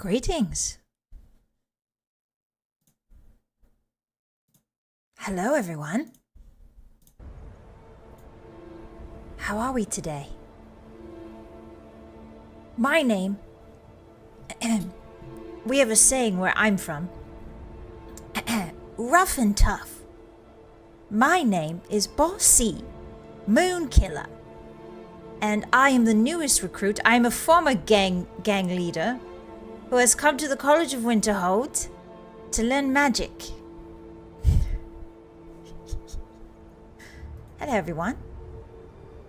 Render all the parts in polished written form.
Greetings. Hello, everyone. How are we today? My name... we have a saying where I'm from. Ruff and tough. My name is Bossymoon Killer. And I am the newest recruit. I am a former gang leader who has come to the College of Winterhold to learn magic. Hello, everyone.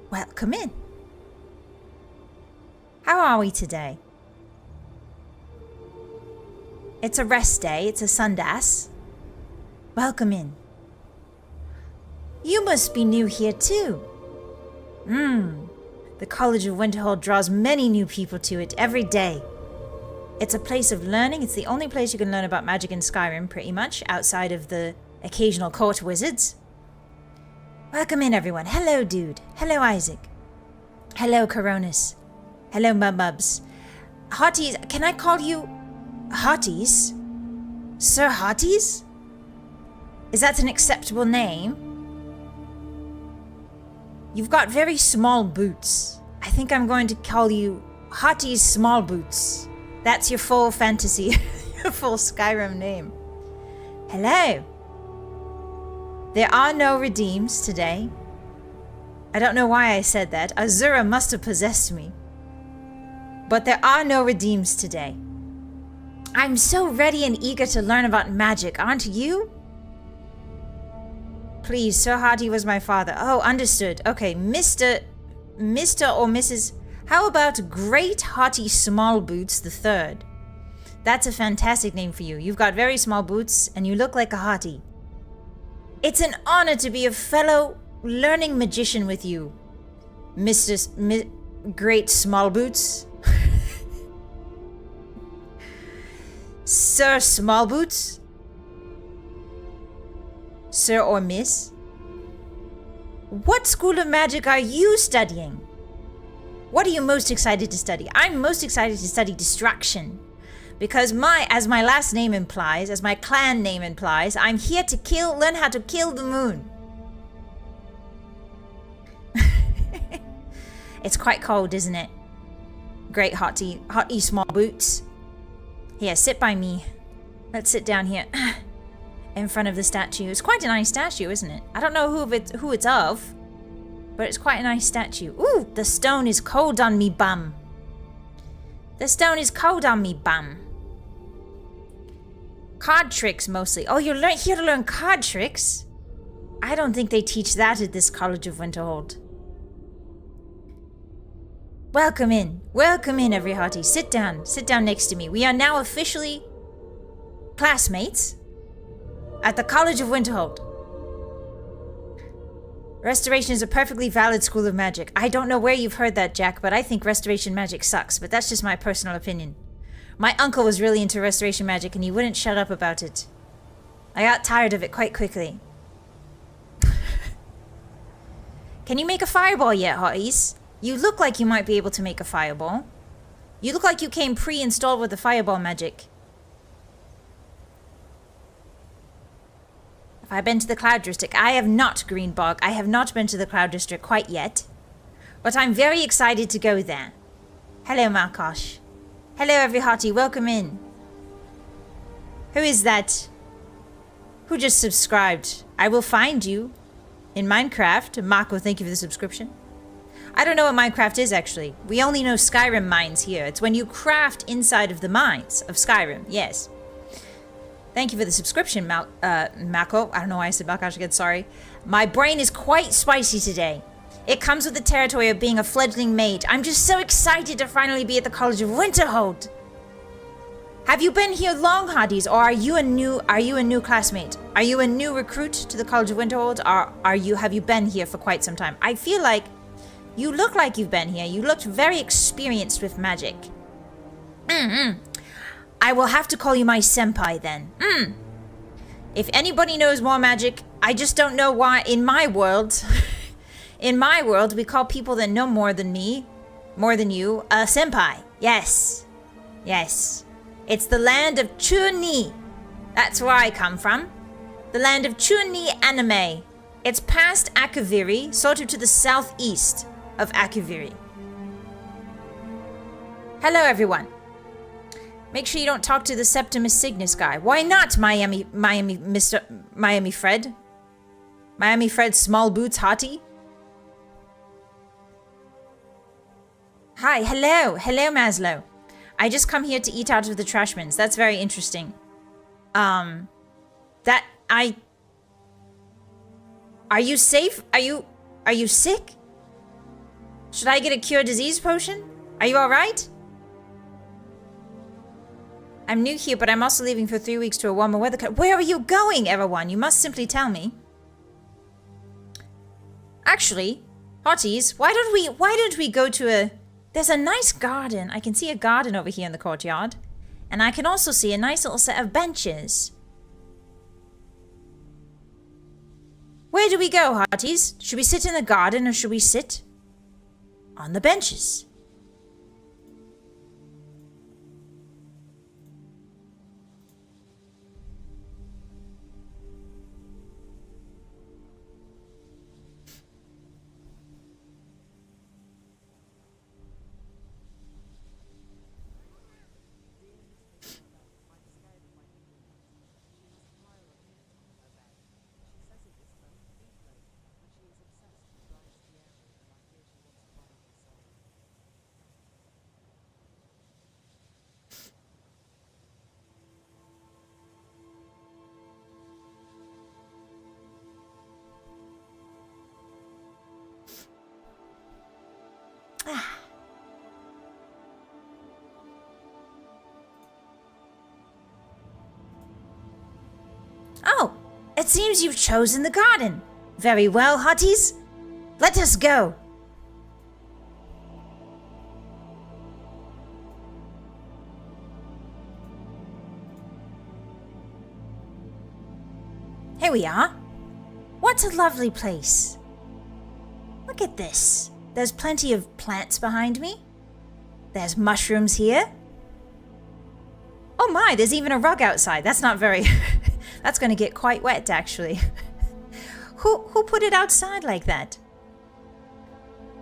Welcome in. How are we today? It's a rest day. It's a Sundas. Welcome in. You must be new here too. The College of Winterhold draws many new people to it every day. It's a place of learning. It's the only place you can learn about magic in Skyrim, pretty much, outside of the occasional court wizards. Welcome in, everyone. Hello, dude. Hello, Isaac. Hello, Coronis. Hello, Mubs. Hotties, can I call you Hotties? Sir Hotties? Is that an acceptable name? You've got very small boots. I think I'm going to call you Hotties Small Boots. That's your full fantasy, your full Skyrim name. Hello. There are no redeems today. I don't know why I said that. Azura must have possessed me. But there are no redeems today. I'm so ready and eager to learn about magic, aren't you? Please, Sir Hottie was my father. Oh, understood. Okay, Mr. or Mrs. How about Great Hottie Small Boots the Third? That's a fantastic name for you. You've got very small boots and you look like a hottie. It's an honor to be a fellow learning magician with you, Great Small Boots. Sir Small Boots? Sir or Miss? What school of magic are you studying? What are you most excited to study? I'm most excited to study distraction. Because as my last name implies, as my clan name implies, I'm here to learn how to kill the moon. It's quite cold, isn't it? Great hottie small boots. Here, sit by me. Let's sit down here. In front of the statue. It's quite a nice statue, isn't it? I don't know who it's of, but it's quite a nice statue. Ooh, the stone is cold on me bum. The stone is cold on me bum. Card tricks mostly. Oh, you're here to learn card tricks? I don't think they teach that at this College of Winterhold. Welcome in. Welcome in, every hottie. Sit down. Sit down next to me. We are now officially classmates at the College of Winterhold. Restoration is a perfectly valid school of magic. I don't know where you've heard that, Jack, but I think restoration magic sucks, but that's just my personal opinion. My uncle was really into restoration magic and he wouldn't shut up about it. I got tired of it quite quickly. Can you make a fireball yet, hotties? You look like you might be able to make a fireball. You look like you came pre-installed with the fireball magic. Have I been to the Cloud District? I have not, Greenbog. I have not been to the Cloud District quite yet. But I'm very excited to go there. Hello, Markosh. Hello, every hottie. Welcome in. Who is that? Who just subscribed? I will find you in Minecraft. Marco, thank you for the subscription. I don't know what Minecraft is, actually. We only know Skyrim mines here. It's when you craft inside of the mines of Skyrim. Yes. Thank you for the subscription, Mako. I don't know why I said Malkosh again, sorry. My brain is quite spicy today. It comes with the territory of being a fledgling mage. I'm just so excited to finally be at the College of Winterhold. Have you been here long, Hotties, or are you a new classmate? Are you a new recruit to the College of Winterhold, or have you been here for quite some time? I feel like you look like you've been here. You looked very experienced with magic. I will have to call you my senpai then. If anybody knows more magic, I just don't know why in my world, we call people that know more than me, more than you, a senpai. Yes. Yes. It's the land of Chuni. That's where I come from. The land of Chuni anime. It's past Akaviri, sort of to the southeast of Akaviri. Hello, everyone. Make sure you don't talk to the Septimus Cygnus guy. Why not, Miami Fred? Miami Fred Small Boots Hottie? Hi, hello. Hello, Maslow. I just come here to eat out of the trash bins. That's very interesting. Are you safe? Are you sick? Should I get a cure disease potion? Are you alright? I'm new here, but I'm also leaving for 3 weeks to a warmer weather. Where are you going, everyone? You must simply tell me. Actually, Hotties, why don't we go to a... There's a nice garden. I can see a garden over here in the courtyard. And I can also see a nice little set of benches. Where do we go, Hotties? Should we sit in the garden or should we sit on the benches? Oh, it seems you've chosen the garden. Very well, Hotties. Let us go. Here we are. What a lovely place. Look at this. There's plenty of plants behind me. There's mushrooms here. Oh my, there's even a rug outside. That's not very... That's going to get quite wet, actually. Who put it outside like that?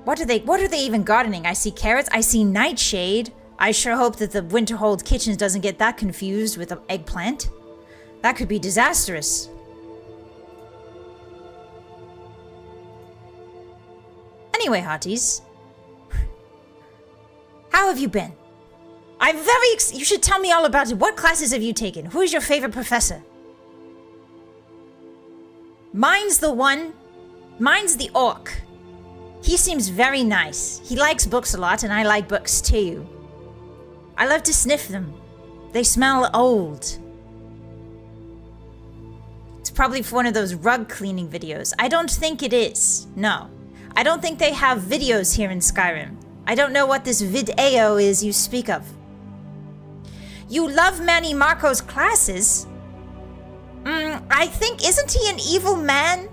What are they even gardening? I see carrots. I see nightshade. I sure hope that the Winterhold kitchen doesn't get that confused with an eggplant. That could be disastrous. Anyway, Hotties. How have you been? I'm very you should tell me all about it. What classes have you taken? Who is your favorite professor? Mine's the orc. He seems very nice. He likes books a lot, and I like books too. I love to sniff them. They smell old. It's probably for one of those rug cleaning videos. I don't think it is. No. I don't think they have videos here in Skyrim. I don't know what this vid-AO is you speak of. You love Manny Marco's classes? I think, isn't he an evil man?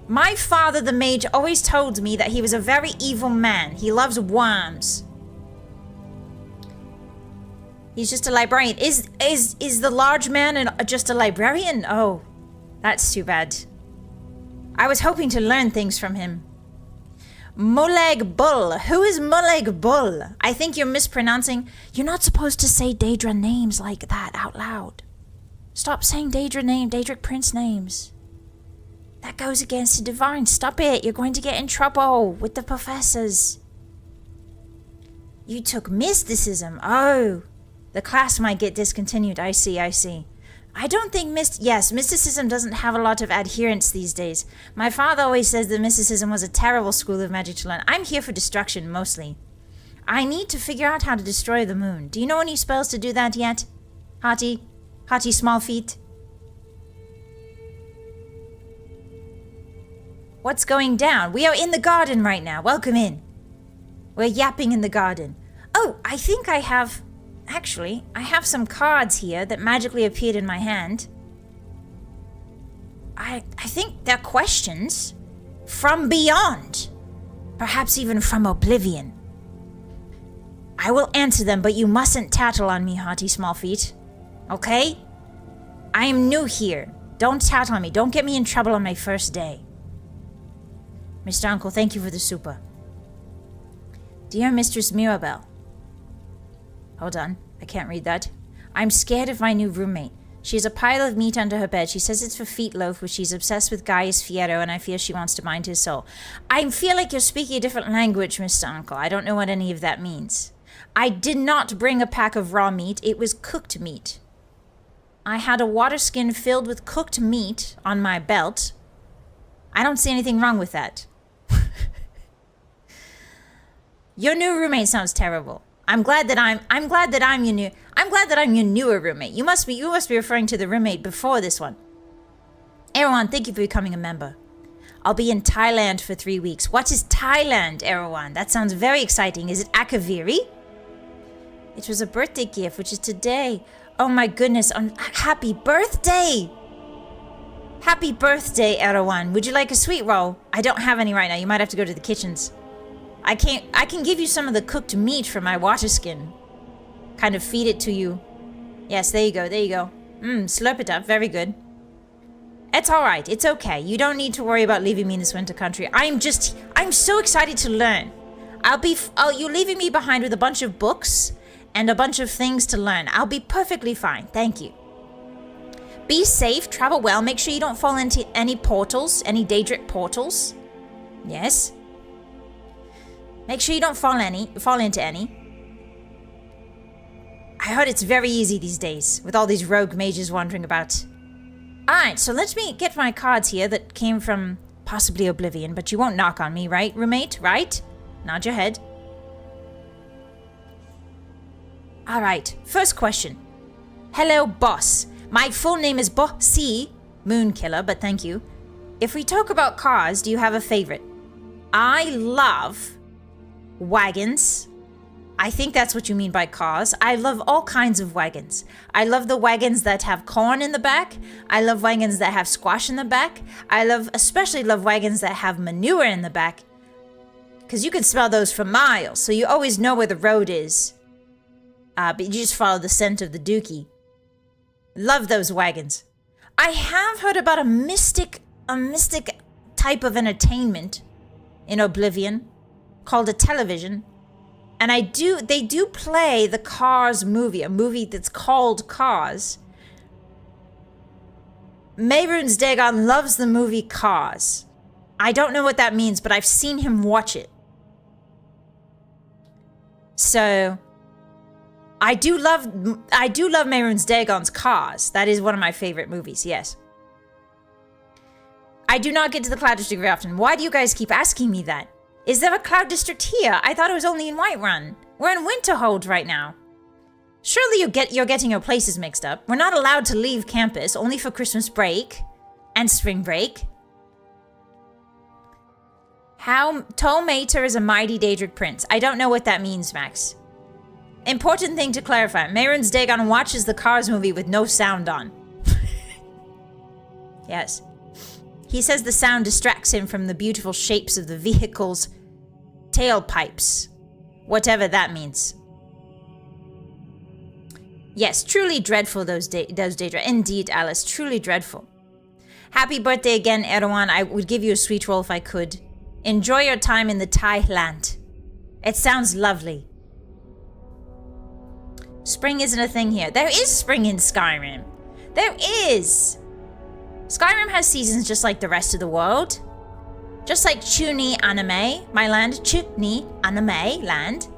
My father, the mage, always told me that he was a very evil man. He loves worms. He's just a librarian. Is the large man just a librarian? Oh, that's too bad. I was hoping to learn things from him. Moleg Bull. Who is Moleg Bull? I think you're mispronouncing. You're not supposed to say Daedra names like that out loud. Stop saying Daedric Prince names. That goes against the divine. Stop it. You're going to get in trouble with the professors. You took mysticism. Oh. The class might get discontinued. I see. I don't think mysticism doesn't have a lot of adherents these days. My father always says that mysticism was a terrible school of magic to learn. I'm here for destruction, mostly. I need to figure out how to destroy the moon. Do you know any spells to do that yet? Hottie small feet. What's going down? We are in the garden right now. Welcome in. We're yapping in the garden. Oh, I think I have... Actually, I have some cards here that magically appeared in my hand. I think they're questions from beyond. Perhaps even from oblivion. I will answer them, but you mustn't tattle on me, Hottie Smallfeet. Okay? I am new here. Don't tattle on me. Don't get me in trouble on my first day. Mr. Uncle, thank you for the super. Dear Mistress Mirabelle. Hold on. I can't read that. I'm scared of my new roommate. She has a pile of meat under her bed. She says it's for feet loaf, which she's obsessed with Gaius Fiero, and I feel she wants to bind his soul. I feel like you're speaking a different language, Mr. Uncle. I don't know what any of that means. I did not bring a pack of raw meat. It was cooked meat. I had a water skin filled with cooked meat on my belt. I don't see anything wrong with that. Your new roommate sounds terrible. I'm glad that I'm your newer roommate. You must be referring to the roommate before this one. Erwan, thank you for becoming a member. I'll be in Thailand for 3 weeks. What is Thailand, Erwan? That sounds very exciting. Is it Akaviri? It was a birthday gift, which is today. Oh my goodness, happy birthday! Happy birthday, Erwan. Would you like a sweet roll? I don't have any right now. You might have to go to the kitchens. I can give you some of the cooked meat from my water skin. Kind of feed it to you. Yes, there you go, there you go. Slurp it up, very good. It's alright, it's okay. You don't need to worry about leaving me in this winter country. I'm so excited to learn. You're leaving me behind with a bunch of books and a bunch of things to learn. I'll be perfectly fine, thank you. Be safe, travel well, make sure you don't fall into any portals, any Daedric portals. Yes. Make sure you don't fall into any. I heard it's very easy these days, with all these rogue mages wandering about. Alright, so let me get my cards here that came from possibly Oblivion, but you won't knock on me, right, roommate? Right? Nod your head. Alright, first question. Hello, boss. My full name is Bossymoon Killer, but thank you. If we talk about cars, do you have a favorite? I love wagons. I think that's what you mean by cars. I love all kinds of wagons. I love the wagons that have corn in the back. I love wagons that have squash in the back. I especially love wagons that have manure in the back. Because you can smell those for miles, so you always know where the road is. But you just follow the scent of the dookie. Love those wagons. I have heard about a mystic type of entertainment in Oblivion called a television. And they do play the Cars movie, a movie that's called Cars. Mehrunes Dagon loves the movie Cars. I don't know what that means, but I've seen him watch it. So I do love Mehrunes Dagon's Cars. That is one of my favorite movies, yes. I do not get to the Cloud District very often. Why do you guys keep asking me that? Is there a Cloud District here? I thought it was only in Whiterun. We're in Winterhold right now. Surely you're getting your places mixed up. We're not allowed to leave campus, only for Christmas break and spring break. How Mater is a mighty Daedric prince. I don't know what that means, Max. Important thing to clarify. Mehrunes Dagon watches the Cars movie with no sound on. Yes. He says the sound distracts him from the beautiful shapes of the vehicle's tailpipes. Whatever that means. Yes, truly dreadful those Daedra. Indeed, Alice, truly dreadful. Happy birthday again, Erwan. I would give you a sweet roll if I could. Enjoy your time in the Thailand. It sounds lovely. Spring isn't a thing here. There is spring in Skyrim. There is. Skyrim has seasons just like the rest of the world. Just like Chuni Anime, my land, Chuni Anime land.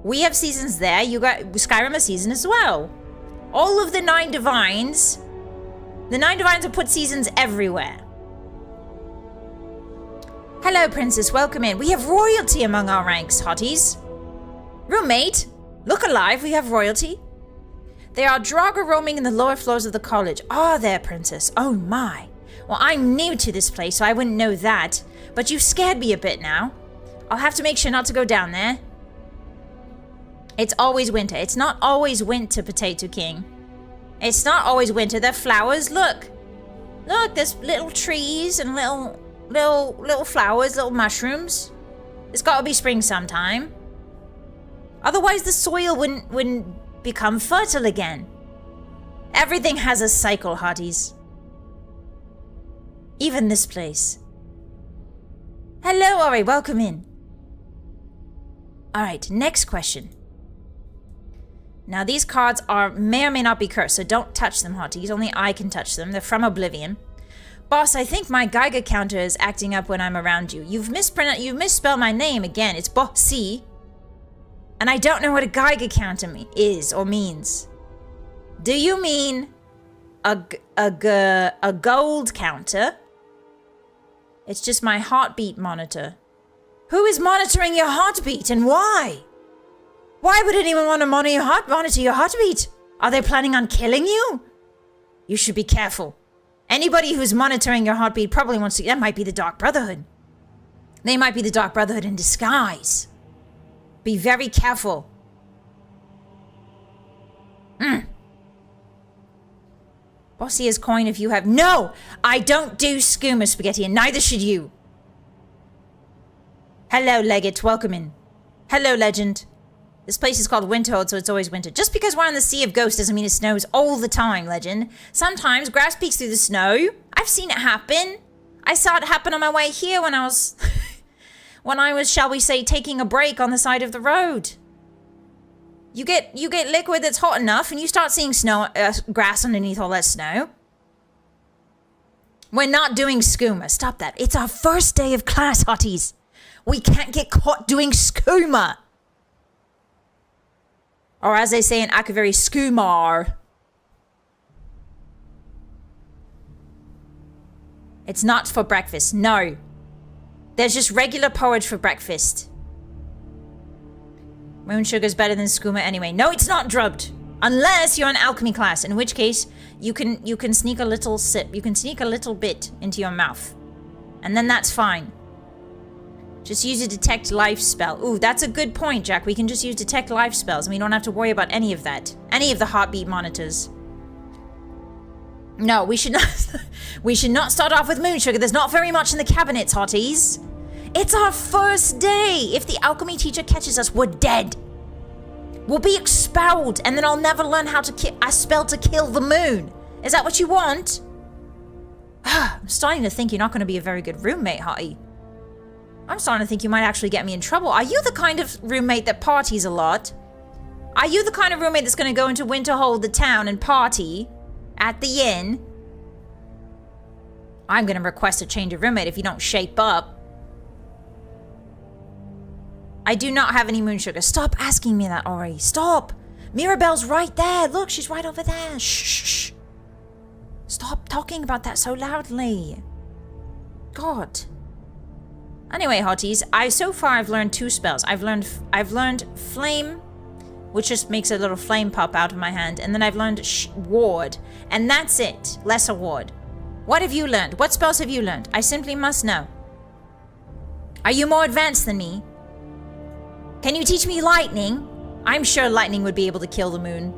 We have seasons there. You got Skyrim a season as well. All of the 9 divines. The 9 divines have put seasons everywhere. Hello, Princess. Welcome in. We have royalty among our ranks, Hotties. Roommate, look alive. We have royalty. There are Draugr roaming in the lower floors of the college. Are there, Princess? Oh my. Well, I'm new to this place, so I wouldn't know that. But you've scared me a bit now. I'll have to make sure not to go down there. It's always winter. It's not always winter, Potato King. It's not always winter. There are flowers. Look. Look, there's little trees and little flowers, little mushrooms. It's got to be spring sometime. Otherwise the soil wouldn't become fertile again. Everything has a cycle, Hotties. Even this place. Hello, Ori, welcome in. Alright, next question. Now these cards may or may not be cursed, so don't touch them, Hotties. Only I can touch them. They're from Oblivion. Boss, I think my Geiger counter is acting up when I'm around you. You've misspelled my name again. It's Bossy. And I don't know what a Geiger counter is or means. Do you mean a gold counter? It's just my heartbeat monitor. Who is monitoring your heartbeat and why? Why would anyone want to monitor your heartbeat? Are they planning on killing you? You should be careful. Anybody who's monitoring your heartbeat probably wants to... That might be the Dark Brotherhood. They might be the Dark Brotherhood in disguise. Be very careful. Bossy as coin if you have... No! I don't do skooma spaghetti and neither should you. Hello, Leggett. Welcome in. Hello, Legend. This place is called Winterhold, so it's always winter. Just because we're on the Sea of Ghosts doesn't mean it snows all the time, Legend. Sometimes grass peeks through the snow. I've seen it happen. I saw it happen on my way here when I was... when I was, shall we say, taking a break on the side of the road. You get liquid that's hot enough and you start seeing snow, grass underneath all that snow. We're not doing skooma. Stop that. It's our first day of class, Hotties. We can't get caught doing skooma. Or as they say in Akaveri, skoomar. It's not for breakfast. No. There's just regular porridge for breakfast. Moon sugar's better than skooma anyway. No, it's not drubbed. Unless you're in alchemy class, in which case you can sneak a little sip. You can sneak a little bit into your mouth. And then that's fine. Just use a detect life spell. Ooh, that's a good point, Jack. We can just use detect life spells and we don't have to worry about any of that. Any of the heartbeat monitors. No, we should not we should not start off with moon sugar. There's not very much in the cabinets, Hotties. It's our first day. If the alchemy teacher catches us, we're dead. We'll be expelled and then I'll never learn how to a spell to kill the moon. Is that what you want? I'm starting to think you're not going to be a very good roommate, Hottie. I'm starting to think you might actually get me in trouble. Are you the kind of roommate that parties a lot? Are you the kind of roommate that's going to go into Winterhold, the town, and party at the inn? I'm going to request a change of roommate if you don't shape up. I do not have any moon sugar. Stop asking me that, Ori. Stop. Mirabelle's right there. Look, she's right over there. Shh. Stop talking about that so loudly. God. Anyway, Hotties, so far I've learned 2 spells. I've learned Flame, which just makes a little flame pop out of my hand, and then I've learned Ward, and that's it. Lesser Ward. What have you learned? What spells have you learned? I simply must know. Are you more advanced than me? Can you teach me lightning? I'm sure lightning would be able to kill the moon.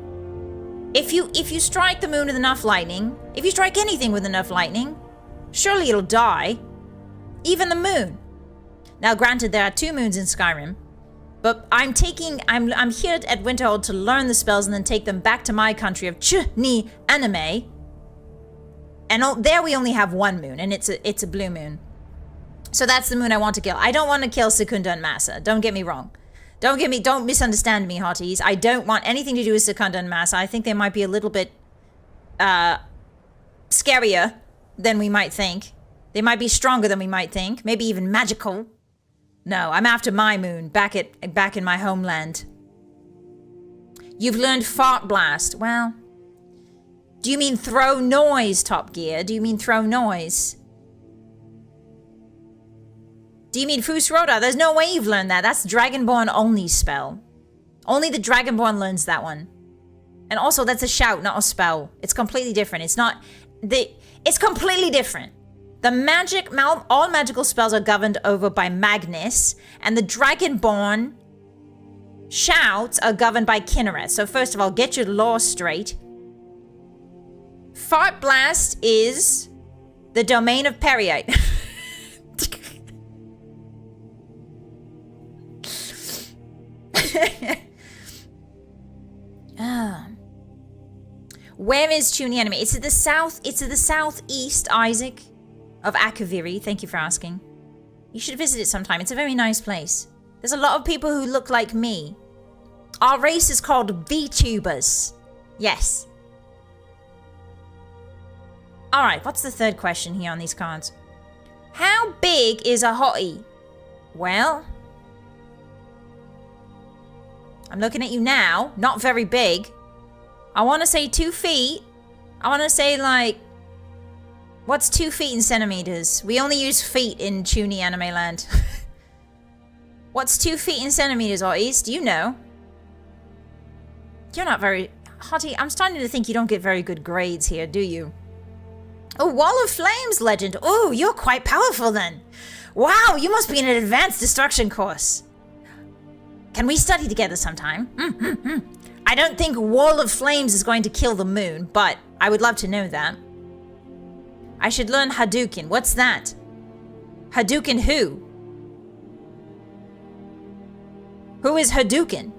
If you strike the moon with enough lightning, if you strike anything with enough lightning, surely it'll die. Even the moon. Now, granted, there are 2 moons in Skyrim, but I'm here at Winterhold to learn the spells and then take them back to my country of Ch-Ni Anime. And there we only have 1 moon, and it's a blue moon. So that's the moon I want to kill. I don't want to kill Secunda and Massa. Don't get me wrong. Don't misunderstand me, Hotties. I don't want anything to do with Secunda and Massa. I think they might be a little bit scarier than we might think. They might be stronger than we might think. Maybe even magical. No, I'm after my moon, back in my homeland. You've learned Fart Blast. Well, do you mean throw noise, Top Gear? Do you mean throw noise? Do you mean Fusroda? There's no way you've learned that. That's Dragonborn only spell. Only the Dragonborn learns that one. And also, that's a shout, not a spell. It's completely different. It's completely different. All magical spells are governed over by Magnus, and the Dragonborn shouts are governed by Kinnereth. So first of all, get your lore straight. Fart Blast is the domain of Periite. Where is Tuny Anime? It's to the south. It's to the southeast, Isaac, of Akaviri. Thank you for asking. You should visit it sometime. It's a very nice place. There's a lot of people who look like me. Our race is called VTubers. Yes. Alright, what's the third question here on these cards? How big is a hottie? Well, I'm looking at you now. Not very big. I want to say 2 feet. I want to say like... What's 2 feet in centimeters? We only use feet in Tuny Anime Land. What's 2 feet in centimeters, Hotties? Do you know? You're not very... Hottie, I'm starting to think you don't get very good grades here, do you? Oh, Wall of Flames legend. Oh, you're quite powerful then. Wow, you must be in an advanced destruction course. Can we study together sometime? I don't think Wall of Flames is going to kill the moon, but I would love to know that. I should learn Hadouken. What's that? Hadouken who? Who is Hadouken?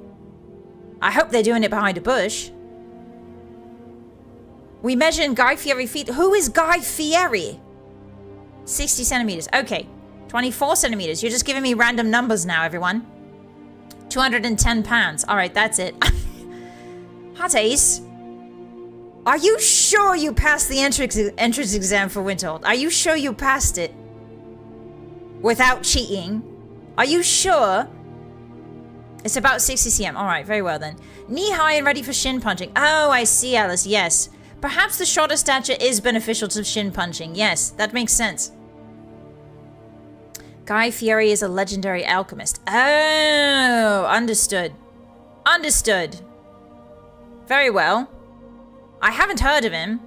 I hope they're doing it behind a bush. We measure in Guy Fieri feet. Who is Guy Fieri? 60 centimeters. Okay. 24 centimeters. You're just giving me random numbers now, everyone. 210 pounds. All right, that's it. Hotties, are you sure you passed the entrance exam for Winterhold? Are you sure you passed it? Without cheating? Are you sure? It's about 60 cm. All right, very well then. Knee high and ready for shin punching. Oh, I see, Alice. Yes. Perhaps the shorter stature is beneficial to shin punching. Yes, that makes sense. Guy Fieri is a legendary alchemist. Oh, understood. Understood. Very well. I haven't heard of him.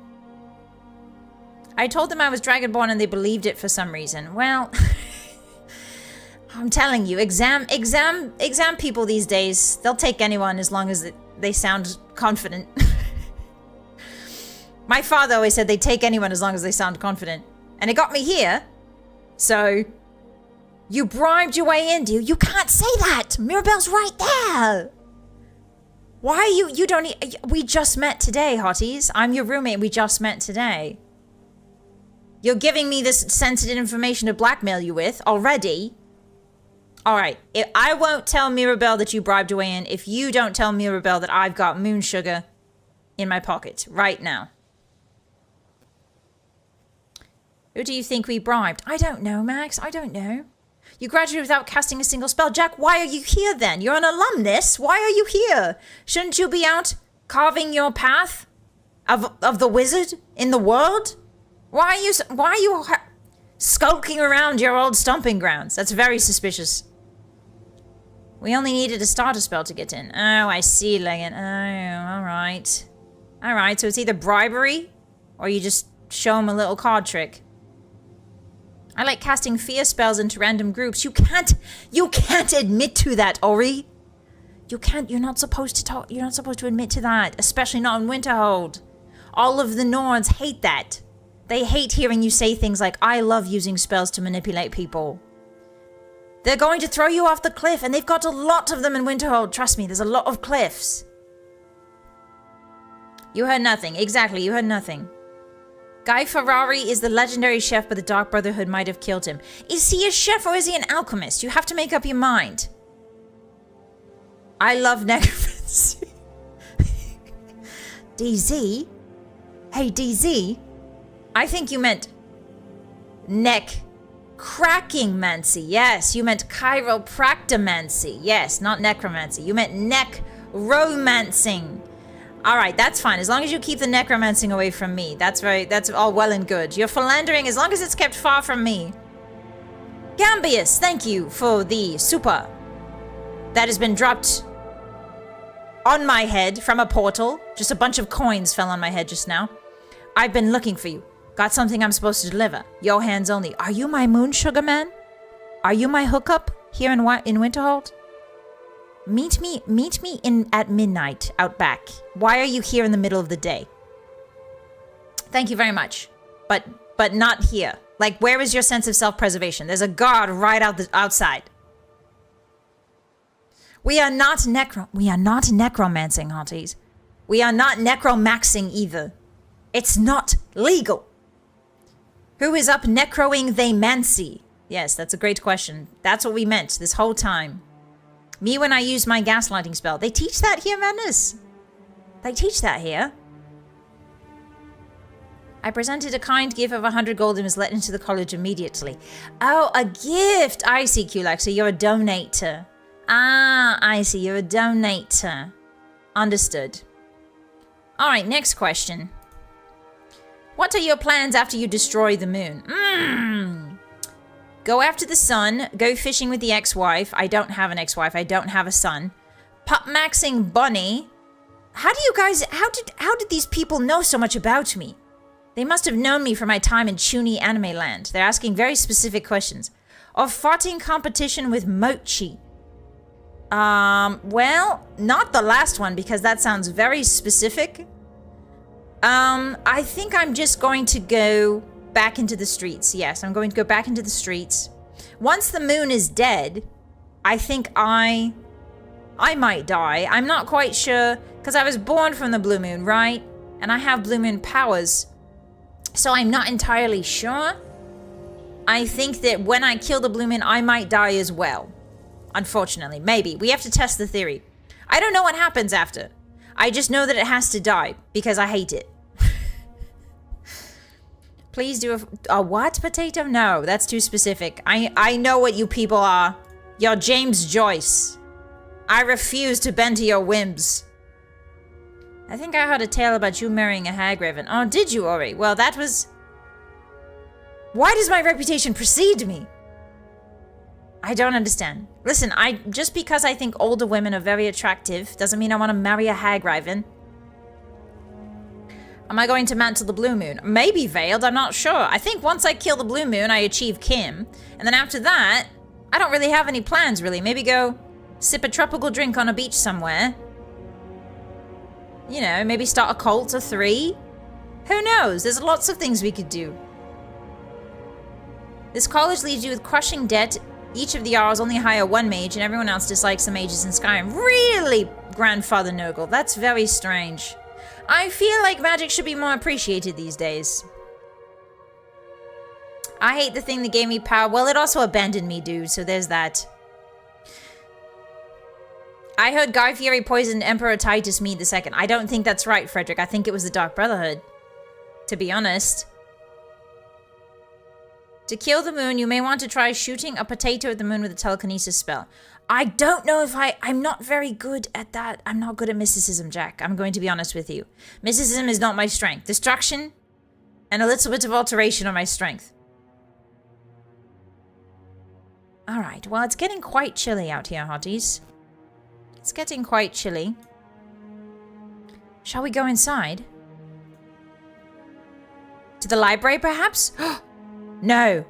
I told them I was Dragonborn and they believed it for some reason. Well, I'm telling you, exam people these days, they'll take anyone as long as they sound confident. My father always said they'd take anyone as long as they sound confident. And it got me here. So, you bribed your way in, do you? You can't say that! Mirabelle's right there! Why are you don't... We just met today, Hotties. I'm your roommate, we just met today. You're giving me this sensitive information to blackmail you with already. Alright, I won't tell Mirabelle that you bribed your way in if you don't tell Mirabelle that I've got moon sugar in my pocket right now. Who do you think we bribed? I don't know, Max. I don't know. You graduated without casting a single spell. Jack, why are you here then? You're an alumnus. Why are you here? Shouldn't you be out carving your path of the wizard in the world? Why are you skulking around your old stomping grounds? That's very suspicious. We only needed a starter spell to get in. Oh, I see, Leggett. Oh, all right. All right, so it's either bribery or you just show him a little card trick. I like casting fear spells into random groups. You can't admit to that, Ori. You're not supposed to admit to that, especially not in Winterhold. All of the Nords hate that. They hate hearing you say things like, I love using spells to manipulate people. They're going to throw you off the cliff, and they've got a lot of them in Winterhold. Trust me, there's a lot of cliffs. You heard nothing. Exactly, you heard nothing. Guy Ferrari is the legendary chef, but the Dark Brotherhood might have killed him. Is he a chef or is he an alchemist? You have to make up your mind. I love necromancy. DZ? Hey, DZ? I think you meant neck cracking mancy. Yes, you meant chiropractomancy. Yes, not necromancy. You meant neck romancing. All right, that's fine. As long as you keep the necromancing away from me. That's all well and good. Your philandering, as long as it's kept far from me. Gambius, thank you for the super that has been dropped on my head from a portal. Just a bunch of coins fell on my head just now. I've been looking for you. Got something I'm supposed to deliver. Your hands only. Are you my moon sugar man? Are you my hookup here in Winterhold? Meet me at midnight out back. Why are you here in the middle of the day? Thank you very much. But not here. Like, where is your sense of self-preservation? There's a guard right outside. We are not necromancing, Hotties. We are not necromaxing either. It's not legal. Who is up necroing they mancy? Yes, that's a great question. That's what we meant this whole time. Me when I use my gaslighting spell. They teach that here, Madness? They teach that here. I presented a kind gift of 100 gold and was let into the college immediately. Oh, a gift! I see, Kulak, so you're a donator. Ah, I see, you're a donator. Understood. Alright, next question. What are your plans after you destroy the moon? Go after the sun, go fishing with the ex-wife. I don't have an ex-wife, I don't have a son. Pup-maxing Bunny. How do you guys, how did these people know so much about me? They must have known me from my time in Chuny Anime Land. They're asking very specific questions. Of farting competition with Mochi. Well, not the last one because that sounds very specific. I think I'm just going to go back into the streets. Yes, I'm going to go back into the streets. Once the moon is dead, I think I might die. I'm not quite sure because I was born from the blue moon, right? And I have blue moon powers. So I'm not entirely sure. I think that when I kill the blue moon, I might die as well. Unfortunately, maybe. We have to test the theory. I don't know what happens after. I just know that it has to die because I hate it. Please do a what potato? No, that's too specific. I know what you people are. You're James Joyce. I refuse to bend to your whims. I think I heard a tale about you marrying a hag raven. Oh, did you, Ori? Well, that was... Why does my reputation precede me? I don't understand. Listen, just because I think older women are very attractive doesn't mean I want to marry a hag raven. Am I going to mantle the blue moon? Maybe veiled, I'm not sure. I think once I kill the blue moon, I achieve Kim. And then after that, I don't really have any plans, really. Maybe go sip a tropical drink on a beach somewhere. You know, maybe start a cult of 3. Who knows? There's lots of things we could do. This college leaves you with crushing debt. Each of the Jarls only hire 1 mage, and everyone else dislikes the mages in Skyrim. Really, Grandfather Nurgle? That's very strange. I feel like magic should be more appreciated these days. I hate the thing that gave me power. Well, it also abandoned me, dude, so there's that. I heard Guy Fieri poisoned Emperor Titus Mede II. I don't think that's right, Frederick. I think it was the Dark Brotherhood, to be honest. To kill the moon, you may want to try shooting a potato at the moon with a telekinesis spell. I don't know if I'm not very good at that. I'm not good at mysticism, Jack. I'm going to be honest with you. Mysticism is not my strength. Destruction and a little bit of alteration are my strength. Alright, well, it's getting quite chilly out here, Hotties. It's getting quite chilly. Shall we go inside? To the library, perhaps? No.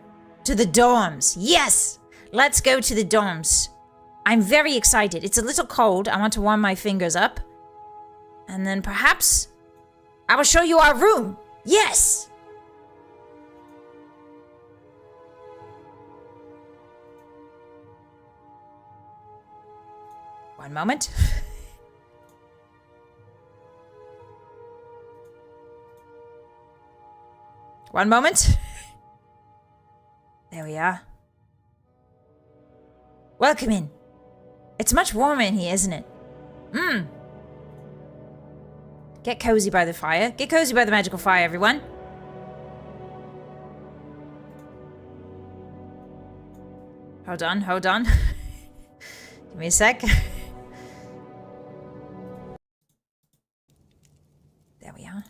To the dorms. Yes! Let's go to the dorms. I'm very excited. It's a little cold. I want to warm my fingers up. And then perhaps I will show you our room. Yes! One moment. One moment. There we are. Welcome in. It's much warmer in here, isn't it? Get cozy by the fire. Get cozy by the magical fire, everyone. Hold on, hold on. Give me a sec. There we are.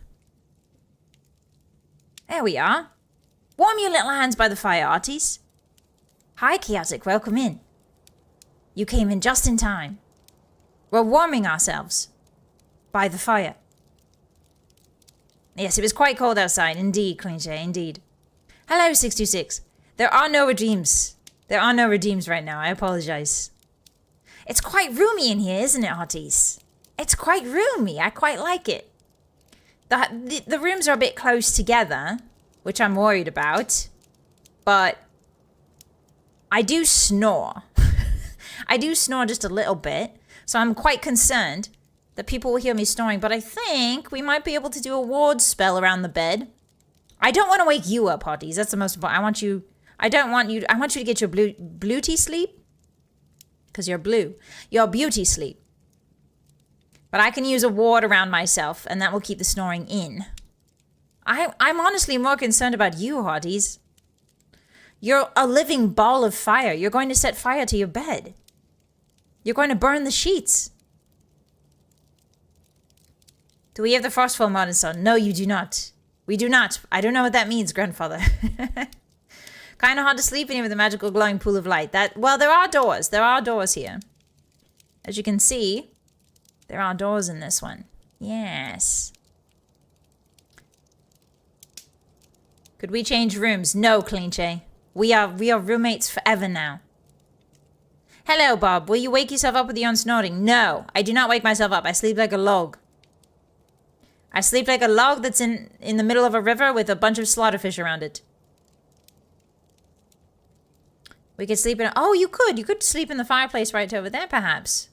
There we are. Warm your little hands by the fire, Arties. Hi, Chaotic. Welcome in. You came in just in time. We're warming ourselves by the fire. Yes, it was quite cold outside. Indeed, Cleanshay, indeed. Hello, 626. There are no redeems. There are no redeems right now. I apologize. It's quite roomy in here, isn't it, Hotties? It's quite roomy. I quite like it. The rooms are a bit close together, which I'm worried about. But I do snore. I do snore just a little bit, so I'm quite concerned that people will hear me snoring, but I think we might be able to do a ward spell around the bed. I don't want to wake you up, Hotties. That's the most important. I want you to get your beauty sleep. Because you're blue. Your beauty sleep. But I can use a ward around myself, and that will keep the snoring in. I'm honestly more concerned about you, Hotties. You're a living ball of fire. You're going to set fire to your bed. You're going to burn the sheets. Do we have the Frostfall mod installed? No, you do not. We do not. I don't know what that means, grandfather. Kind of hard to sleep in here with a magical glowing pool of light. Well, there are doors. There are doors here. As you can see, there are doors in this one. Yes. Could we change rooms? No, Cleanche. We are roommates forever now. Hello, Bob. Will you wake yourself up with your own snoring? No, I do not wake myself up. I sleep like a log. I sleep like a log that's in the middle of a river with a bunch of slaughterfish around it. We could sleep in... Oh, you could. You could sleep in the fireplace right over there, perhaps.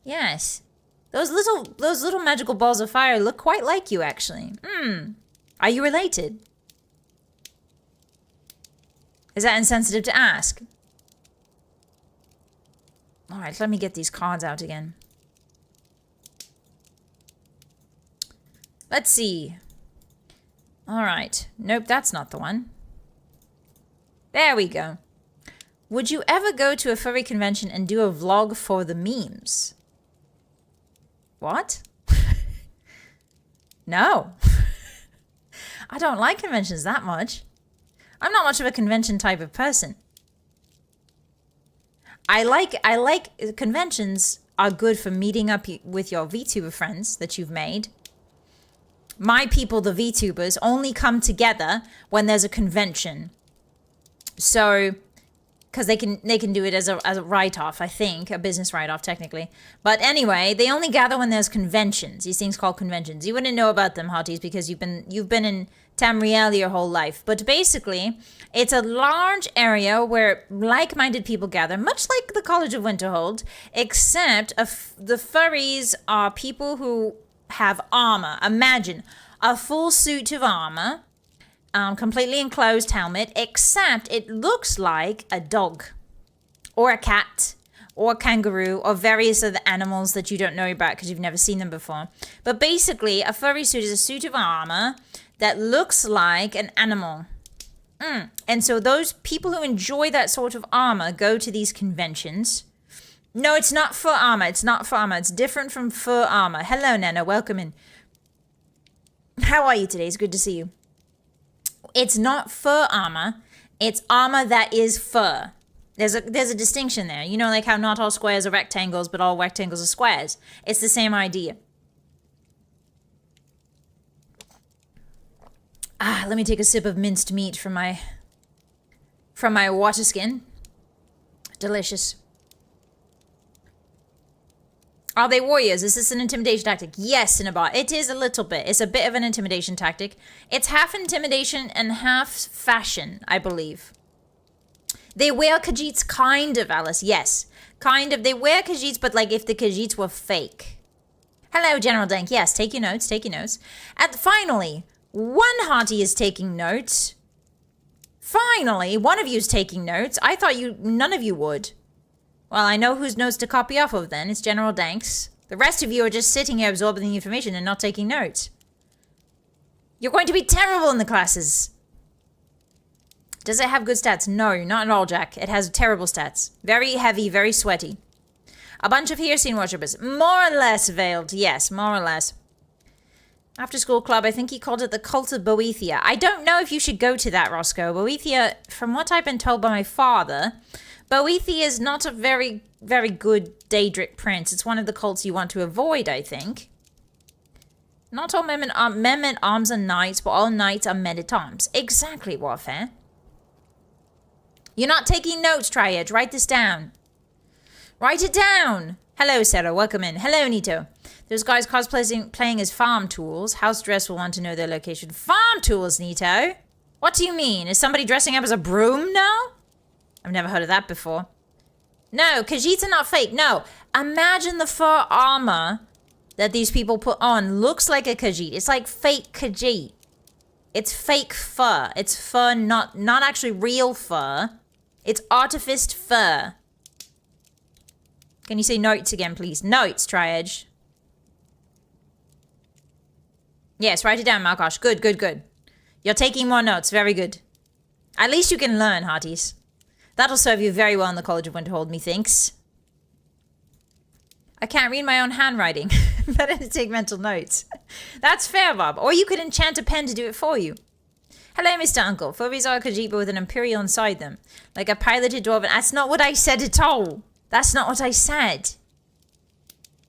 Yes. Those little magical balls of fire look quite like you, actually. Are you related? Is that insensitive to ask? All right, let me get these cards out again. Let's see. All right. Nope, that's not the one. There we go. Would you ever go to a furry convention and do a vlog for the memes? What? No. I don't like conventions that much. I'm not much of a convention type of person. I like conventions are good for meeting up with your VTuber friends that you've made. My people, the VTubers, only come together when there's a convention. So, because they can do it as a write-off, I think, a business write-off technically. But anyway, they only gather when there's conventions. These things called conventions. You wouldn't know about them, Hotties, because you've been in Tamriel your whole life. But basically, it's a large area where like-minded people gather, much like the College of Winterhold, except the furries are people who have armor. Imagine a full suit of armor. Completely enclosed helmet, except it looks like a dog or a cat or a kangaroo or various other animals that you don't know about because you've never seen them before. But basically, a furry suit is a suit of armor that looks like an animal. And so those people who enjoy that sort of armor go to these conventions. No, it's not fur armor. It's not fur armor. It's different from fur armor. Hello, Nana. Welcome in. How are you today? It's good to see you. It's not fur armor. It's armor that is fur. There's a distinction there. You know, like how not all squares are rectangles, but all rectangles are squares. It's the same idea. Let me take a sip of minced meat from my water skin. Delicious. Are they warriors? Is this an intimidation tactic? Yes, Cinnabar. It is a little bit. It's a bit of an intimidation tactic. It's half intimidation and half fashion, I believe. They wear Khajiits, kind of, Alice. Yes, kind of. They wear Khajiits, but like if the Khajiits were fake. Hello, General Dank. Yes, take your notes. Take your notes. And finally, one Hottie is taking notes. Finally, one of you is taking notes. I thought none of you would. Well, I know whose notes to copy off of then. It's General Danks. The rest of you are just sitting here absorbing the information and not taking notes. You're going to be terrible in the classes. Does it have good stats? No, not at all, Jack. It has terrible stats. Very heavy, very sweaty. A bunch of Heresy worshippers. More or less veiled. Yes, more or less. After school club, I think he called it the Cult of Boethia. I don't know if you should go to that, Roscoe. Boethia, from what I've been told by my father... Boethia is not a very, very good Daedric prince. It's one of the cults you want to avoid, I think. Not all men at arms are knights, but all knights are men at arms. Exactly, Warfare. You're not taking notes, Triad. Write this down. Write it down. Hello, Sarah. Welcome in. Hello, Nito. Those guys cosplaying as farm tools. House dress will want to know their location. Farm tools, Nito? What do you mean? Is somebody dressing up as a broom now? I've never heard of that before. No, Khajiits are not fake. No. Imagine the fur armor that these people put on looks like a Khajiit. It's like fake Khajiit. It's fake fur. It's fur, not actually real fur. It's artificed fur. Can you say notes again, please? Notes, Tri-Edge. Yes, write it down, Malkosh. Good, good, good. You're taking more notes. Very good. At least you can learn, Hotties. That'll serve you very well in the College of Winterhold, methinks. I can't read my own handwriting. Better to take mental notes. That's fair, Bob. Or you could enchant a pen to do it for you. Hello, Mr. Uncle. Furbies are a Khajiit with an Imperial inside them. Like a piloted dwarven. That's not what I said at all. That's not what I said.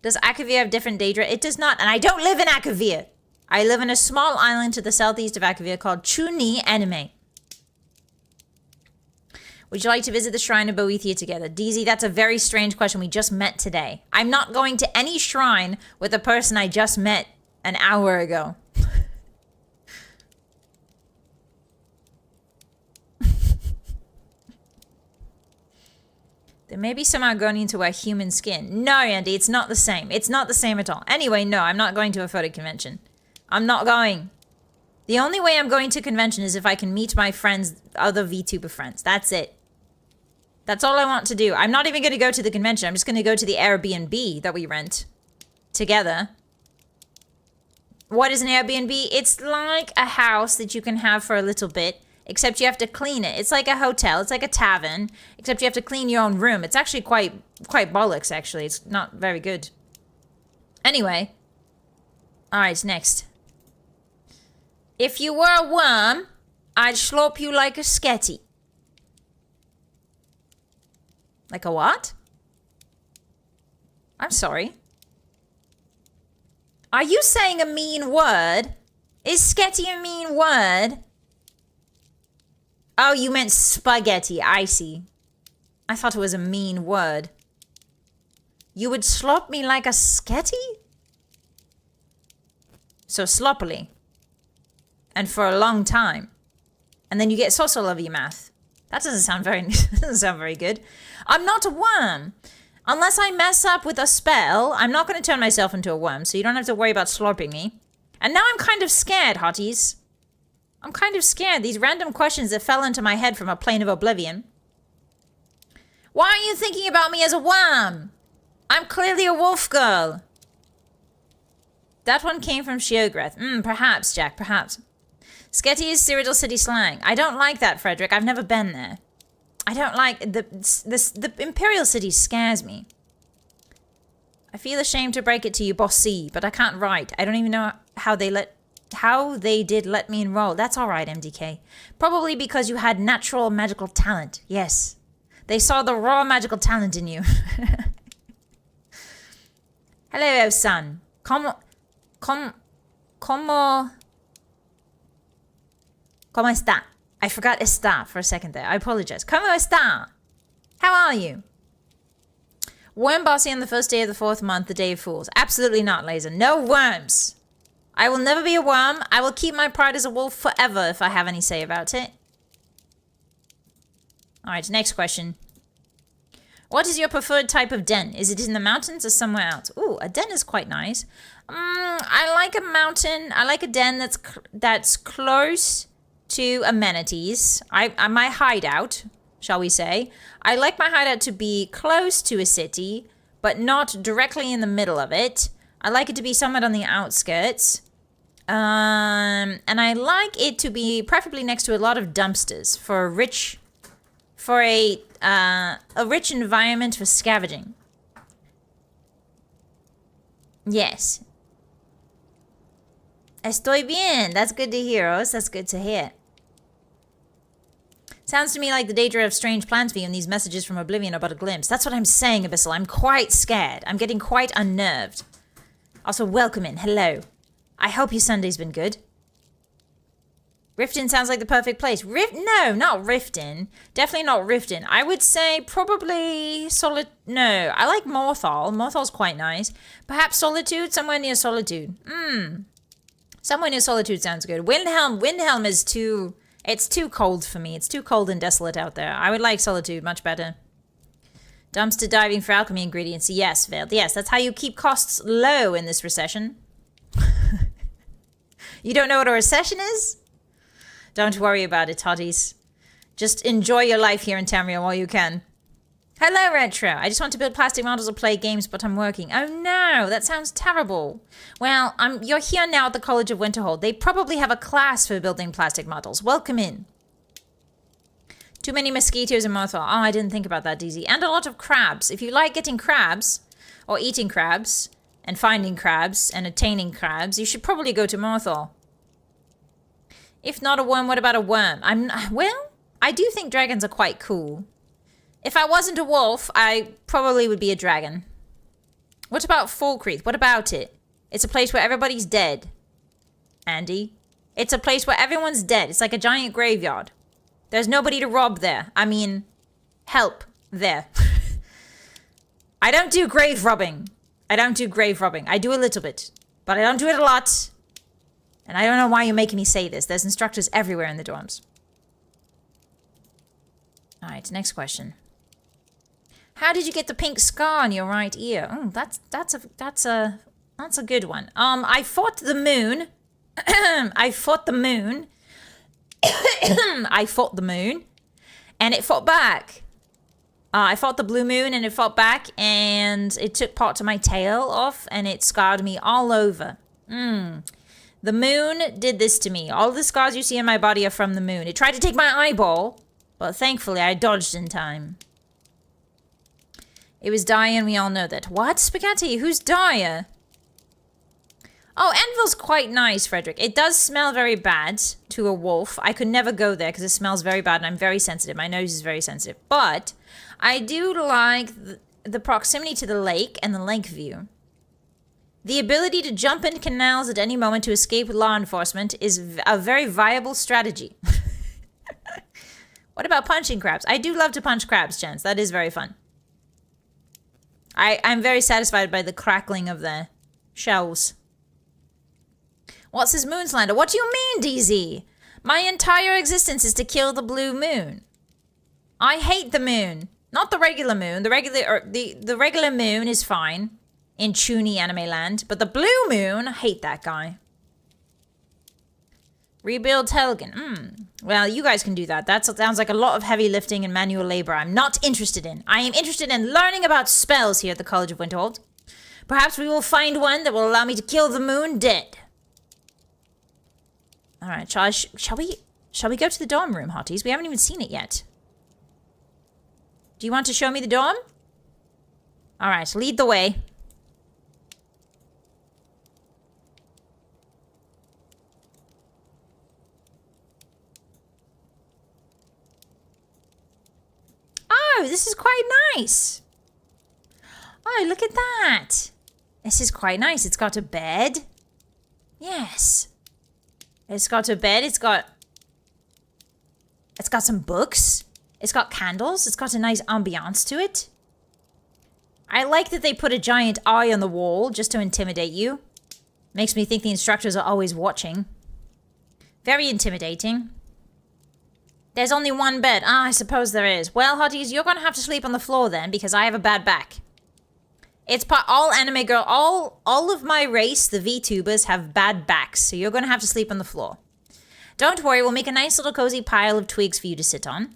Does Akavir have different Daedra? It does not. And I don't live in Akavir. I live in a small island to the southeast of Akavir called Chuni Anime. Would you like to visit the shrine of Boethia together? DZ, that's a very strange question. We just met today. I'm not going to any shrine with a person I just met an hour ago. There may be some Argonians who wear human skin. No, Andy, it's not the same. It's not the same at all. Anyway, no, I'm not going to a photo convention. I'm not going. The only way I'm going to convention is if I can meet my friends, other VTuber friends. That's it. That's all I want to do. I'm not even going to go to the convention. I'm just going to go to the Airbnb that we rent together. What is an Airbnb? It's like a house that you can have for a little bit, except you have to clean it. It's like a hotel. It's like a tavern, except you have to clean your own room. It's actually quite bollocks, actually. It's not very good. Anyway. All right, next. If you were a worm, I'd slop you like a sketty. Like a what? I'm sorry. Are you saying a mean word? Is sketty a mean word? Oh, you meant spaghetti. I see. I thought it was a mean word. You would slop me like a sketty? So sloppily. And for a long time. And then you get sauce all over your mouth. That doesn't sound very good. I'm not a worm. Unless I mess up with a spell, I'm not going to turn myself into a worm, so you don't have to worry about slurping me. And now I'm kind of scared, Hotties. I'm kind of scared. These random questions that fell into my head from a plane of oblivion. Why are you thinking about me as a worm? I'm clearly a wolf girl. That one came from Shiogreth. Perhaps, Jack, perhaps. Sketty is Cyrodiil City slang. I don't like that, Frederick. I've never been there. I don't like... The Imperial City scares me. I feel ashamed to break it to you, Bossy, but I can't write. I don't even know how they did let me enroll. That's all right, MDK. Probably because you had natural magical talent. Yes. They saw the raw magical talent in you. Hello, son. Como está? I forgot está for a second there. I apologize. Como está? How are you? Worm Bossy on the first day of the 4th month, the day of fools. Absolutely not, Laser. No worms. I will never be a worm. I will keep my pride as a wolf forever if I have any say about it. Alright, next question. What is your preferred type of den? Is it in the mountains or somewhere else? Ooh, a den is quite nice. I like a mountain. I like a den that's close to amenities. My hideout, shall we say. I like my hideout to be close to a city, but not directly in the middle of it. I like it to be somewhat on the outskirts. And I like it to be preferably next to a lot of dumpsters for a rich environment for scavenging. Yes. Estoy bien. That's good to hear, Os. That's good to hear. Sounds to me like the Daedra have strange plans for you, and these messages from Oblivion are but a glimpse. That's what I'm saying, Abyssal. I'm quite scared. I'm getting quite unnerved. Also, welcome in. Hello. I hope your Sunday's been good. Riften sounds like the perfect place. No, not Riften. Definitely not Riften. I would say probably No, I like Morthal. Morthal's quite nice. Perhaps Solitude? Somewhere near Solitude. Somewhere near Solitude sounds good. Windhelm is too... It's too cold for me. It's too cold and desolate out there. I would like Solitude much better. Dumpster diving for alchemy ingredients. Yes, Veiled. Yes, that's how you keep costs low in this recession. You don't know what a recession is? Don't worry about it, Hotties. Just enjoy your life here in Tamriel while you can. Hello, Retro. I just want to build plastic models or play games, but I'm working. Oh no, that sounds terrible. Well, you're here now at the College of Winterhold. They probably have a class for building plastic models. Welcome in. Too many mosquitoes in Morthal. Oh, I didn't think about that, DZ. And a lot of crabs. If you like getting crabs, or eating crabs, and finding crabs, and attaining crabs, you should probably go to Morthal. If not a worm, what about a worm? Well, I do think dragons are quite cool. If I wasn't a wolf, I probably would be a dragon. What about Falkreath? What about it? It's a place where everybody's dead. Andy? It's a place where everyone's dead. It's like a giant graveyard. There's nobody to rob there. I mean, help there. I don't do grave robbing. I don't do grave robbing. I do a little bit, but I don't do it a lot. And I don't know why you're making me say this. There's instructors everywhere in the dorms. All right, next question. How did you get the pink scar on your right ear? Oh, that's a good one. I fought the moon. I fought the moon. I fought the moon, and it fought back. I fought the blue moon, and it fought back, and it took part of my tail off, and it scarred me all over. The moon did this to me. All the scars you see in my body are from the moon. It tried to take my eyeball, but thankfully I dodged in time. It was Daya, and we all know that. What? Spaghetti? Who's Daya? Oh, Envil's quite nice, Frederick. It does smell very bad to a wolf. I could never go there because it smells very bad and I'm very sensitive. My nose is very sensitive. But I do like the proximity to the lake and the lake view. The ability to jump in canals at any moment to escape law enforcement is a very viable strategy. What about punching crabs? I do love to punch crabs, Chance. That is very fun. I'm very satisfied by the crackling of the shells. What's his moonslander? What do you mean, DZ? My entire existence is to kill the blue moon. I hate the moon. Not the regular moon. The regular moon is fine in Chuny anime land, but the blue moon, I hate that guy. Rebuild Helgen. Well, you guys can do that. That sounds like a lot of heavy lifting and manual labor I'm not interested in. I am interested in learning about spells here at the College of Winterhold. Perhaps we will find one that will allow me to kill the moon dead. All right, shall we go to the dorm room, Hotties? We haven't even seen it yet. Do you want to show me the dorm? All right, lead the way. Oh, this is quite nice. Oh, look at that. This is quite nice. It's got a bed. Yes. It's got a bed. It's got some books. It's got candles. It's got a nice ambiance to it. I like that they put a giant eye on the wall just to intimidate you. Makes me think the instructors are always watching. Very intimidating. There's only one bed. Ah, I suppose there is. Well, Hotties, you're going to have to sleep on the floor then because I have a bad back. It's all anime girl, all of my race, the VTubers, have bad backs, so you're going to have to sleep on the floor. Don't worry, we'll make a nice little cozy pile of twigs for you to sit on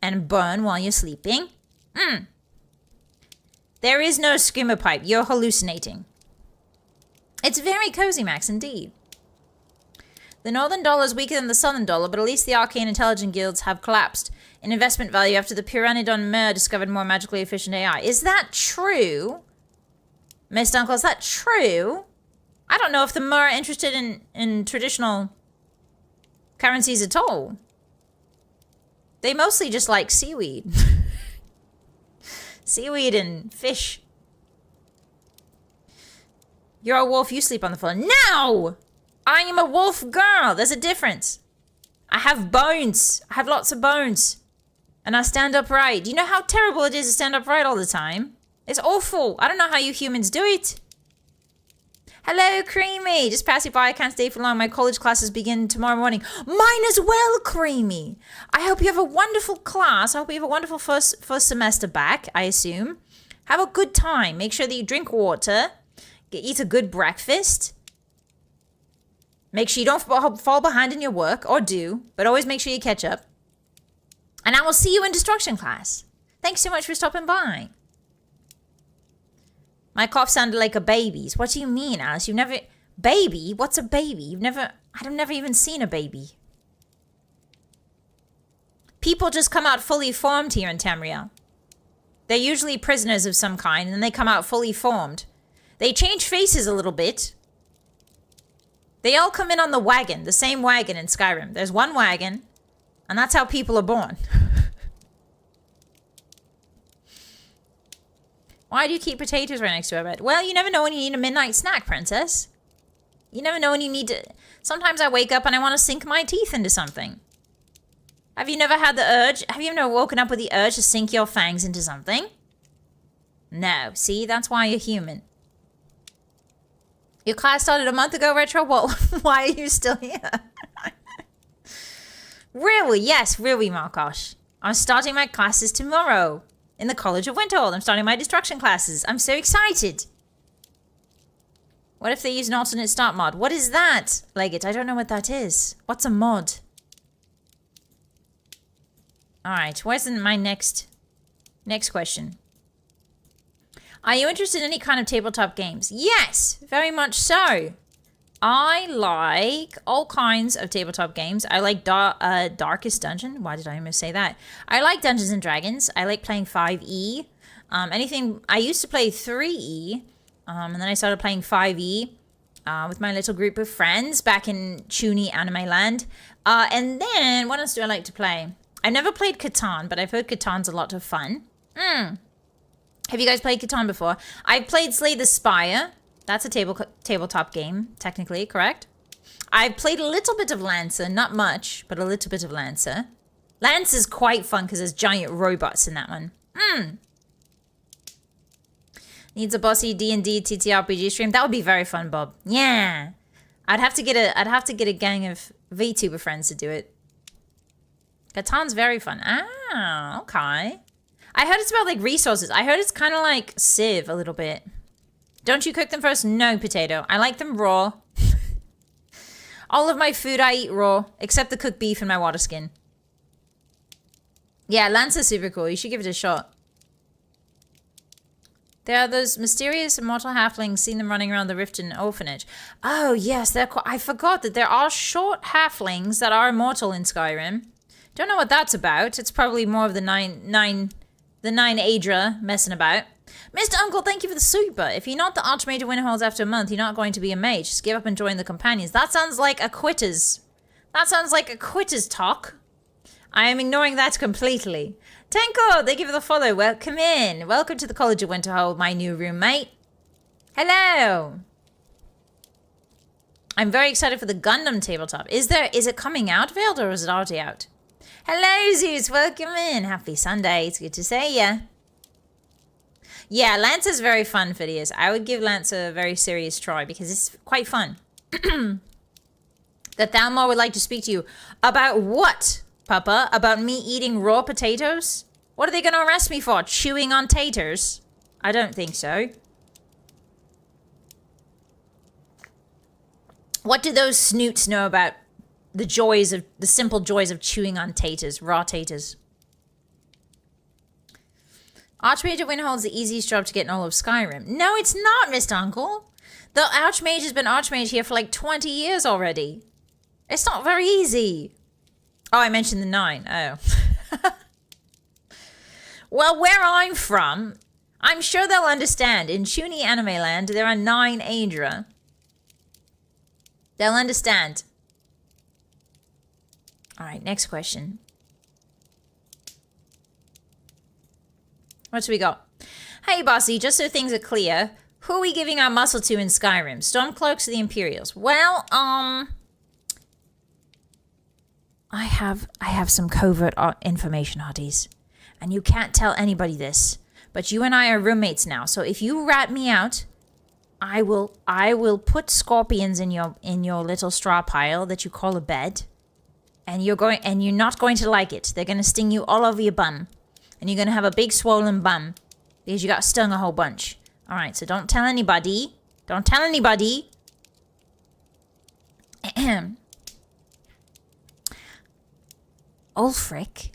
and burn while you're sleeping. There is no skimmer pipe. You're hallucinating. It's very cozy, Max, indeed. The Northern Dollar is weaker than the Southern Dollar, but at least the arcane intelligent guilds have collapsed in investment value after the Pyrannodon Mer discovered more magically efficient AI. Is that true? Mr. Uncle, is that true? I don't know if the Mer are interested in traditional currencies at all. They mostly just like seaweed. Seaweed and fish. You're a wolf, you sleep on the floor. No! I am a wolf girl. There's a difference. I have bones. I have lots of bones. And I stand upright. Do you know how terrible it is to stand upright all the time? It's awful. I don't know how you humans do it. Hello, Creamy. Just passing by. I can't stay for long. My college classes begin tomorrow morning. Mine as well, Creamy. I hope you have a wonderful class. I hope you have a wonderful first semester back, I assume. Have a good time. Make sure that you drink water. Eat a good breakfast. Make sure you don't fall behind in your work, or do, but always make sure you catch up. And I will see you in destruction class. Thanks so much for stopping by. My cough sounded like a baby's. What do you mean, Alice? You've never... Baby? What's a baby? I've never even seen a baby. People just come out fully formed here in Tamriel. They're usually prisoners of some kind, and then they come out fully formed. They change faces a little bit. They all come in on the wagon, the same wagon in Skyrim. There's one wagon, and that's how people are born. Why do you keep potatoes right next to our bed? Well, you never know when you need a midnight snack, princess. You never know when you need to... Sometimes I wake up and I want to sink my teeth into something. Have you never had the urge? Have you ever woken up with the urge to sink your fangs into something? No. See, that's why you're human. Your class started a month ago, Retro? Well, why are you still here? Really? Yes, really, Markosh. I'm starting my classes tomorrow. In the College of Winterhold. I'm starting my destruction classes. I'm so excited. What if they use an alternate start mod? What is that, Leggett? I don't know what that is. What's a mod? Alright, where's my next question? Are you interested in any kind of tabletop games? Yes, very much so. I like all kinds of tabletop games. I like Darkest Dungeon. Why did I almost say that? I like Dungeons and Dragons. I like playing 5e. Anything. I used to play 3e, and then I started playing 5e with my little group of friends back in Chuny Anime Land. And then what else do I like to play? I never played Catan, but I've heard Catan's a lot of fun. Have you guys played Catan before? I've played Slay the Spire. That's a tabletop game, technically, correct? I've played a little bit of Lancer, not much, but a little bit of Lancer. Lancer's quite fun because there's giant robots in that one. Needs a bossy D&D TTRPG stream. That would be very fun, Bob. Yeah. I'd have to get a gang of VTuber friends to do it. Catan's very fun. Ah, okay. I heard it's about like resources. I heard it's kind of like Civ a little bit. Don't you cook them first? No, Potato. I like them raw. All of my food I eat raw, except the cooked beef and my water skin. Yeah, Lancer's super cool. You should give it a shot. There are those mysterious immortal halflings, seen them running around the Riften orphanage. Oh, yes, they're I forgot that there are short halflings that are immortal in Skyrim. Don't know what that's about. It's probably more of the nine Adra messing about. Mr. Uncle, thank you for the super. If you're not the Archmage of Winterhold after a month, you're not going to be a mage. Just give up and join the companions. That sounds like a quitters. That sounds like a quitters talk. I am ignoring that completely. Tenko, thank you for the follow. Welcome in. Welcome to the College of Winterhold, my new roommate. Hello. I'm very excited for the Gundam tabletop. Is it coming out, Veiled, or is it already out? Hello, Zeus. Welcome in. Happy Sunday. It's good to see ya. Yeah, Lancer's very fun, Phidias. I would give Lancer a very serious try because it's quite fun. That Thalmor would like to speak to you. About what, Papa? About me eating raw potatoes? What are they going to arrest me for? Chewing on taters? I don't think so. What do those snoots know about the simple joys of chewing on taters, raw taters? Archmage of Winterhold is the easiest job to get in all of Skyrim. No, it's not, Mr. Uncle. The Archmage has been Archmage here for like 20 years already. It's not very easy. Oh, I mentioned the 9. Oh. Well, where I'm from, I'm sure they'll understand. In Chuny Anime Land, there are 9 Adra. They'll understand. All right, next question. What do we got? Hey, Bossy, just so things are clear, who are we giving our muscle to in Skyrim? Stormcloaks or the Imperials? Well, I have some covert information, Hotties. And you can't tell anybody this, but you and I are roommates now, so if you rat me out, I will put scorpions in your little straw pile that you call a bed. And you're not going to like it. They're going to sting you all over your bum. And you're going to have a big swollen bum because you got stung a whole bunch. All right, so don't tell anybody. Don't tell anybody. Ulfric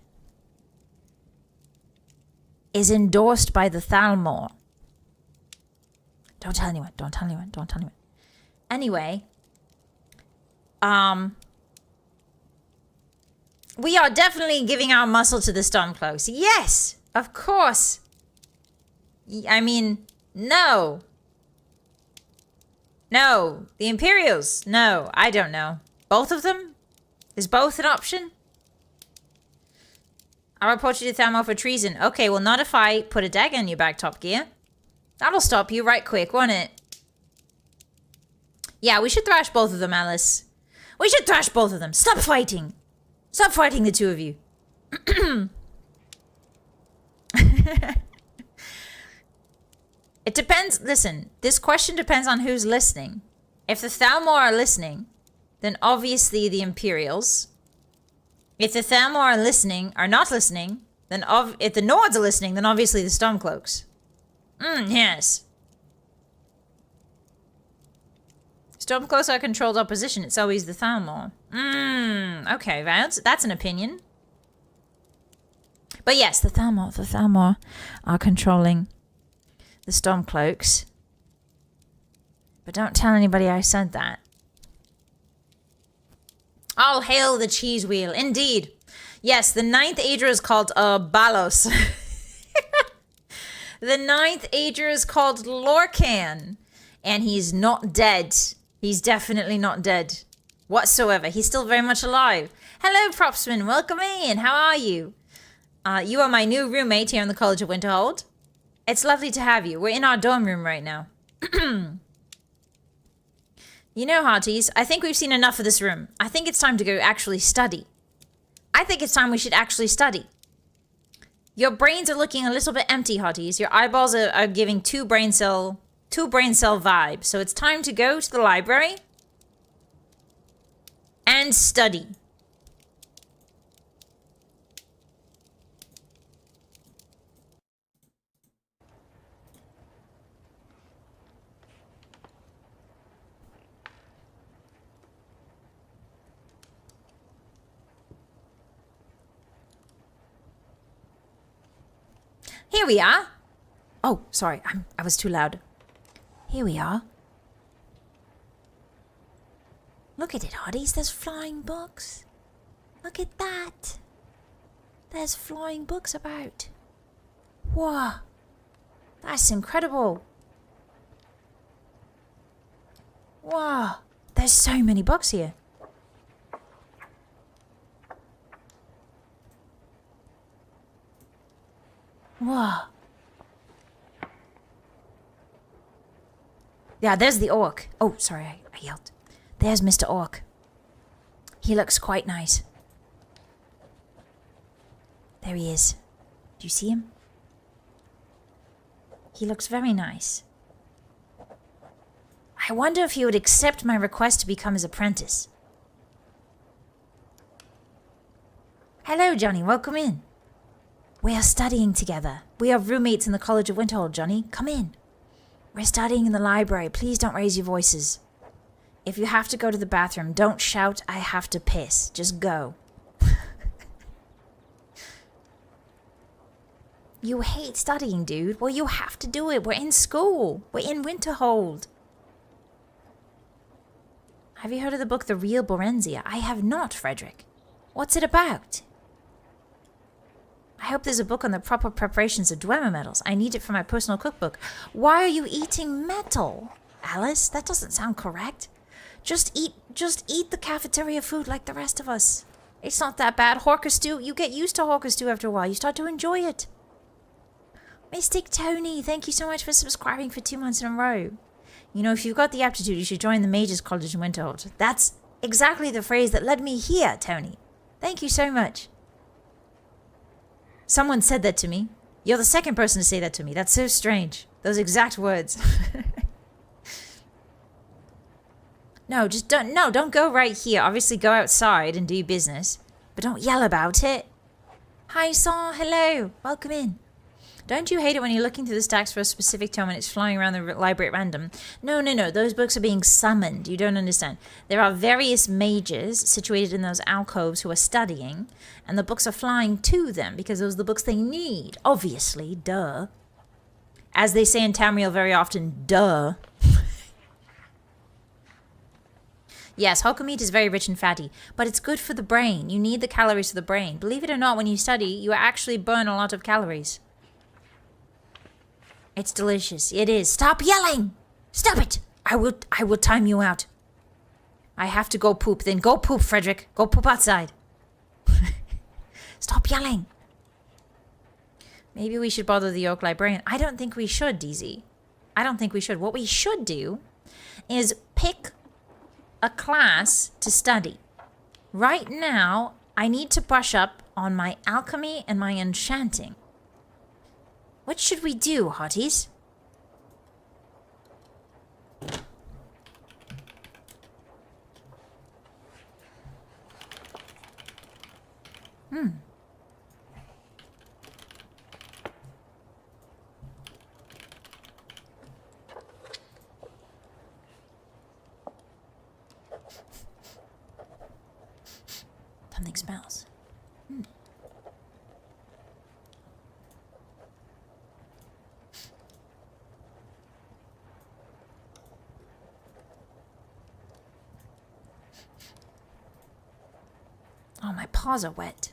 is endorsed by the Thalmor. Don't tell anyone. Don't tell anyone. Don't tell anyone. Anyway, we are definitely giving our muscle to the Stormcloaks. Yes, of course. I mean, no. No. The Imperials. No, I don't know. Both of them? Is both an option? I'll report you to Thalmor for treason. Okay, well, not if I put a dagger in your back, Top Gear. That'll stop you right quick, won't it? Yeah, we should thrash both of them, Alice. We should thrash both of them. Stop fighting. Stop fighting, the two of you. It depends. Listen, this question depends on who's listening. If the Thalmor are listening, then obviously the Imperials. If the Thalmor are not listening, then if the Nords are listening, then obviously the Stormcloaks. Yes. Stormcloaks are controlled opposition. It's always the Thalmor. Okay, that's an opinion. But yes, the Thalmor are controlling the Stormcloaks. But don't tell anybody I said that. All hail the cheese wheel. Indeed. Yes, the 9th Aedra is called Balos. The 9th Aedra is called Lorcan. And he's not dead. He's definitely not dead. Whatsoever. He's still very much alive. Hello, Propsman. Welcome in. How are you? You are my new roommate here in the College of Winterhold. It's lovely to have you. We're in our dorm room right now. You know, Hotties, I think we've seen enough of this room. I think it's time to go actually study. I think it's time we should actually study. Your brains are looking a little bit empty, Hotties. Your eyeballs are giving two brain cell vibes. So it's time to go to the library and study. Here we are. Oh, sorry, I was too loud. Here we are. Look at it, Hotties. There's flying books. Look at that. There's flying books about. Whoa. That's incredible. Whoa. There's so many books here. Whoa. Yeah, there's the orc. Oh, sorry, I yelled. There's Mr. Orc. He looks quite nice. There he is. Do you see him? He looks very nice. I wonder if he would accept my request to become his apprentice. Hello, Johnny. Welcome in. We are studying together. We are roommates in the College of Winterhold, Johnny. Come in. We're studying in the library. Please don't raise your voices. If you have to go to the bathroom, don't shout, I have to piss. Just go. You hate studying, dude. Well, you have to do it. We're in school. We're in Winterhold. Have you heard of the book The Real Borenzia? I have not, Frederick. What's it about? I hope there's a book on the proper preparations of Dwemer metals. I need it for my personal cookbook. Why are you eating metal? Alice, that doesn't sound correct. Just eat the cafeteria food like the rest of us. It's not that bad. Horker stew, you get used to Horker stew after a while. You start to enjoy it. Mystic Tony, thank you so much for subscribing for 2 months in a row. You know, if you've got the aptitude, you should join the Mages College in Winterhold. That's exactly the phrase that led me here, Tony. Thank you so much. Someone said that to me. You're the second person to say that to me. That's so strange. Those exact words. No, just don't go right here. Obviously go outside and do your business. But don't yell about it. Hi, Saw. Hello. Welcome in. Don't you hate it when you're looking through the stacks for a specific tome and it's flying around the library at random? No. Those books are being summoned. You don't understand. There are various mages situated in those alcoves who are studying, and the books are flying to them because those are the books they need. Obviously. Duh. As they say in Tamriel very often, duh. Yes, hoka meat is very rich and fatty, but it's good for the brain. You need the calories for the brain. Believe it or not, when you study, you actually burn a lot of calories. It's delicious. It is. Stop yelling! Stop it! I will time you out. I have to go poop. Then go poop, Frederick. Go poop outside. Stop yelling. Maybe we should bother the Oak Librarian. I don't think we should, DZ. I don't think we should. What we should do is pick a class to study. Right now, I need to brush up on my alchemy and my enchanting. What should we do, Hotties? Something smells. Oh, my paws are wet.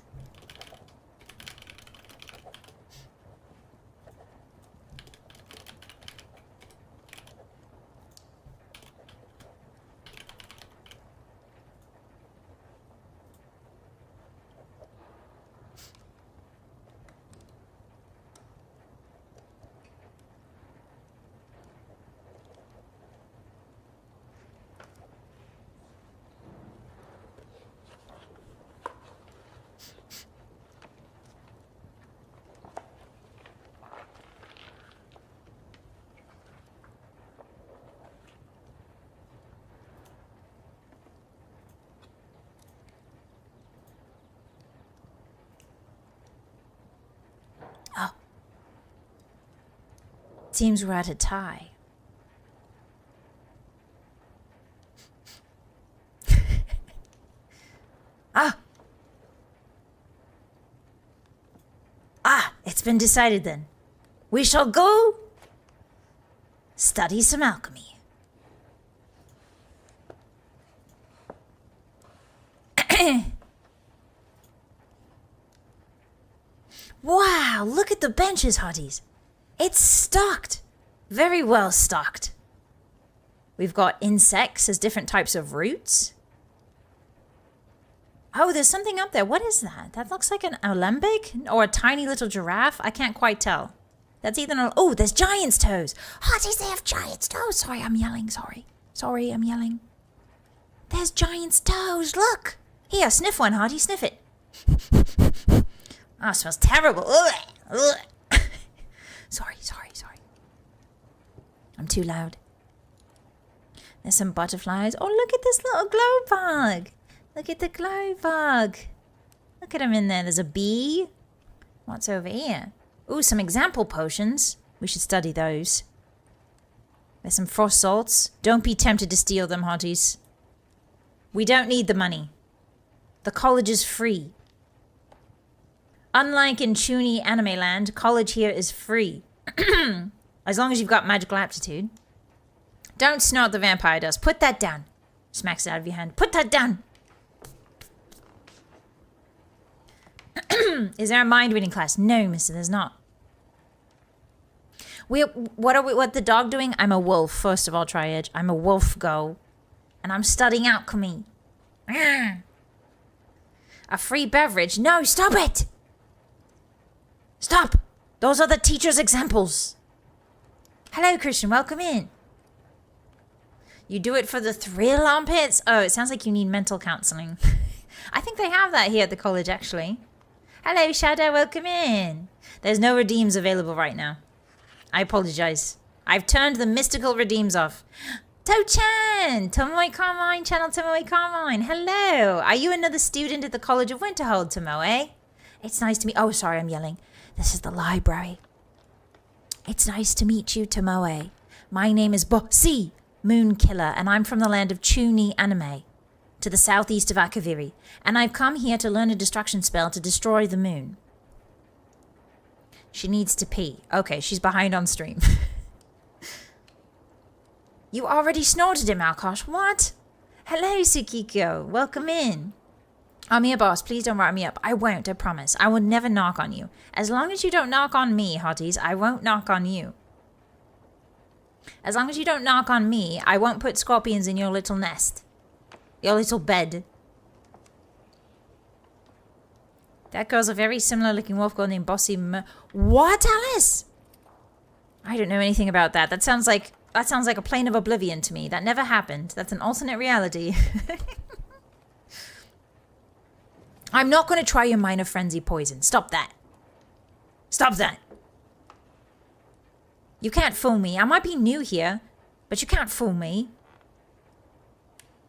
Oh. Seems we're at a tie. It's been decided then. We shall go study some alchemy. Wow, look at the benches, Hotties. It's stocked. Very well stocked. We've got insects as different types of roots. Oh, there's something up there. What is that? That looks like an alembic or a tiny little giraffe. I can't quite tell. That's either an... Oh, there's giant's toes. Hotties, they have giant's toes. Sorry, I'm yelling. Sorry, I'm yelling. There's giant's toes. Look. Here, sniff one, Hottie. Sniff it. Oh, it smells terrible. Ugh. Sorry. I'm too loud. There's some butterflies. Oh, look at this little glow bug. Look at the glow bug. Look at him in there. There's a bee. What's over here? Ooh, some example potions. We should study those. There's some frost salts. Don't be tempted to steal them, Hotties. We don't need the money. The college is free. Unlike in Chuny Anime Land, college here is free. As long as you've got magical aptitude. Don't snort the vampire dust. Put that down. Smacks it out of your hand. Put that down. Is there a mind reading class? No, mister, there's not. What the dog doing? I'm a wolf, first of all, Triage. I'm a wolf go. And I'm studying alchemy. A free beverage? No, stop it! Stop! Those are the teacher's examples. Hello, Christian, welcome in. You do it for the thrill armpits? Oh, it sounds like you need mental counseling. I think they have that here at the college, actually. Hello, Shadow, welcome in. There's no redeems available right now. I apologize. I've turned the mystical redeems off. To-chan! Tomoe Carmine, channel Tomoe Carmine. Hello! Are you another student at the College of Winterhold, Tomoe? It's nice to meet... Oh, sorry, I'm yelling. This is the library. It's nice to meet you, Tomoe. My name is Bossymoon Killer, and I'm from the land of Chuni Anime, to the southeast of Akaviri, and I've come here to learn a destruction spell to destroy the moon. She needs to pee. Okay, she's behind on stream. You already snorted him, Alkosh. What? Hello, Sukiko. Welcome in. I'm here, boss. Please don't write me up. I won't, I promise. I will never knock on you. As long as you don't knock on me, Hotties, I won't knock on you. As long as you don't knock on me, I won't put scorpions in your little nest. Your little bed. That girl's a very similar looking wolf girl named Bossymoon. What, Alice? I don't know anything about that. That sounds like a plane of oblivion to me. That never happened. That's an alternate reality. I'm not going to try your minor frenzy poison. Stop that. Stop that. You can't fool me. I might be new here, but you can't fool me.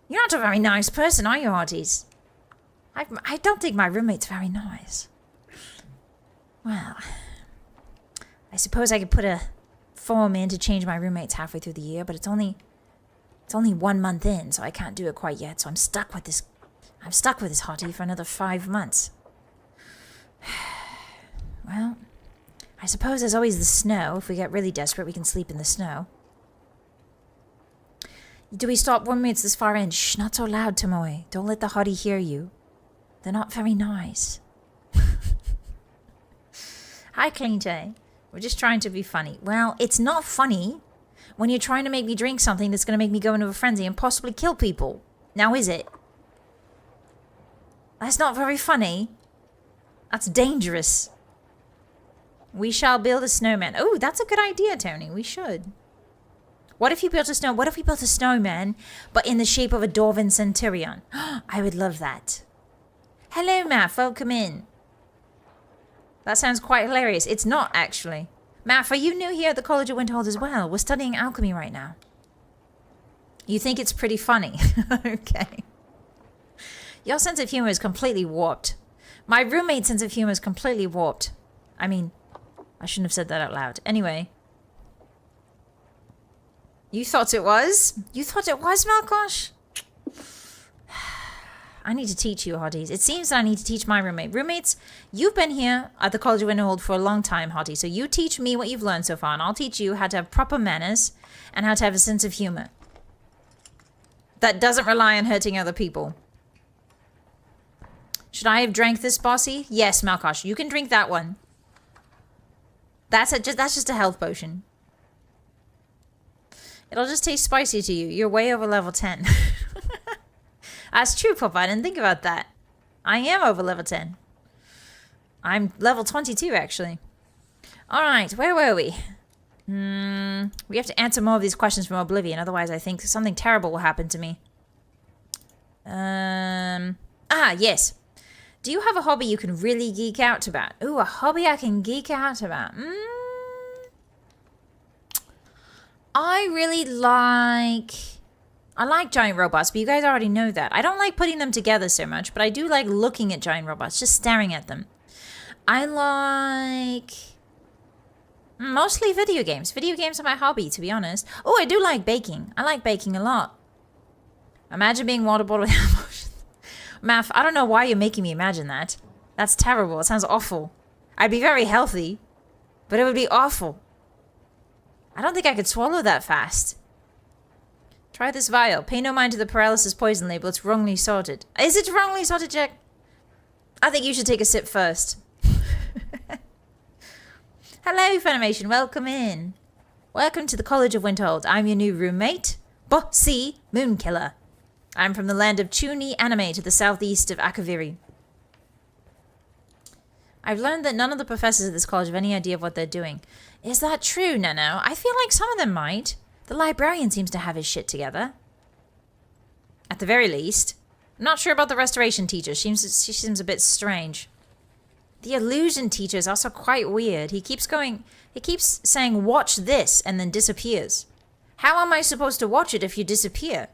You're not a very nice person, are you, Hotties? I don't think my roommate's very nice. Well, I suppose I could put a form in to change my roommates halfway through the year, but it's only 1 month in, so I can't do it quite yet. So I'm stuck with this hottie for another 5 months. Well, I suppose there's always the snow. If we get really desperate, we can sleep in the snow. Do we stop roommates this far in? Shh, not so loud, Tomoe. Don't let the hottie hear you. They're not very nice. Hi, Clean Jay. We're just trying to be funny. Well, it's not funny when you're trying to make me drink something that's going to make me go into a frenzy and possibly kill people. Now, is it? That's not very funny. That's dangerous. We shall build a snowman. Oh, that's a good idea, Tony. We should. What if we built a snowman, but in the shape of a Dwarven Centurion? I would love that. Hello, Matt. Welcome in. That sounds quite hilarious. It's not, actually. Matt, are you new here at the College of Winterhold as well? We're studying alchemy right now. You think it's pretty funny? Okay. Your sense of humor is completely warped. My roommate's sense of humor is completely warped. I mean, I shouldn't have said that out loud. Anyway. You thought it was? You thought it was, Malkosh? I need to teach you, Hotties. It seems that I need to teach my roommate. Roommates, you've been here at the College of Winterhold for a long time, Hottie. So you teach me what you've learned so far, and I'll teach you how to have proper manners and how to have a sense of humor that doesn't rely on hurting other people. Should I have drank this, Bossy? Yes, Malkosh, you can drink that one. That's just a health potion. It'll just taste spicy to you. You're way over level 10. That's true, Papa. I didn't think about that. I am over level 10. I'm level 22, actually. Alright, where were we? We have to answer more of these questions from Oblivion. Otherwise, I think something terrible will happen to me. Yes. Do you have a hobby you can really geek out about? Ooh, a hobby I can geek out about. I like giant robots, but you guys already know that. I don't like putting them together so much, but I do like looking at giant robots, just staring at them. I like mostly video games. Video games are my hobby, to be honest. Oh, I do like baking. I like baking a lot. Imagine being waterboarded with emotions. Math, I don't know why you're making me imagine that. That's terrible. It sounds awful. I'd be very healthy, but it would be awful. I don't think I could swallow that fast. Try this vial. Pay no mind to the paralysis poison label. It's wrongly sorted. Is it wrongly sorted, Jack? I think you should take a sip first. Hello, Funimation. Welcome in. Welcome to the College of Winterhold. I'm your new roommate, Bossymoon Killer. I'm from the land of Chuni Anime to the southeast of Akaviri. I've learned that none of the professors at this college have any idea of what they're doing. Is that true, Nano? I feel like some of them might. The librarian seems to have his shit together. At the very least. I'm not sure about the restoration teacher. She seems a bit strange. The illusion teacher is also quite weird. He keeps saying, watch this, and then disappears. How am I supposed to watch it if you disappear?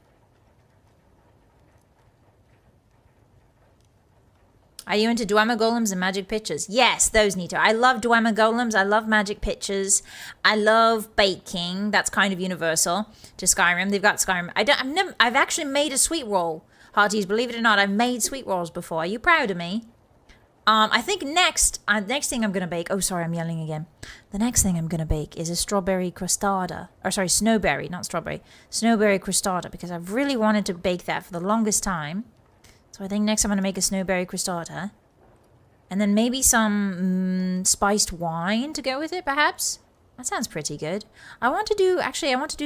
Are you into Dwemer golems and magic pictures? Yes, those Nito. I love Dwemer golems. I love magic pictures. I love baking. That's kind of universal to Skyrim. They've got Skyrim. I've actually made a sweet roll. Hotties, believe it or not, I've made sweet rolls before. Are you proud of me? I think next thing I'm gonna bake. Oh, sorry, I'm yelling again. The next thing I'm gonna bake is a strawberry crostada. Or sorry, snowberry, not strawberry. Snowberry crostada, because I've really wanted to bake that for the longest time. So I think next I'm going to make a snowberry crostata. And then maybe some spiced wine to go with it, perhaps? That sounds pretty good. I want to do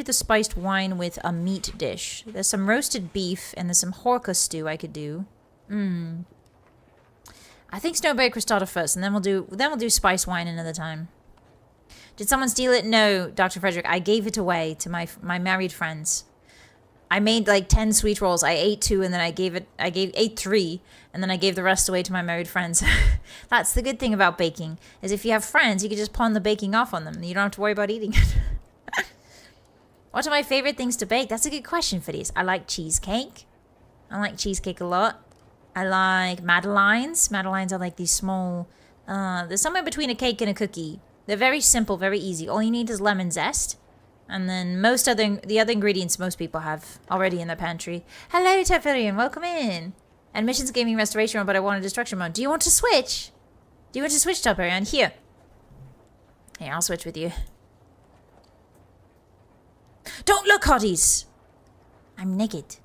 the spiced wine with a meat dish. There's some roasted beef and there's some horka stew I could do. I think snowberry crostata first, and then we'll do spiced wine another time. Did someone steal it? No, Dr. Frederick. I gave it away to my married friends. I made like 10 sweet rolls. I ate 2 and then I ate 3 and then I gave the rest away to my married friends. That's the good thing about baking, is if you have friends, you can just pawn the baking off on them. You don't have to worry about eating it. What are my favorite things to bake? That's a good question for these. I like cheesecake. I like cheesecake a lot. I like madeleines. Madeleines are like these small, they're somewhere between a cake and a cookie. They're very simple, very easy. All you need is lemon zest. And then the other ingredients most people have already in their pantry. Hello, Teferian, welcome in. And Missions Gaming Restoration Mode, but I want a Destruction Mode. Do you want to switch? Do you want to switch, Teferian? Here, I'll switch with you. Don't look, Hotties! I'm naked.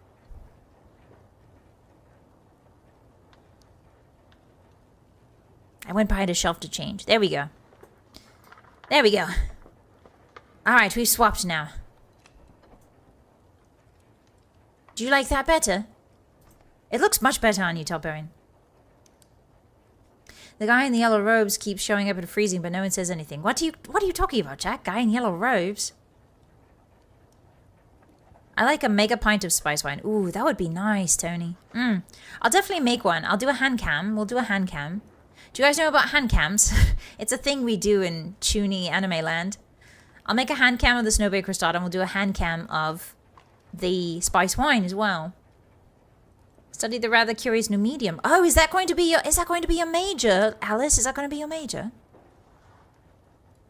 I went behind a shelf to change. There we go. There we go. Alright, we've swapped now. Do you like that better? It looks much better on you, Toparian. The guy in the yellow robes keeps showing up and freezing, but no one says anything. What are you talking about, Jack? Guy in yellow robes? I like a mega pint of spice wine. Ooh, that would be nice, Tony. I'll definitely make one. I'll do a hand cam. We'll do a hand cam. Do you guys know about hand cams? It's a thing we do in Chuny anime land. I'll make a hand cam of the snowberry crostata, and we'll do a hand cam of the spice wine as well. Study the rather curious new medium. Oh, is that going to be your major, Alice? Is that going to be your major?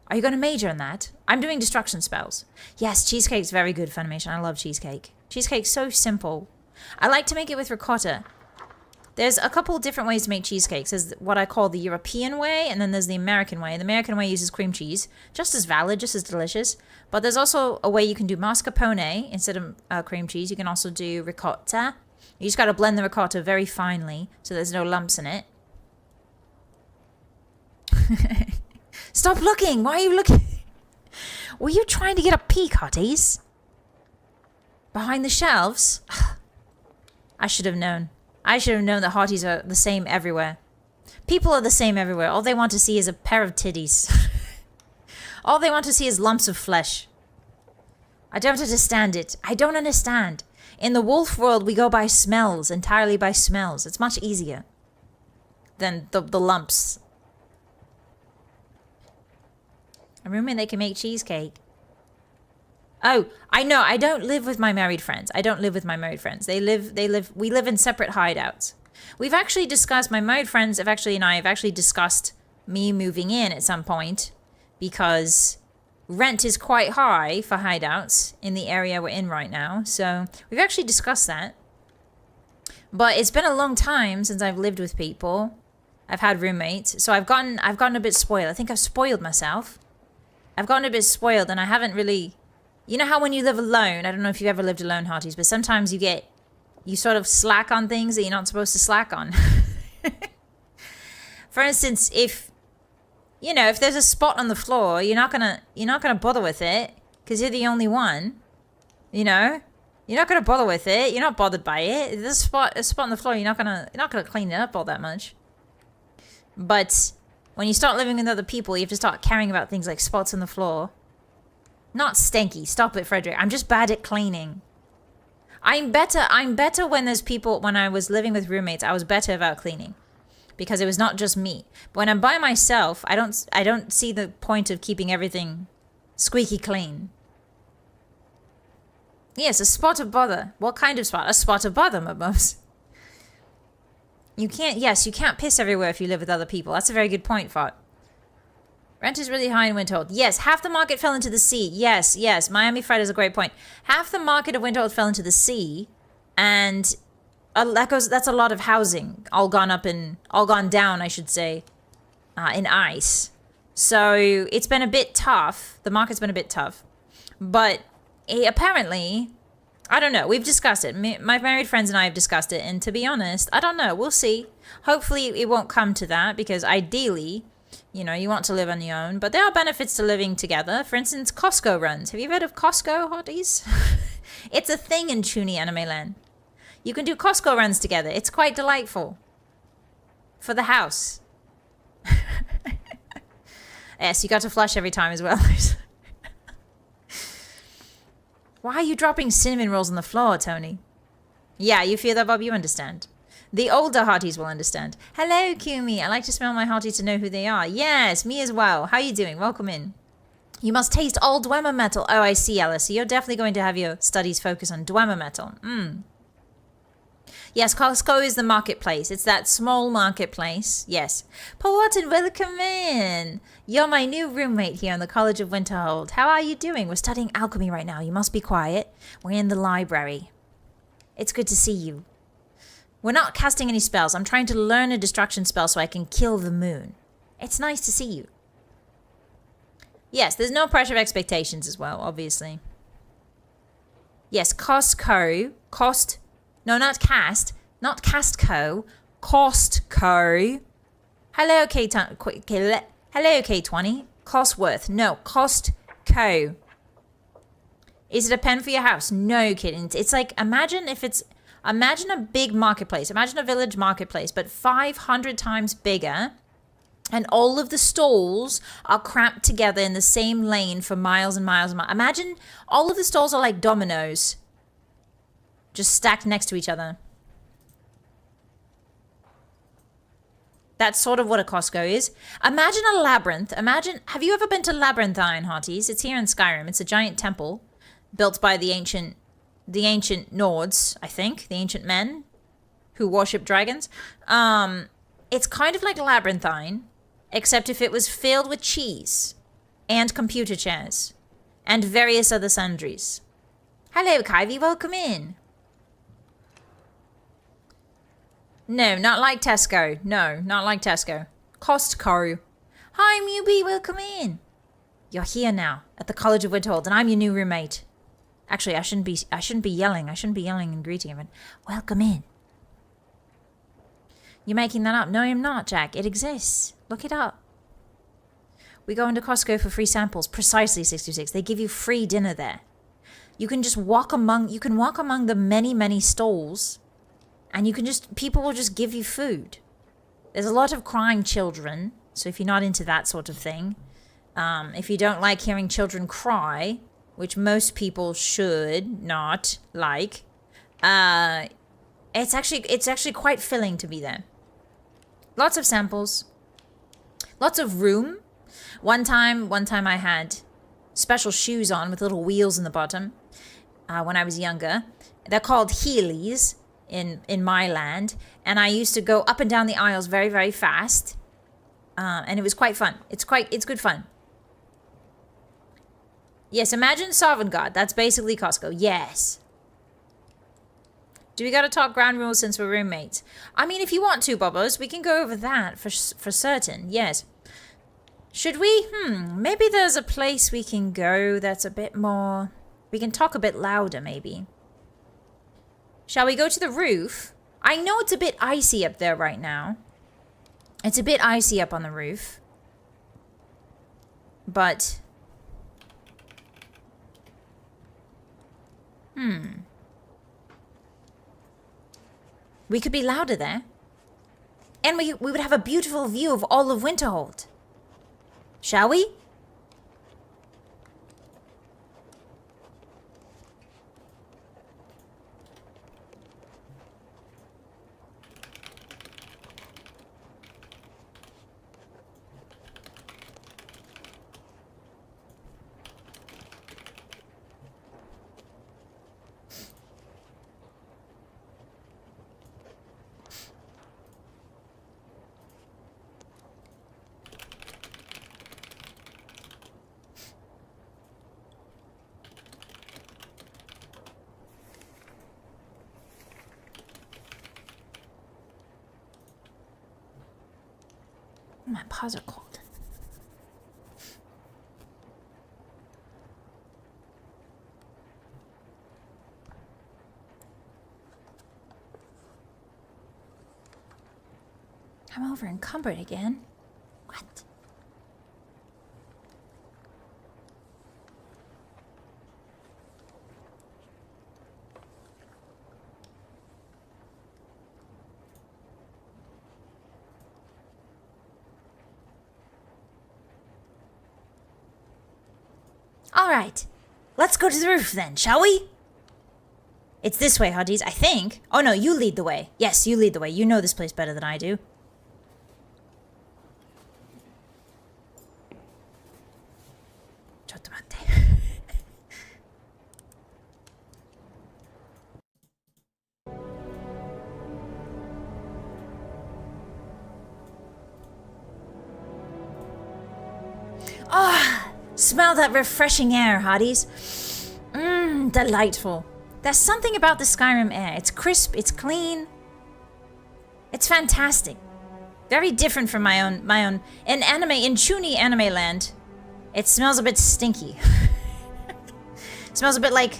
Are you going to major in that? I'm doing destruction spells. Yes, cheesecake's very good, Funimation. I love cheesecake. Cheesecake's so simple. I like to make it with ricotta. There's a couple different ways to make cheesecakes. There's what I call the European way, and then there's the American way. The American way uses cream cheese. Just as valid, just as delicious. But there's also a way you can do mascarpone instead of cream cheese. You can also do ricotta. You just got to blend the ricotta very finely so there's no lumps in it. Stop looking! Why are you looking? Were you trying to get a peek, Hotties? Behind the shelves? I should have known. I should have known that hotties are the same everywhere. People are the same everywhere. All they want to see is a pair of titties. All they want to see is lumps of flesh. I don't understand it. I don't understand. In the wolf world, we go by smells, entirely by smells. It's much easier than the lumps. A roommate that can make cheesecake. Oh, I know. I don't live with my married friends. We live in separate hideouts. We've actually discussed, my married friends have actually discussed me moving in at some point because rent is quite high for hideouts in the area we're in right now. So we've actually discussed that. But it's been a long time since I've lived with people. I've had roommates. So I've gotten a bit spoiled. I think I've spoiled myself. I've gotten a bit spoiled and I haven't really... You know how when you live alone, I don't know if you've ever lived alone, Hotties, but sometimes you sort of slack on things that you're not supposed to slack on. For instance, if there's a spot on the floor, you're not gonna bother with it because you're the only one. You know, you're not gonna bother with it. You're not bothered by it. If there's a spot on the floor, you're not gonna clean it up all that much. But when you start living with other people, you have to start caring about things like spots on the floor. Not stanky. Stop it, Frederick. I'm just bad at cleaning. I'm better when there's people. When I was living with roommates, I was better about cleaning because it was not just me. But when I'm by myself, I don't see the point of keeping everything squeaky clean. Yes, a spot of bother. What kind of spot? A spot of bother, my bums. You can't, yes, you can't piss everywhere if you live with other people. That's a very good point, Fart. Rent is really high in Winterhold. Yes, half the market fell into the sea. Yes, yes, Miami Fred is a great point. Half the market of Winterhold fell into the sea, and that's a lot of housing, all gone down, I should say, in ice. So it's been a bit tough. The market's been a bit tough. But apparently, I don't know. We've discussed it. My married friends and I have discussed it. And to be honest, I don't know. We'll see. Hopefully it won't come to that because ideally, you know, you want to live on your own. But there are benefits to living together. For instance, Costco runs. Have you heard of Costco, Hotties? It's a thing in Chuny Anime Land. You can do Costco runs together. It's quite delightful. For the house. Yes, you got to flush every time as well. Why are you dropping cinnamon rolls on the floor, Tony? Yeah, you feel that, Bob? You understand. The older hotties will understand. Hello, Kumi. I like to smell my hotties to know who they are. Yes, me as well. How are you doing? Welcome in. You must taste all Dwemer metal. Oh, I see, Alice. So you're definitely going to have your studies focus on Dwemer metal. Yes, Costco is the marketplace. It's that small marketplace. Yes. Paul Watson, welcome in. You're my new roommate here in the College of Winterhold. How are you doing? We're studying alchemy right now. You must be quiet. We're in the library. It's good to see you. We're not casting any spells. I'm trying to learn a destruction spell so I can kill the moon. It's nice to see you. Yes, there's no pressure of expectations as well, obviously. Yes, Costco. No, not cast. Not Castco. Costco. Hello, hello, K20. Costworth. No, Costco. Is it a pen for your house? No, kidding. It's like, imagine a big marketplace. Imagine a village marketplace, but 500 times bigger. And all of the stalls are cramped together in the same lane for miles and miles and miles. Imagine all of the stalls are like dominoes. Just stacked next to each other. That's sort of what a Costco is. Imagine a labyrinth. Have you ever been to Labyrinthine, Hotties? It's here in Skyrim. It's a giant temple built by the ancient Nords, I think. The ancient men who worship dragons. It's kind of like Labyrinthine, except if it was filled with cheese and computer chairs and various other sundries. Hello, Kyvie. Welcome in. No, not like Tesco. No, not like Tesco. Costco. Hi, Mewbie. Welcome in. You're here now at the College of Winterhold, and I'm your new roommate. Actually, I shouldn't be yelling. I shouldn't be yelling and greeting him. Welcome in. You're making that up. No, I'm not, Jack. It exists. Look it up. We go into Costco for free samples. Precisely, 626. They give you free dinner there. You can just walk among the many, many stalls. And people will just give you food. There's a lot of crying children. So if you're not into that sort of thing, if you don't like hearing children cry, which most people should not like, it's actually quite filling to be there. Lots of samples. Lots of room. One time I had special shoes on with little wheels in the bottom when I was younger. They're called Heelys in my land, and I used to go up and down the aisles very, very fast, and it was quite fun. It's good fun. Yes, imagine Sovereign God. That's basically Costco. Yes. Do we gotta talk ground rules since we're roommates? I mean, if you want to, Bobbos, we can go over that for certain. Yes. Should we? Maybe there's a place we can go that's a bit more... We can talk a bit louder, maybe. Shall we go to the roof? I know it's a bit icy up there right now. It's a bit icy up on the roof. But... We could be louder there. And we would have a beautiful view of all of Winterhold. Shall we? My paws are cold. I'm over encumbered again. What? All right, let's go to the roof then, shall we? It's this way, Hotties, I think. Oh no, you lead the way. Yes, you lead the way. You know this place better than I do. Ah, smell that refreshing air, Hotties. Mmm, delightful. There's something about the Skyrim air. It's crisp, it's clean. It's fantastic. Very different from my own. In Chuni anime land, it smells a bit stinky. It smells a bit like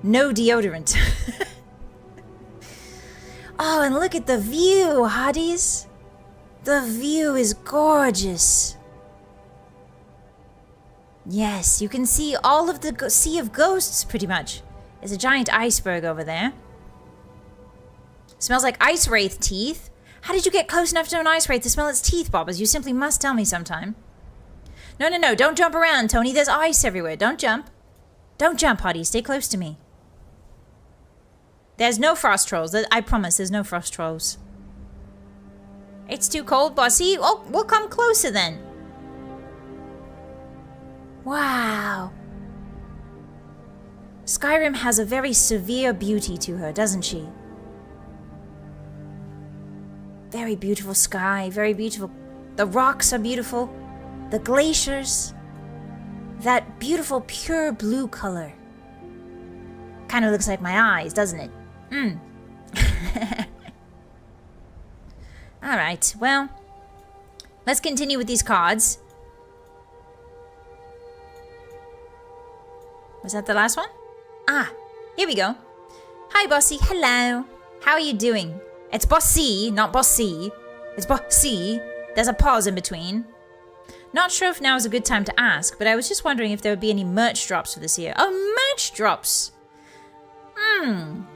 no deodorant. Oh, and look at the view, Hotties. The view is gorgeous. Yes, you can see all of the Sea of Ghosts, pretty much. There's a giant iceberg over there. Smells like ice wraith teeth. How did you get close enough to an ice wraith to smell its teeth, Bobbers? You simply must tell me sometime. No, no, no, don't jump around, Tony. There's ice everywhere. Don't jump. Don't jump, Hottie. Stay close to me. There's no frost trolls. I promise, there's no frost trolls. It's too cold, Bossy. Oh, we'll come closer then. Wow. Skyrim has a very severe beauty to her, doesn't she? Very beautiful sky, very beautiful. The rocks are beautiful. The glaciers. That beautiful pure blue color. Kind of looks like my eyes, doesn't it? Alright, well, let's continue with these cards. Was that the last one? Ah, here we go. Hi, Bossy. Hello. How are you doing? It's Bossy, not Bossy. It's Bossy. There's a pause in between. Not sure if now is a good time to ask, but I was just wondering if there would be any merch drops for this year. Oh, merch drops!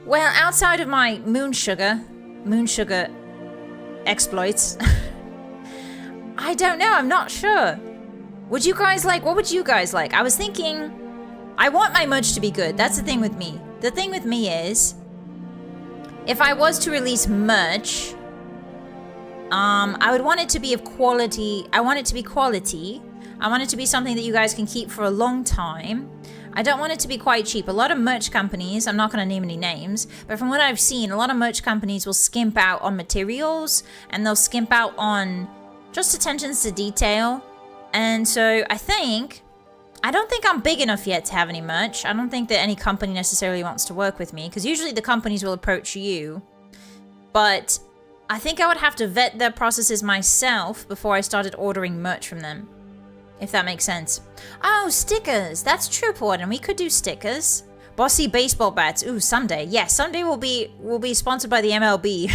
Well, outside of my moon sugar exploits, I don't know, I'm not sure. Would you guys like, what would you guys like? I was thinking, I want my merch to be good. That's the thing with me. The thing with me is, if I was to release merch, I would want it to be of quality. I want it to be quality. I want it to be something that you guys can keep for a long time. I don't want it to be quite cheap. A lot of merch companies, I'm not going to name any names, but from what I've seen, a lot of merch companies will skimp out on materials and they'll skimp out on just attentions to detail. And so I don't think I'm big enough yet to have any merch. I don't think that any company necessarily wants to work with me because usually the companies will approach you. But I think I would have to vet their processes myself before I started ordering merch from them. If that makes sense. Oh, stickers. That's true, Porden. We could do stickers. Bossy baseball bats. Ooh, someday. Yes, someday we'll be sponsored by the MLB.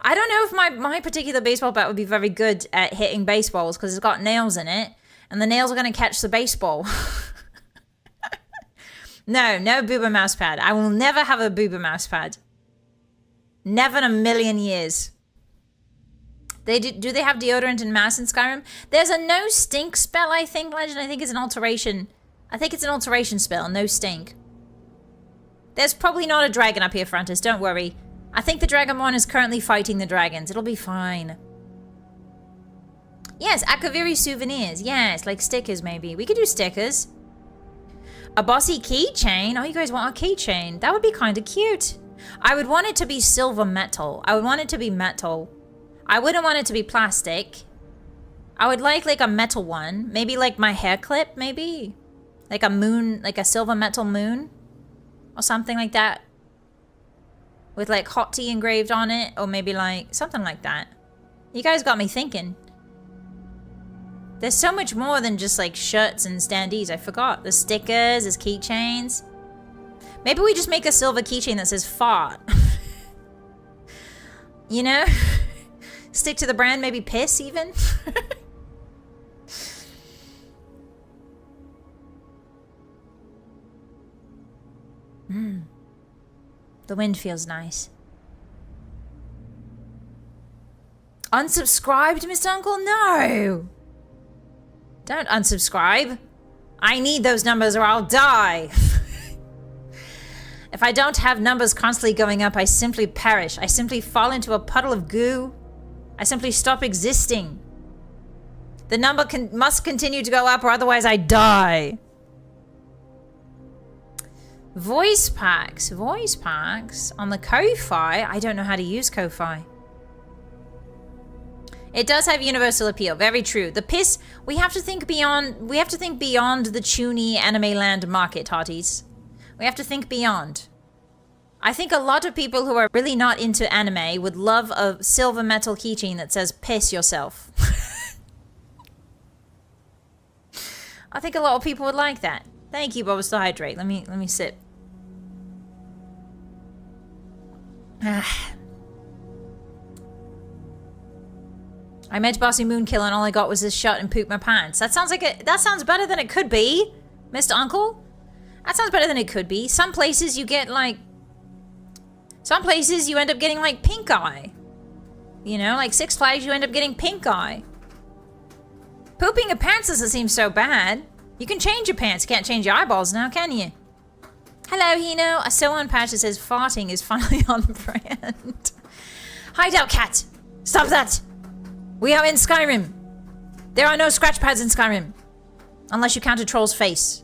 I don't know if my particular baseball bat would be very good at hitting baseballs because it's got nails in it. And the nails are going to catch the baseball. No boober mouse pad. I will never have a boober mouse pad. Never in a million years. Do they have deodorant and mass in Skyrim? There's a no stink spell, I think, Legend. I think it's an alteration. I think it's an alteration spell, no stink. There's probably not a dragon up here, Frontis, don't worry. I think the Dragonborn is currently fighting the dragons. It'll be fine. Yes, Akaviri souvenirs. Yes, like stickers maybe. We could do stickers. A bossy keychain. Oh, you guys want a keychain? That would be kind of cute. I would want it to be silver metal. I would want it to be metal. I wouldn't want it to be plastic. I would like a metal one. Maybe like my hair clip, maybe? Like a moon, like a silver metal moon? Or something like that. With like Hottie engraved on it. Or maybe like something like that. You guys got me thinking. There's so much more than just like shirts and standees. I forgot. There's stickers, there's keychains. Maybe we just make a silver keychain that says fart. You know? Stick to the brand, maybe piss even. The wind feels nice. Unsubscribed, Mr. Uncle? No! Don't unsubscribe. I need those numbers or I'll die. If I don't have numbers constantly going up, I simply perish. I simply fall into a puddle of goo. I simply stop existing. The number must continue to go up or otherwise I die. Voice packs. Voice packs? On the Ko-Fi? I don't know how to use Ko-Fi. It does have universal appeal. Very true. The piss, we have to think beyond the Chuny anime land market, Hotties. We have to think beyond. I think a lot of people who are really not into anime would love a silver metal keychain that says piss yourself. I think a lot of people would like that. Thank you, Bubbles to hydrate. Let me sip. I met Bossymoon kill and all I got was this shot and pooped my pants. That sounds better than it could be, Mr. Uncle. That sounds better than it could be. Some places you get like... Some places you end up getting like pink eye. You know, like Six Flags you end up getting pink eye. Pooping your pants doesn't seem so bad. You can change your pants. You can't change your eyeballs now, can you? Hello, Hino. A sew-on patch that says farting is finally on brand. Hideout cat! Stop that! We are in Skyrim. There are no scratch pads in Skyrim. Unless you count a troll's face.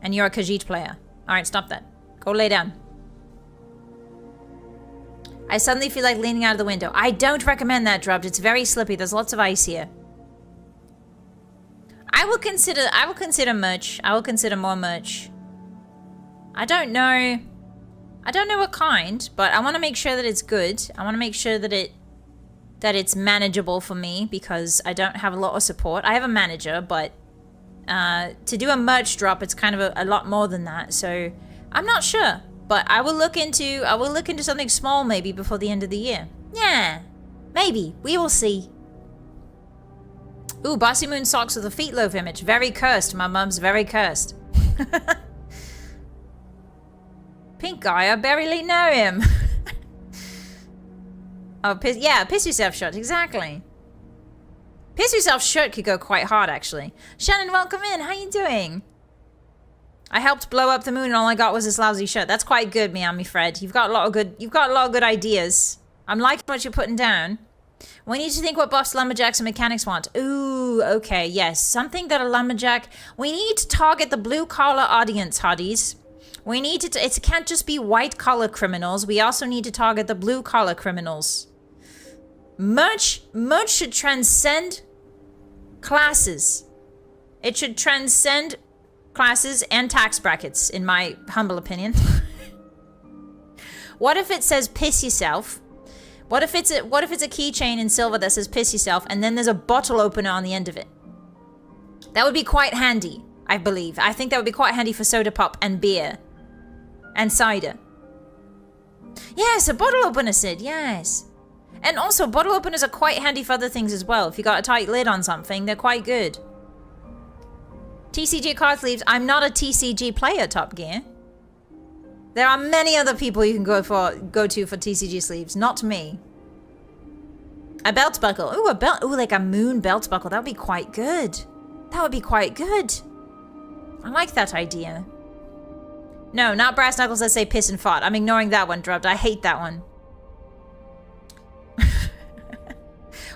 And you're a Khajiit player. Alright, stop that. Go lay down. I suddenly feel like leaning out of the window. I don't recommend that, Drubbed. It's very slippy. There's lots of ice here. I will consider merch. I will consider more merch. I don't know what kind, but I want to make sure that it's good. I want to make sure that it's manageable for me because I don't have a lot of support. I have a manager, but to do a merch drop, it's kind of a lot more than that. So I'm not sure, but I will look into something small maybe before the end of the year. Yeah, maybe. We will see. Ooh, Bossymoon socks with a feet loaf image. Very cursed. My mum's very cursed. Pink guy, I barely know him. Oh, piss yourself shirt, exactly. Piss yourself shirt could go quite hard, actually. Shannon, welcome in. How you doing? I helped blow up the moon, and all I got was this lousy shirt. That's quite good, Miami Fred. You've got a lot of good ideas. I'm liking what you're putting down. We need to think what buffs, lumberjacks, and mechanics want. Ooh, okay, yes. Something that a lumberjack... We need to target the blue-collar audience, Hotties. We need to... It can't just be white-collar criminals. We also need to target the blue-collar criminals. Merch should transcend classes. It should transcend classes and tax brackets, in my humble opinion. What if it says piss yourself? What if it's a keychain in silver that says piss yourself and then there's a bottle opener on the end of it? That would be quite handy, I believe. I think that would be quite handy for soda pop and beer. And cider. Yes, a bottle opener, Sid, yes. And also, bottle openers are quite handy for other things as well. If you got a tight lid on something, they're quite good. TCG card sleeves. I'm not a TCG player, Top Gear. There are many other people you can go to for TCG sleeves, not me. A belt buckle. Ooh, a belt. Ooh, like a moon belt buckle. That would be quite good. That would be quite good. I like that idea. No, not brass knuckles that say piss and fart. I'm ignoring that one, Drubbed. I hate that one.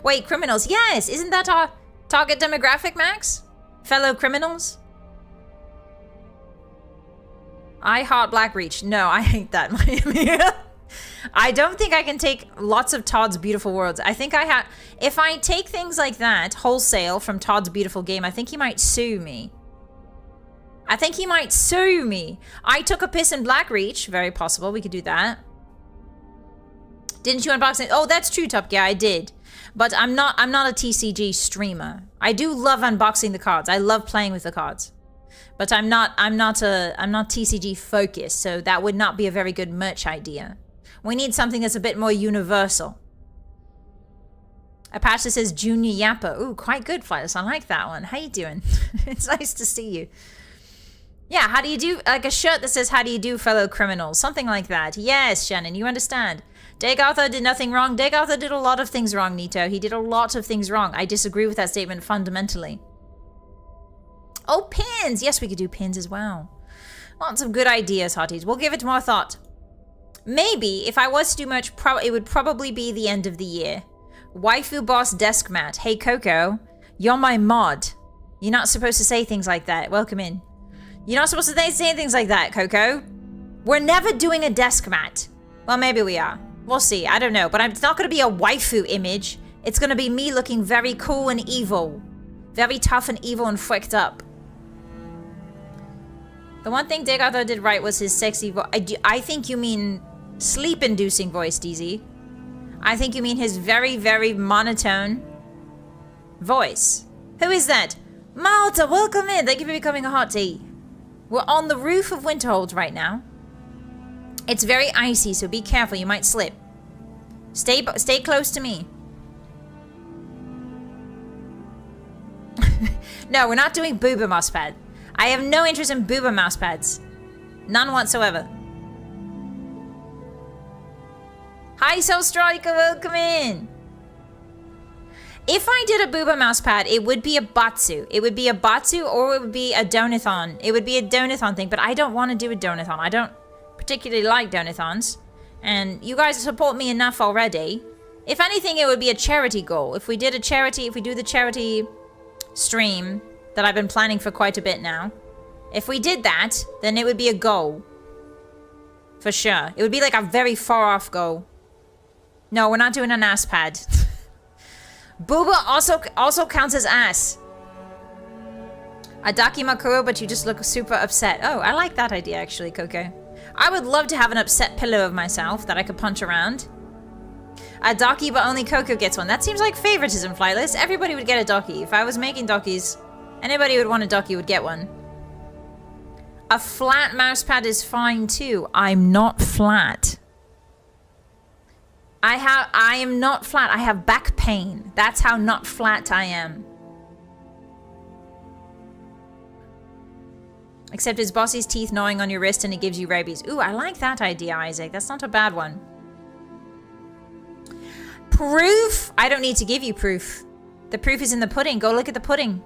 Wait, criminals. Yes, isn't that our target demographic, Max? Fellow criminals? I heart Blackreach. No, I hate that. I don't think I can take lots of Todd's Beautiful Worlds. I think I have... If I take things like that wholesale from Todd's Beautiful Game, I think he might sue me. I think he might sue me. I took a piss in Blackreach. Very possible. We could do that. Didn't you unbox it? Oh, that's true, Top Gear. I did. But I'm not a TCG streamer. I do love unboxing the cards. I love playing with the cards. But I'm not TCG focused, so that would not be a very good merch idea. We need something that's a bit more universal. A patch that says Junior Yapper. Ooh, quite good, Flightless. I like that one. How you doing? It's nice to see you. Yeah, how do you do? Like a shirt that says, how do you do, fellow criminals? Something like that. Yes, Shannon, you understand. Dag Arthur did nothing wrong. Dag Arthur did a lot of things wrong, Nito. He did a lot of things wrong. I disagree with that statement fundamentally. Oh, pins. Yes, we could do pins as well. Lots of good ideas, Hotties. We'll give it more thought. Maybe, if I was to do merch, it would probably be the end of the year. Waifu Boss Desk Mat. Hey, Coco. You're my mod. You're not supposed to say things like that. Welcome in. You're not supposed to say things like that, Coco. We're never doing a desk mat. Well, maybe we are. We'll see. I don't know. But it's not going to be a waifu image. It's going to be me looking very cool and evil. Very tough and evil and fricked up. The one thing Dag Arthur did right was his sexy voice. I think you mean sleep-inducing voice, DZ. I think you mean his very, very monotone voice. Who is that? Malta, welcome in. Thank you for becoming a hottie. We're on the roof of Winterhold right now. It's very icy, so be careful. You might slip. Stay close to me. No, we're not doing booba mousepad. I have no interest in booba mousepads. None whatsoever. Hi, Soul Striker, welcome in. If I did a booba mousepad, it would be a Batsu. It would be a Batsu or it would be a Donathon. It would be a Donathon thing, but I don't want to do a Donathon. I don't particularly like Donathons. And you guys support me enough already. If anything, it would be a charity goal. If we do the charity stream that I've been planning for quite a bit now. If we did that, then it would be a goal. For sure. It would be like a very far off goal. No, we're not doing an ass pad. Booba also counts as ass. Adaki Makuro, but you just look super upset. Oh, I like that idea actually, Coco. I would love to have an upset pillow of myself that I could punch around. A Docky, but only Coco gets one. That seems like favoritism, Flightless. Everybody would get a Docky. If I was making Dockies, anybody who would want a Docky would get one. A flat mousepad is fine too. I'm not flat. I am not flat. I have back pain. That's how not flat I am. Except it's Bossy's teeth gnawing on your wrist and it gives you rabies. Ooh, I like that idea, Isaac. That's not a bad one. Proof? I don't need to give you proof. The proof is in the pudding. Go look at the pudding.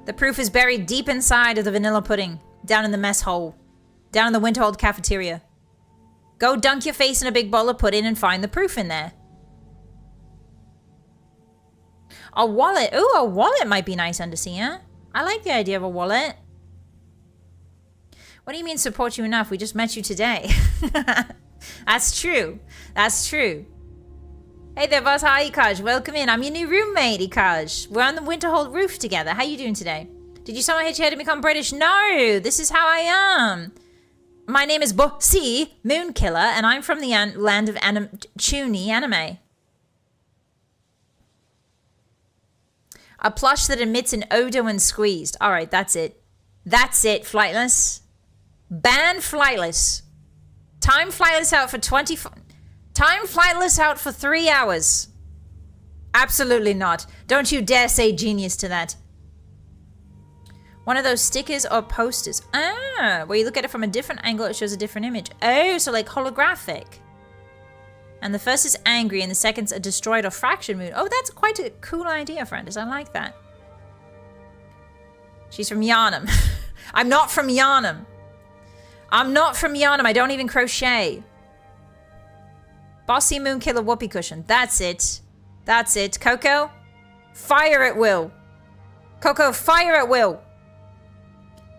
The proof is buried deep inside of the vanilla pudding. Down in the mess hole. Down in the Winterhold cafeteria. Go dunk your face in a big bowl of pudding and find the proof in there. A wallet. Ooh, a wallet might be nice, Underseer. I like the idea of a wallet. What do you mean support you enough? We just met you today. That's true. That's true. Hey there, boss. Hi, Ikaj. Welcome in. I'm your new roommate, Ikaj. We're on the Winterhold roof together. How you doing today? Did you somehow hit your head and become British? No, this is how I am. My name is Bossymoon Killer, and I'm from the land of Chuny anime. A plush that emits an odor when squeezed. All right, that's it. That's it, Flightless. Ban Flightless. Time Flightless out for 24... Time Flightless out for 3 hours. Absolutely not. Don't you dare say genius to that. One of those stickers or posters. Ah, where you look at it from a different angle, it shows a different image. Oh, so like holographic. And the first is angry and the second's a destroyed or fractured moon. Oh, that's quite a cool idea, friends. I like that. She's from Yarnum. I'm not from Yarnum. I'm not from Yarnum. I don't even crochet. Bossymoon Killer whoopee cushion. That's it. That's it. Coco, fire at will. Coco, fire at will.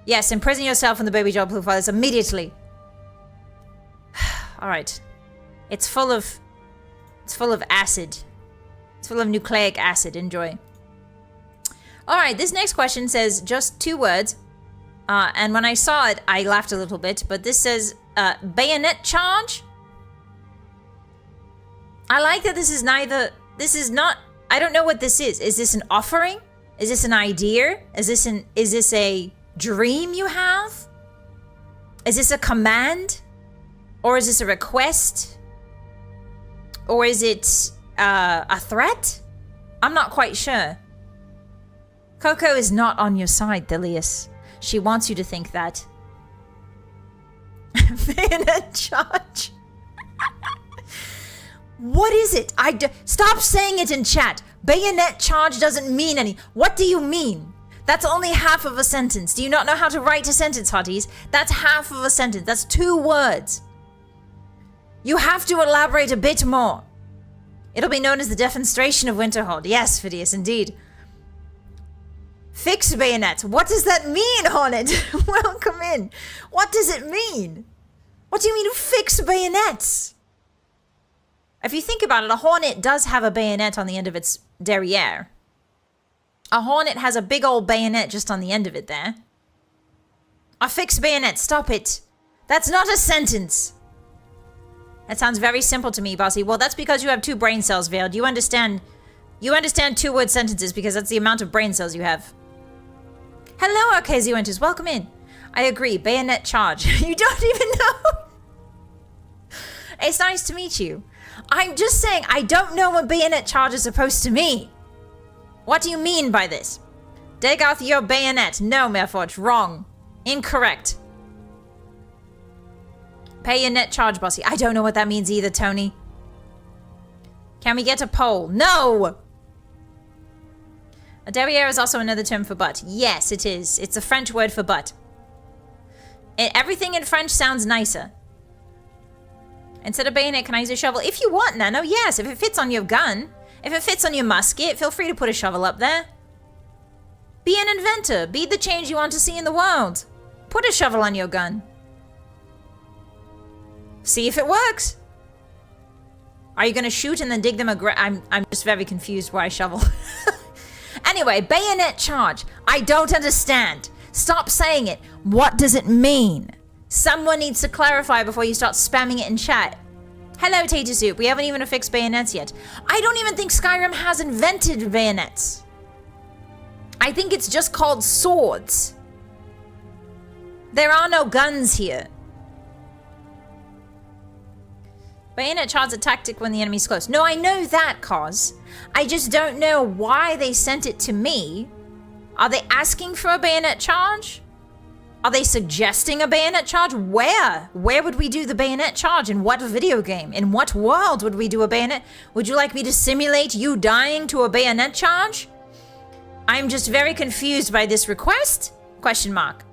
Yes, imprison yourself in the baby job profiles immediately. All right. It's full of acid. It's full of nucleic acid. Enjoy. All right, this next question says just 2 words. And when I saw it, I laughed a little bit. But this says bayonet charge. I like that this is neither This is not... I don't know what this is. Is this an offering? Is this an idea? Is this a dream you have? Is this a command? Or is this a request? Or is it a threat? I'm not quite sure. Coco is not on your side, Thelius. She wants you to think that. Bayonet charge. What is it? Stop saying it in chat. Bayonet charge doesn't mean any. What do you mean? That's only half of a sentence. Do you not know how to write a sentence, Hotties? That's half of a sentence. That's 2 words. You have to elaborate a bit more. It'll be known as the defenstration of Winterhold. Yes, Phidias, indeed. Fix bayonets. What does that mean, Hornet? Welcome in. What does it mean? What do you mean fix bayonets? If you think about it, a Hornet does have a bayonet on the end of its derriere. A Hornet has a big old bayonet just on the end of it there. A fixed bayonet. Stop it. That's not a sentence. That sounds very simple to me, Bossy. Well, that's because you have 2 brain cells, Veiled. You understand 2-word sentences because that's the amount of brain cells you have. Hello, Arcasio Enters. Welcome in. I agree. Bayonet charge. You don't even know. It's nice to meet you. I'm just saying I don't know what bayonet charge is supposed to mean. What do you mean by this? Dagoth your bayonet. No, Merforge. Wrong. Incorrect. Bayonet charge, Bossy. I don't know what that means either, Tony. Can we get a poll? No! A derriere is also another term for butt. Yes, it is. It's a French word for butt. Everything in French sounds nicer. Instead of bayonet, can I use a shovel? If you want, Nano, yes. If it fits on your gun. If it fits on your musket, feel free to put a shovel up there. Be an inventor. Be the change you want to see in the world. Put a shovel on your gun. See if it works. Are you going to shoot and then dig them I'm just very confused why I shovel. Anyway, bayonet charge. I don't understand. Stop saying it. What does it mean? Someone needs to clarify before you start spamming it in chat. Hello, Tater Soup. We haven't even affixed bayonets yet. I don't even think Skyrim has invented bayonets. I think it's just called swords. There are no guns here. Bayonet charge a tactic when the enemy's close. No, I know that, Cause. I just don't know why they sent it to me. Are they asking for a bayonet charge? Are they suggesting a bayonet charge? Where? Where would we do the bayonet charge? In what video game? In what world would we do a bayonet? Would you like me to simulate you dying to a bayonet charge? I'm just very confused by this request? Question mark.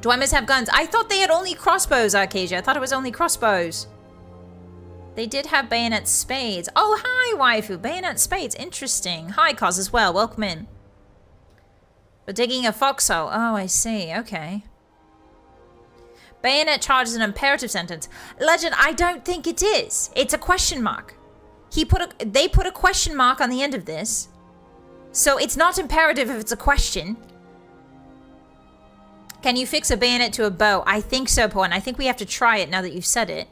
Do I must have guns? I thought they had only crossbows, Arcasia. I thought it was only crossbows. They did have bayonet spades. Oh, hi, waifu. Bayonet spades. Interesting. Hi, Cos as well. Welcome in. We're digging a foxhole. Oh, I see. Okay. Bayonet charge is an imperative sentence. Legend, I don't think it is. It's a question mark. They put a question mark on the end of this. So it's not imperative if it's a question. Can you fix a bayonet to a bow? I think so, Paul, and I think we have to try it now that you've said it.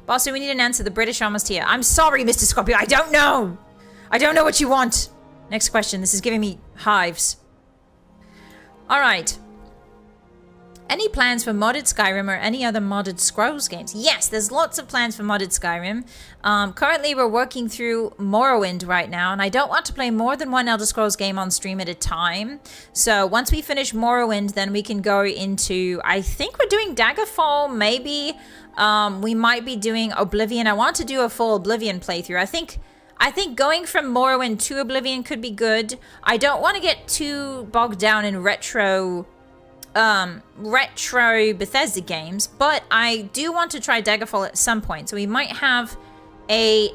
Bossy, we need an answer. The British are almost here. I'm sorry, Mr. Scorpio. I don't know. I don't know what you want. Next question. This is giving me hives. All right. Any plans for modded Skyrim or any other modded Scrolls games? Yes, there's lots of plans for modded Skyrim. Currently, we're working through Morrowind right now, and I don't want to play more than one Elder Scrolls game on stream at a time. So once we finish Morrowind, then we can go into, I think we're doing Daggerfall, maybe. We might be doing Oblivion. I want to do a full Oblivion playthrough. I think going from Morrowind to Oblivion could be good. I don't want to get too bogged down in retro Bethesda games, but I do want to try Daggerfall at some point. So we might have a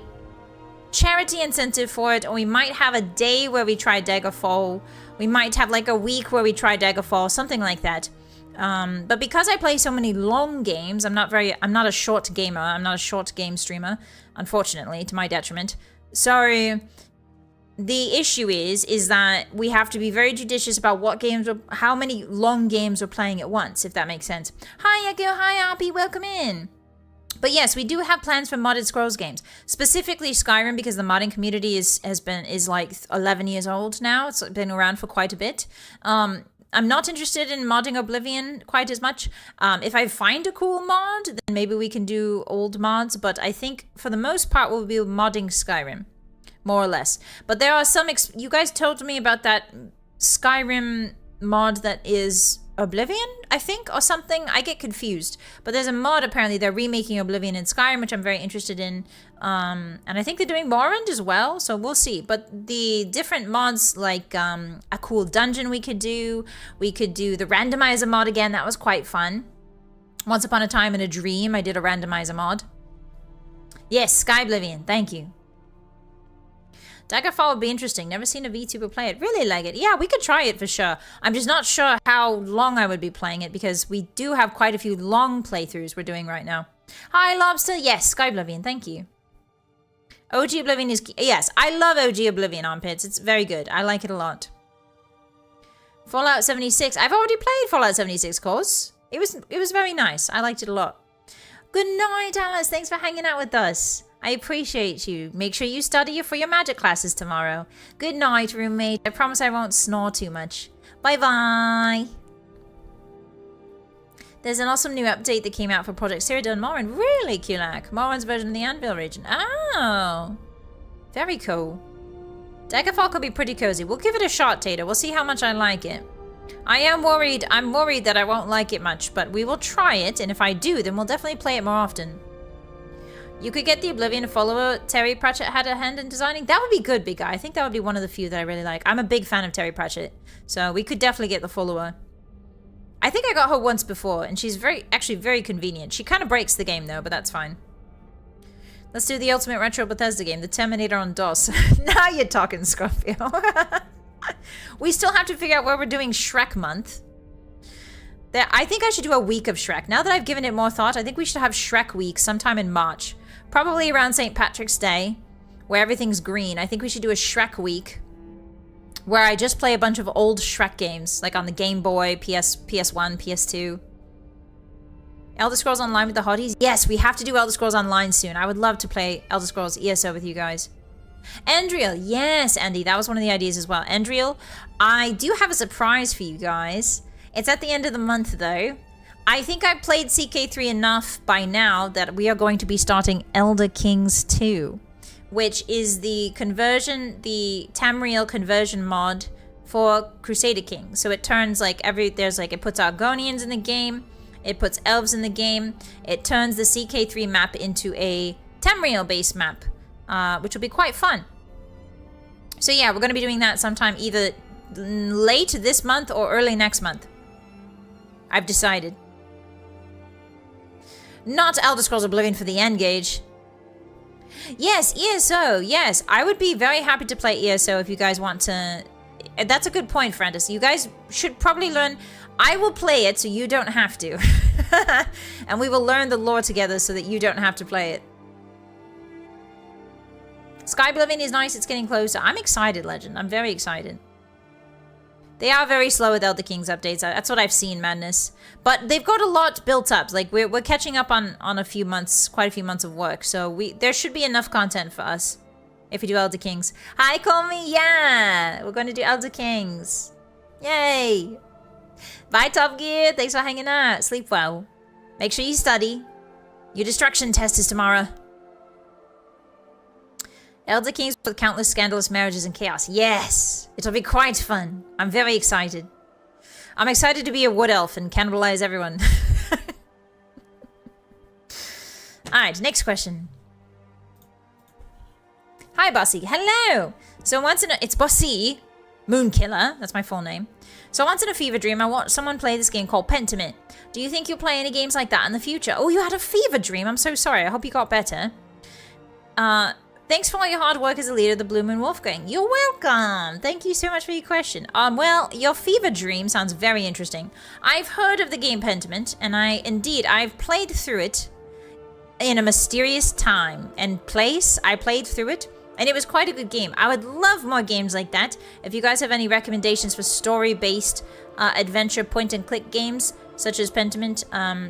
charity incentive for it, or we might have a day where we try Daggerfall. We might have like a week where we try Daggerfall, something like that. But because I play so many long games, I'm not a short gamer. I'm not a short game streamer, unfortunately, to my detriment. So the issue is that we have to be very judicious about how many long games we're playing at once, if that makes sense. Hi, Echo. Hi, Arpy. Welcome in. But yes, we do have plans for modded Scrolls games, specifically Skyrim, because the modding community is like 11 years old now. It's been around for quite a bit. I'm not interested in modding Oblivion quite as much. If I find a cool mod, then maybe we can do old mods. But I think for the most part, we'll be modding Skyrim, more or less. But there are some, you guys told me about that Skyrim mod that is Oblivion, I think, or something. I get confused. But there's a mod, apparently, they're remaking Oblivion in Skyrim, which I'm very interested in. And I think they're doing Morrowind as well, so we'll see. But the different mods, like a cool dungeon we could do the randomizer mod again, that was quite fun. Once upon a time in a dream, I did a randomizer mod. Yes, Sky Oblivion, thank you. Daggerfall would be interesting. Never seen a VTuber play it. Really like it. Yeah, we could try it for sure. I'm just not sure how long I would be playing it because we do have quite a few long playthroughs we're doing right now. Hi, Lobster. Yes, Sky Oblivion. Thank you. OG Oblivion is... Yes, I love OG Oblivion, Armpits. It's very good. I like it a lot. Fallout 76. I've already played Fallout 76, of course. It was very nice. I liked it a lot. Good night, Alice. Thanks for hanging out with us. I appreciate you. Make sure you study for your magic classes tomorrow. Good night, roommate. I promise I won't snore too much. Bye-bye. There's an awesome new update that came out for Project Cyrodiil and Morrowind. Really, Kulak? Morrowind's version of the Anvil region. Oh. Very cool. Daggerfall could be pretty cozy. We'll give it a shot, Tater. We'll see how much I like it. I'm worried that I won't like it much, but we will try it, and if I do, then we'll definitely play it more often. You could get the Oblivion follower Terry Pratchett had a hand in designing. That would be good, big guy. I think that would be one of the few that I really like. I'm a big fan of Terry Pratchett, so we could definitely get the follower. I think I got her once before, and she's actually very convenient. She kind of breaks the game, though, but that's fine. Let's do the ultimate retro Bethesda game, the Terminator on DOS. Now you're talking, Scorpio. We still have to figure out where we're doing Shrek month. I think I should do a week of Shrek. Now that I've given it more thought, I think we should have Shrek week sometime in March. Probably around St. Patrick's Day, where everything's green. I think we should do a Shrek week, where I just play a bunch of old Shrek games, like on the Game Boy, PS1, PS2. Elder Scrolls Online with the Hotties? Yes, we have to do Elder Scrolls Online soon. I would love to play Elder Scrolls ESO with you guys. Endriel, yes, Andy, that was one of the ideas as well. Endriel, I do have a surprise for you guys. It's at the end of the month, though. I think I've played CK3 enough by now that we are going to be starting Elder Kings 2, which is the Tamriel conversion mod for Crusader King. So it turns like it puts Argonians in the game, it puts elves in the game, it turns the CK3 map into a Tamriel-based map, which will be quite fun. So yeah, we're going to be doing that sometime either late this month or early next month. I've decided. Not Elder Scrolls Oblivion for the N-Gage. Yes, ESO, yes. I would be very happy to play ESO if you guys want to... That's a good point, Francis. You guys should probably learn... I will play it so you don't have to. And we will learn the lore together so that you don't have to play it. Sky Oblivion is nice, it's getting closer. I'm excited, Legend. I'm very excited. They are very slow with Elder Kings updates. That's what I've seen, Madness. But they've got a lot built up. Like, we're catching up on a few months, quite a few months of work. So there should be enough content for us if we do Elder Kings. Hi, call me. Yeah, we're going to do Elder Kings. Yay. Bye, Top Gear. Thanks for hanging out. Sleep well. Make sure you study. Your destruction test is tomorrow. Elder Kings with countless scandalous marriages and chaos. Yes! It'll be quite fun. I'm very excited. I'm excited to be a wood elf and cannibalize everyone. Alright, next question. Hi, Bossy. Hello! So it's Bossy, Moonkiller. That's my full name. So once in a fever dream, I watched someone play this game called Pentiment. Do you think you'll play any games like that in the future? Oh, you had a fever dream. I'm so sorry. I hope you got better. Thanks for all your hard work as a leader of the Blue Moon Wolf Gang. You're welcome. Thank you so much for your question. Well, your fever dream sounds very interesting. I've heard of the game Pentiment, and I've played through it in a mysterious time and place. I played through it, and it was quite a good game. I would love more games like that. If you guys have any recommendations for story-based adventure point-and-click games, such as Pentiment,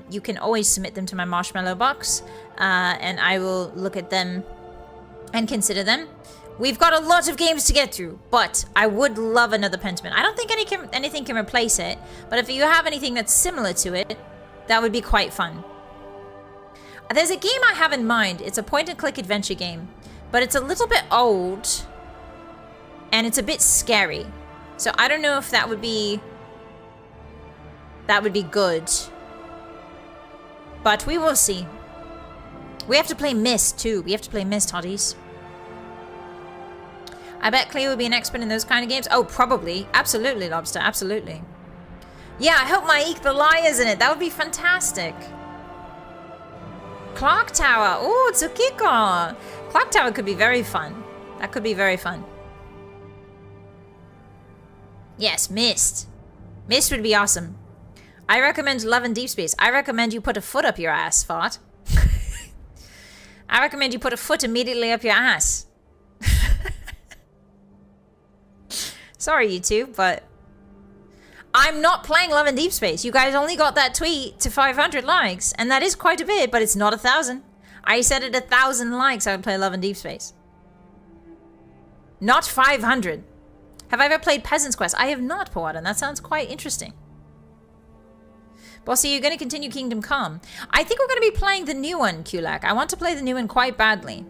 you can always submit them to my Marshmallow box. and I will look at them and consider them. We've got a lot of games to get through, but I would love another Pentiment. I don't think anything can replace it, but if you have anything that's similar to it, that would be quite fun. There's a game I have in mind. It's a point-and-click adventure game, but it's a little bit old, and it's a bit scary. So I don't know if that would be good. But we will see. We have to play Myst, too. We have to play Myst, Hotties. I bet Cleo would be an expert in those kind of games. Oh, probably. Absolutely, Lobster. Absolutely. Yeah, I hope Maik the Liar's in it. That would be fantastic. Clock Tower. Oh, Tsukiko. Clock Tower could be very fun. That could be very fun. Yes, Myst. Myst would be awesome. I recommend Love and Deep Space. I recommend you put a foot up your ass, Fart. I recommend you put a foot immediately up your ass. Sorry, you two, but I'm not playing Love and Deep Space. You guys only got that tweet to 500 likes, and that is quite a bit, but it's not 1,000. I said at 1,000 likes I would play Love and Deep Space. Not 500. Have I ever played Peasant's Quest? I have not, Poatan. That sounds quite interesting. Bossy, you're going to continue Kingdom Come. I think we're going to be playing the new one, Kulak. I want to play the new one quite badly.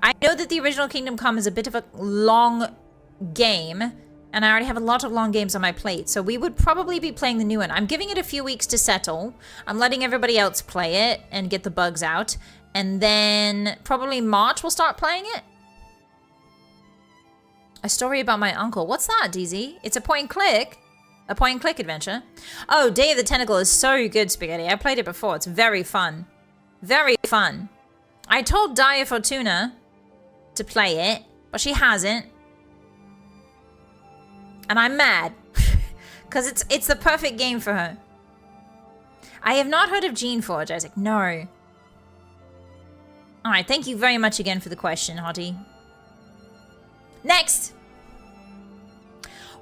I know that the original Kingdom Come is a bit of a long game, and I already have a lot of long games on my plate, so we would probably be playing the new one. I'm giving it a few weeks to settle. I'm letting everybody else play it and get the bugs out, and then probably March we'll start playing it. A story about my uncle. What's that, DZ? It's a point-and-click. A point-and-click adventure. Oh, Day of the Tentacle is so good, Spaghetti. I played it before. It's very fun. Very fun. I told Dia Fortuna to play it, but she hasn't. And I'm mad. Because it's the perfect game for her. I have not heard of Gene Forge, Isaac. No. Alright, thank you very much again for the question, Hottie. Next!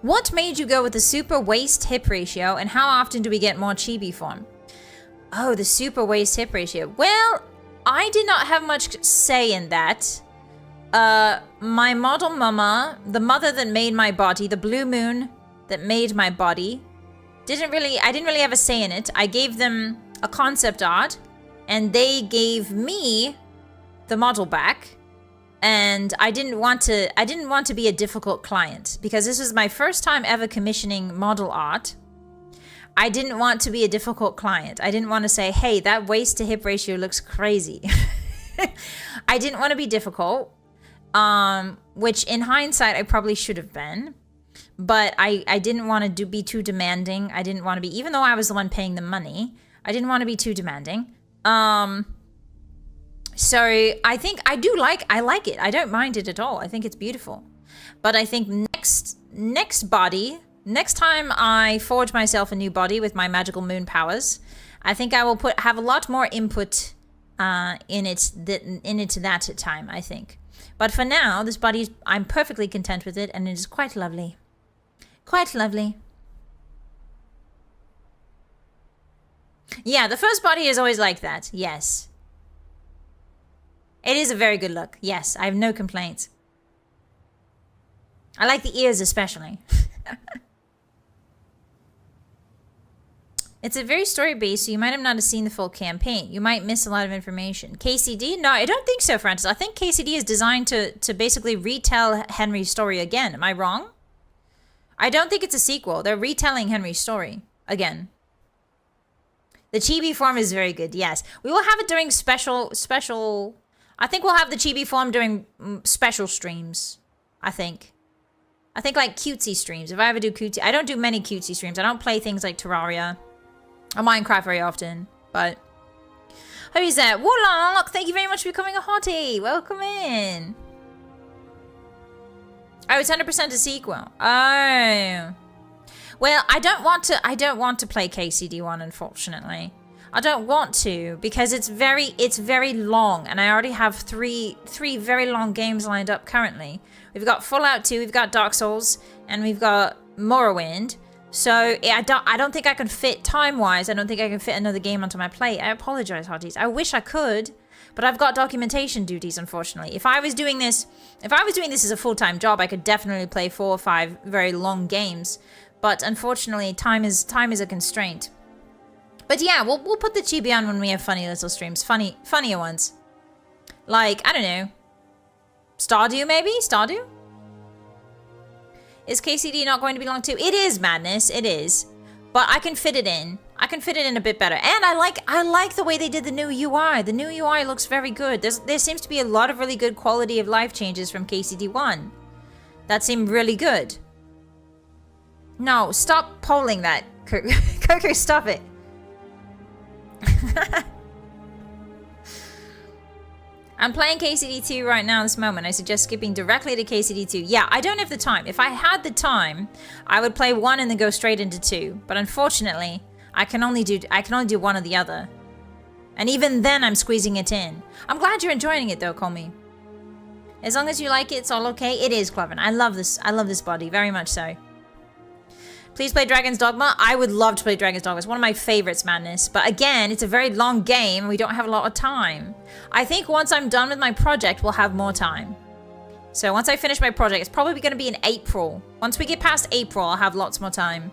What made you go with the super waist-hip ratio, and how often do we get more chibi form? Oh, the super waist-hip ratio. Well, I did not have much say in that. My model mama, the mother that made my body, the blue moon that made my body, I didn't really have a say in it. I gave them a concept art, and they gave me the model back. And I didn't want to be a difficult client, because this was my first time ever commissioning model art. I didn't want to be a difficult client. I didn't want to say, hey, that waist to hip ratio looks crazy. I didn't want to be difficult, which in hindsight I probably should have been. But I didn't want to be too demanding. I didn't want to be, even though I was the one paying the money, I didn't want to be too demanding. So I think I like it. I don't mind it at all. I think it's beautiful. But I think next time I forge myself a new body with my magical moon powers, I think I will have a lot more input in it that time, I think. But for now, this body, I'm perfectly content with it, and it is quite lovely. Quite lovely. Yeah, the first body is always like that. Yes. It is a very good look. Yes, I have no complaints. I like the ears especially. It's a very story-based, so you might have not seen the full campaign. You might miss a lot of information. KCD? No, I don't think so, Francis. I think KCD is designed to basically retell Henry's story again. Am I wrong? I don't think it's a sequel. They're retelling Henry's story again. The chibi form is very good, yes. We will have it during special... I think we'll have the chibi form during special streams, I think. I think like cutesy streams. If I ever do cutesy... I don't do many cutesy streams. I don't play things like Terraria or Minecraft very often, but... Who's that? Warlock! Thank you very much for becoming a hottie! Welcome in! Oh, it's 100% a sequel. Oh. Well, I don't want to play KCD1, unfortunately. I don't want to, because it's very long, and I already have three very long games lined up currently. We've got Fallout 2, we've got Dark Souls, and we've got Morrowind. So I don't think I can fit time-wise. I don't think I can fit another game onto my plate. I apologize, Hotties. I wish I could, But I've got documentation duties, unfortunately. If I was doing this as a full-time job, I could definitely play 4 or 5 very long games. But unfortunately, time is a constraint. But yeah, we'll put the chibi on when we have funny little streams. Funnier ones. Like, I don't know. Stardew, maybe? Stardew? Is KCD not going to be long too? It is, Madness. It is. But I can fit it in. I can fit it in a bit better. And I like the way they did the new UI. The new UI looks very good. There seems to be a lot of really good quality of life changes from KCD1. That seemed really good. No, stop polling that. Coco, stop it. I'm playing KCD2 right now this moment. I suggest skipping directly to KCD2. Yeah, I don't have the time. If I had the time, I would play 1 and then go straight into 2. But unfortunately, I can only do one or the other. And even then I'm squeezing it in. I'm glad you're enjoying it though, Call Me. As long as you like it, it's all okay. It is, Cloven. I love this body, very much so. Please play Dragon's Dogma. I would love to play Dragon's Dogma. It's one of my favorites, Madness. But again, it's a very long game and we don't have a lot of time. I think once I'm done with my project, we'll have more time. So once I finish my project, it's probably going to be in April. Once we get past April, I'll have lots more time.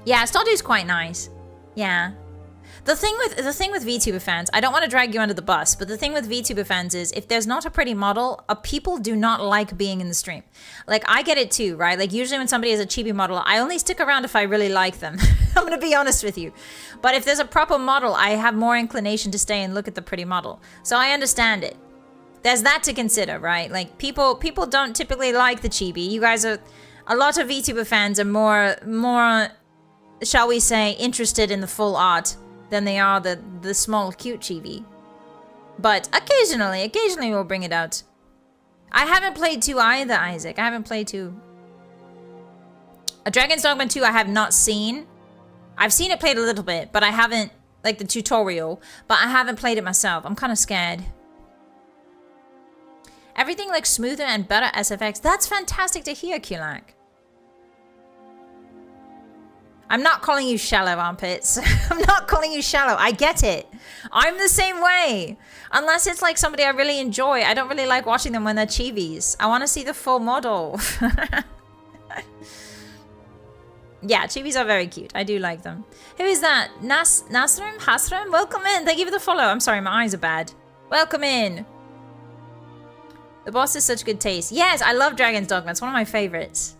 Yeah, Stardew's quite nice. Yeah. The thing with VTuber fans, I don't want to drag you under the bus, but the thing with VTuber fans is if there's not a pretty model, people do not like being in the stream. Like, I get it too, right? Like, usually when somebody has a chibi model, I only stick around if I really like them. I'm going to be honest with you. But if there's a proper model, I have more inclination to stay and look at the pretty model. So I understand it. There's that to consider, right? Like, people don't typically like the chibi. You guys are... A lot of VTuber fans are more, shall we say, interested in the full art than they are the small cute chibi. But occasionally we'll bring it out. I haven't played 2 either, Isaac. I haven't played 2. A Dragon's Dogma 2 I have not seen. I've seen it played a little bit, but I haven't, like the tutorial, but I haven't played it myself. I'm kind of scared. Everything looks smoother and better SFX. That's fantastic to hear, Kulak. I'm not calling you shallow, Armpits. I'm not calling you shallow. I get it. I'm the same way. Unless it's like somebody I really enjoy. I don't really like watching them when they're chibis. I want to see the full model. Yeah, chibis are very cute. I do like them. Who is that? Nasrim? Hasram? Welcome in. Thank you for the follow. I'm sorry, my eyes are bad. Welcome in. The boss is such good taste. Yes, I love Dragon's Dogma. It's one of my favorites.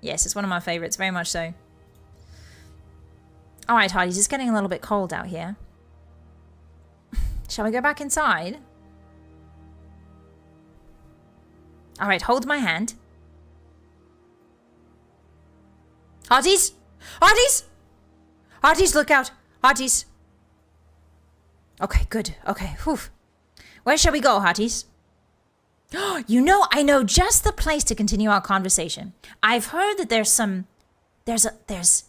Yes, it's one of my favorites. Very much so. Alright, Hotties, it's getting a little bit cold out here. Shall we go back inside? Alright, hold my hand. Hotties! Hotties! Hotties, look out! Hotties! Okay, good. Okay, whew. Where shall we go, Hotties? You know, I know just the place to continue our conversation. I've heard that there's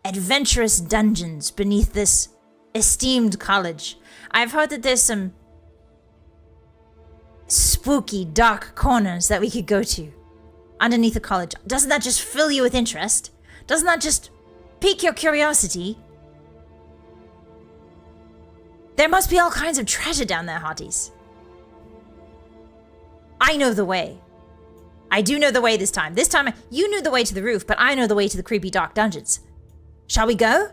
adventurous dungeons beneath this esteemed college. I've heard that there's some spooky, dark corners that we could go to underneath the college. Doesn't that just fill you with interest? Doesn't that just pique your curiosity? There must be all kinds of treasure down there, Hotties. I know the way. I do know the way this time. This time, you knew the way to the roof, but I know the way to the creepy, dark dungeons. Shall we go?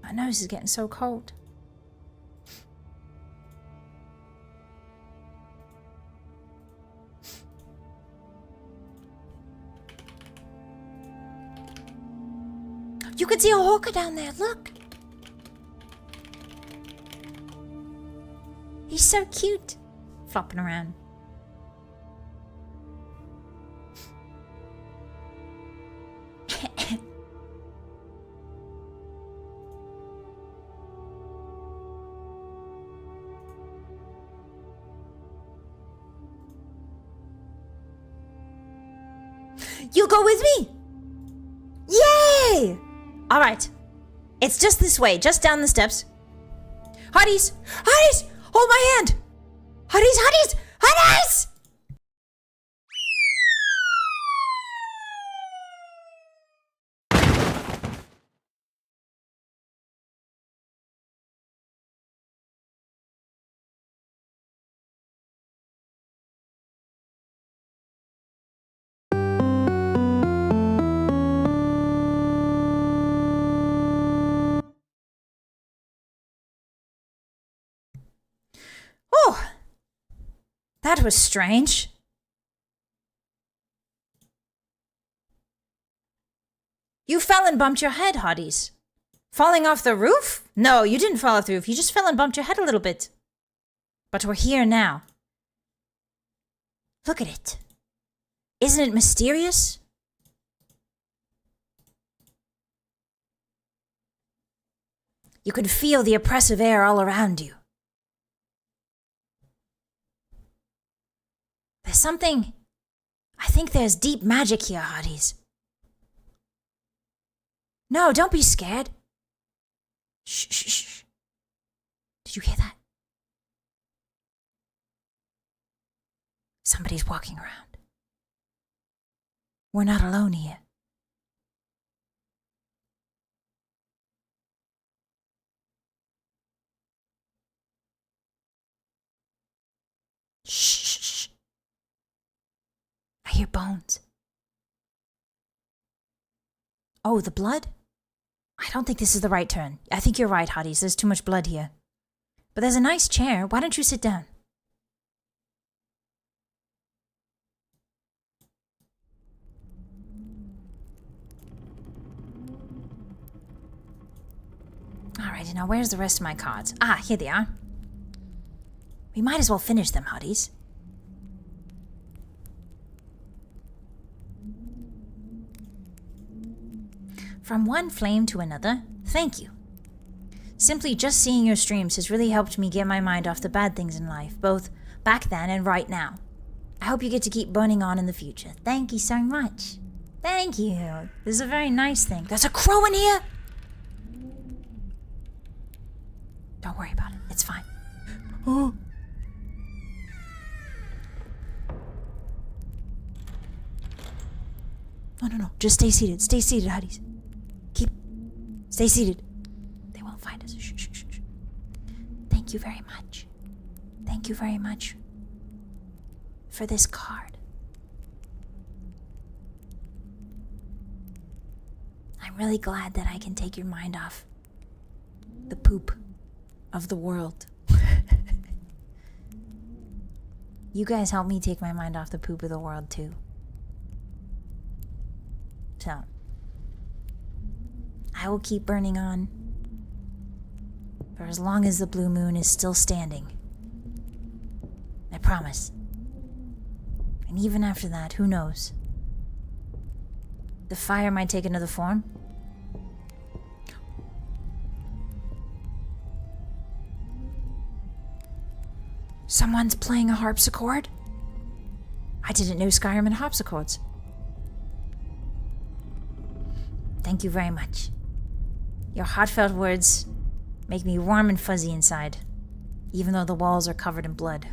My nose is getting so cold. You can see a hawker down there, look. He's so cute. Flopping around. You'll go with me? Yay! All right. It's just this way, just down the steps. Hotties! Hotties! Hold my hand! Hotties! Hotties! Hotties! Oh, that was strange. You fell and bumped your head, Hotties. Falling off the roof? No, you didn't fall off the roof. You just fell and bumped your head a little bit. But we're here now. Look at it. Isn't it mysterious? You can feel the oppressive air all around you. There's something... I think there's deep magic here, Hotties. No, don't be scared. Shh, shh, shh. Did you hear that? Somebody's walking around. We're not alone here. Shh, shh, shh. I hear bones. Oh, the blood? I don't think this is the right turn. I think you're right, Hotties. There's too much blood here. But there's a nice chair. Why don't you sit down? Alrighty, now where's the rest of my cards? Ah, here they are. We might as well finish them, Hotties. From one flame to another, thank you. Simply just seeing your streams has really helped me get my mind off the bad things in life, both back then and right now. I hope you get to keep burning on in the future. Thank you so much. Thank you. This is a very nice thing. There's a crow in here! Don't worry about it. It's fine. Oh. No. Just stay seated. Stay seated, Hotties. Stay seated. They won't find us. Shh, shh, shh, shh. Thank you very much. Thank you very much for this card. I'm really glad that I can take your mind off the poop of the world. You guys help me take my mind off the poop of the world too. So, I will keep burning on for as long as the blue moon is still standing. I promise. And even after that, who knows? The fire might take another form. Someone's playing a harpsichord? I didn't know Skyrim had harpsichords. Thank you very much. Your heartfelt words make me warm and fuzzy inside, even though the walls are covered in blood.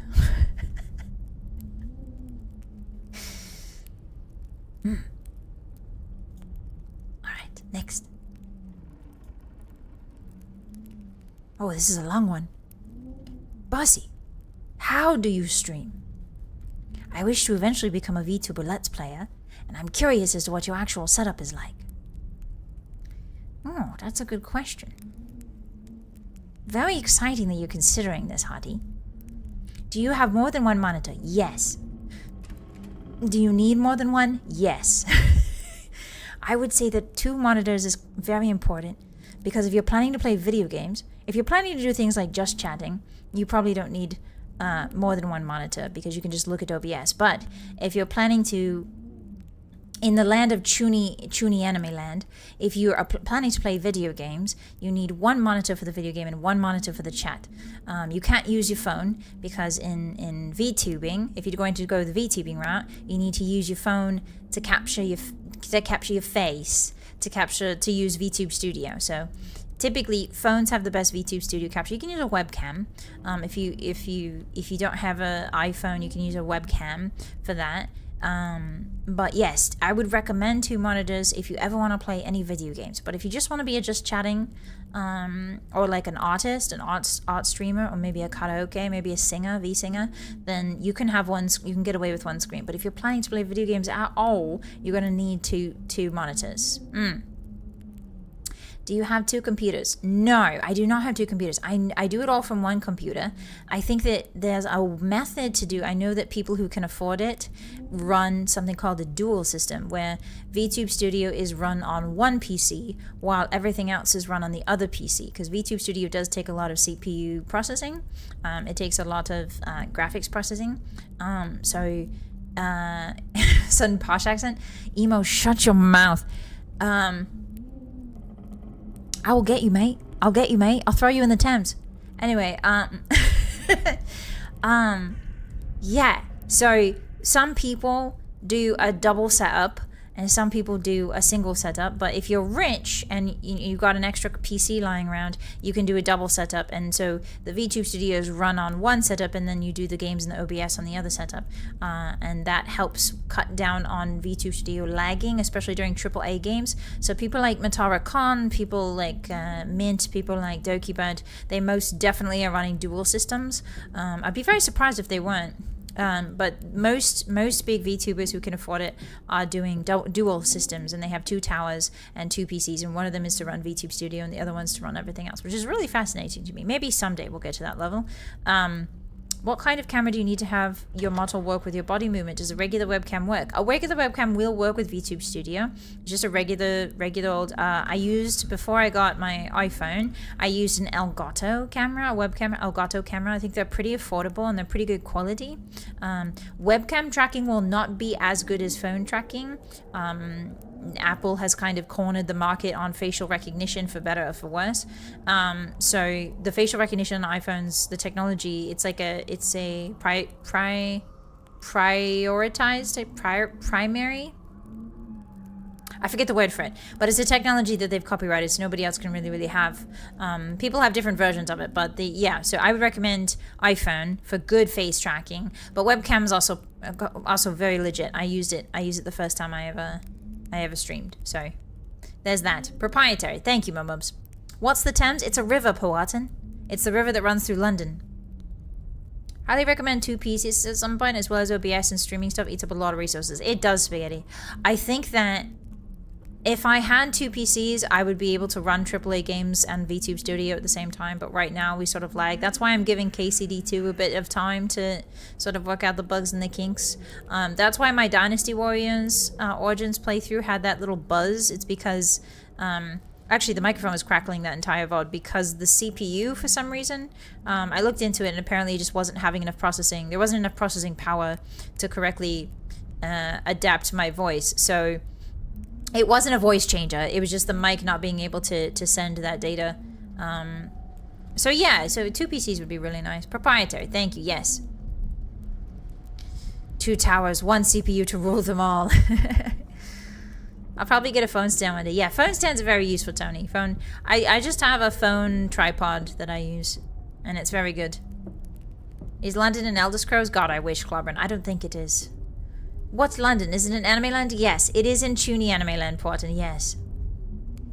Alright, next. Oh, this is a long one. Bossy, how do you stream? I wish to eventually become a VTuber Let's Player, and I'm curious as to what your actual setup is like. Oh, that's a good question. Very exciting that you're considering this, Hottie. Do you have more than one monitor? Yes. Do you need more than one? Yes. I would say that 2 monitors is very important, because if you're planning to play video games, if you're planning to do things like just chatting, you probably don't need more than one monitor, because you can just look at OBS. But if you're planning to in the land of Chuni anime land, if you are planning to play video games, you need one monitor for the video game and one monitor for the chat. You can't use your phone because in VTubing, if you're going to go the VTubing route, you need to use your phone to capture your face, to use VTube Studio. So typically phones have the best VTube Studio capture. You can use a webcam. If you don't have an iPhone, you can use a webcam for that. But yes, I would recommend 2 monitors if you ever want to play any video games. But if you just want to be just chatting, or like an artist, an art streamer, or maybe a karaoke, maybe a singer, V-singer, then you can have you can get away with one screen. But if you're planning to play video games at all, you're going to need two monitors. Do you have 2 computers? No, I do not have 2 computers. I do it all from one computer. I think that there's a method to do. I know that people who can afford it run something called a dual system, where VTube Studio is run on one PC while everything else is run on the other PC, because VTube Studio does take a lot of CPU processing. It takes a lot of graphics processing. Sudden posh accent. Emo, shut your mouth. I will get you, mate. I'll get you, mate. I'll throw you in the Thames. Anyway, yeah. So some people do a double setup and some people do a single setup. But if you're rich and you got an extra PC lying around, you can do a double setup. And so the VTube Studios run on one setup, and then you do the games in the OBS on the other setup. And that helps cut down on VTube Studio lagging, especially during AAA games. So people like Matara Khan, people like Mint, people like Dokibud, they most definitely are running dual systems. I'd be very surprised if they weren't. But most big VTubers who can afford it are doing dual systems, and they have 2 towers and 2 PCs, and one of them is to run VTube Studio and the other one's to run everything else, which is really fascinating to me. Maybe someday we'll get to that level. What kind of camera do you need to have your model work with your body movement? Does a regular webcam work? A regular webcam will work with VTube Studio. It's just a regular old. I used, before I got my iPhone, I used an Elgato camera, a webcam Elgato camera. I think they're pretty affordable and they're pretty good quality. Webcam tracking will not be as good as phone tracking. Apple has kind of cornered the market on facial recognition, for better or for worse. So the facial recognition on iPhones, the technology, it's a primary. I forget the word for it, but it's a technology that they've copyrighted, so nobody else can really have. People have different versions of it, but so I would recommend iPhone for good face tracking. But webcam is also very legit. I used it the first time I ever streamed. So there's that. Proprietary. Thank you, Mumubs. What's the Thames? It's a river, Powhatan. It's the river that runs through London. Highly recommend 2 PCs at some point, as well as OBS, and streaming stuff eats up a lot of resources. It does, Spaghetti. I think that if I had 2 PCs, I would be able to run AAA games and VTube Studio at the same time, but right now we sort of lag. That's why I'm giving KCD2 a bit of time to sort of work out the bugs and the kinks. That's why my Dynasty Warriors Origins playthrough had that little buzz. It's because, actually the microphone was crackling that entire VOD because the CPU, for some reason, I looked into it and apparently it just wasn't having enough processing. There wasn't enough processing power to correctly adapt my voice, so it wasn't a voice changer. It was just the mic not being able to send that data. So yeah, so 2 PCs would be really nice. Proprietary, thank you, yes. 2 towers, 1 CPU to rule them all. I'll probably get a phone stand one day. Yeah, phone stands are very useful, Tony. I just have a phone tripod that I use, and it's very good. Is London an Elder Scrolls? God, I wish, Clobbering. I don't think it is. What's London? Is it an anime land? Yes, it is in Chuni anime land, Porton, yes.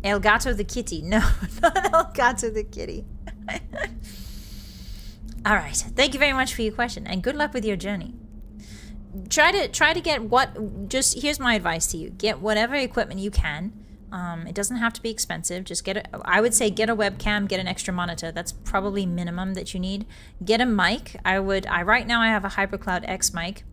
Elgato the kitty. No, not Elgato the kitty. Alright, thank you very much for your question, and good luck with your journey. Try to get here's my advice to you. Get whatever equipment you can. It doesn't have to be expensive. Just I would say get a webcam, get an extra monitor. That's probably minimum that you need. Get a mic. Right now I have a HyperCloud X mic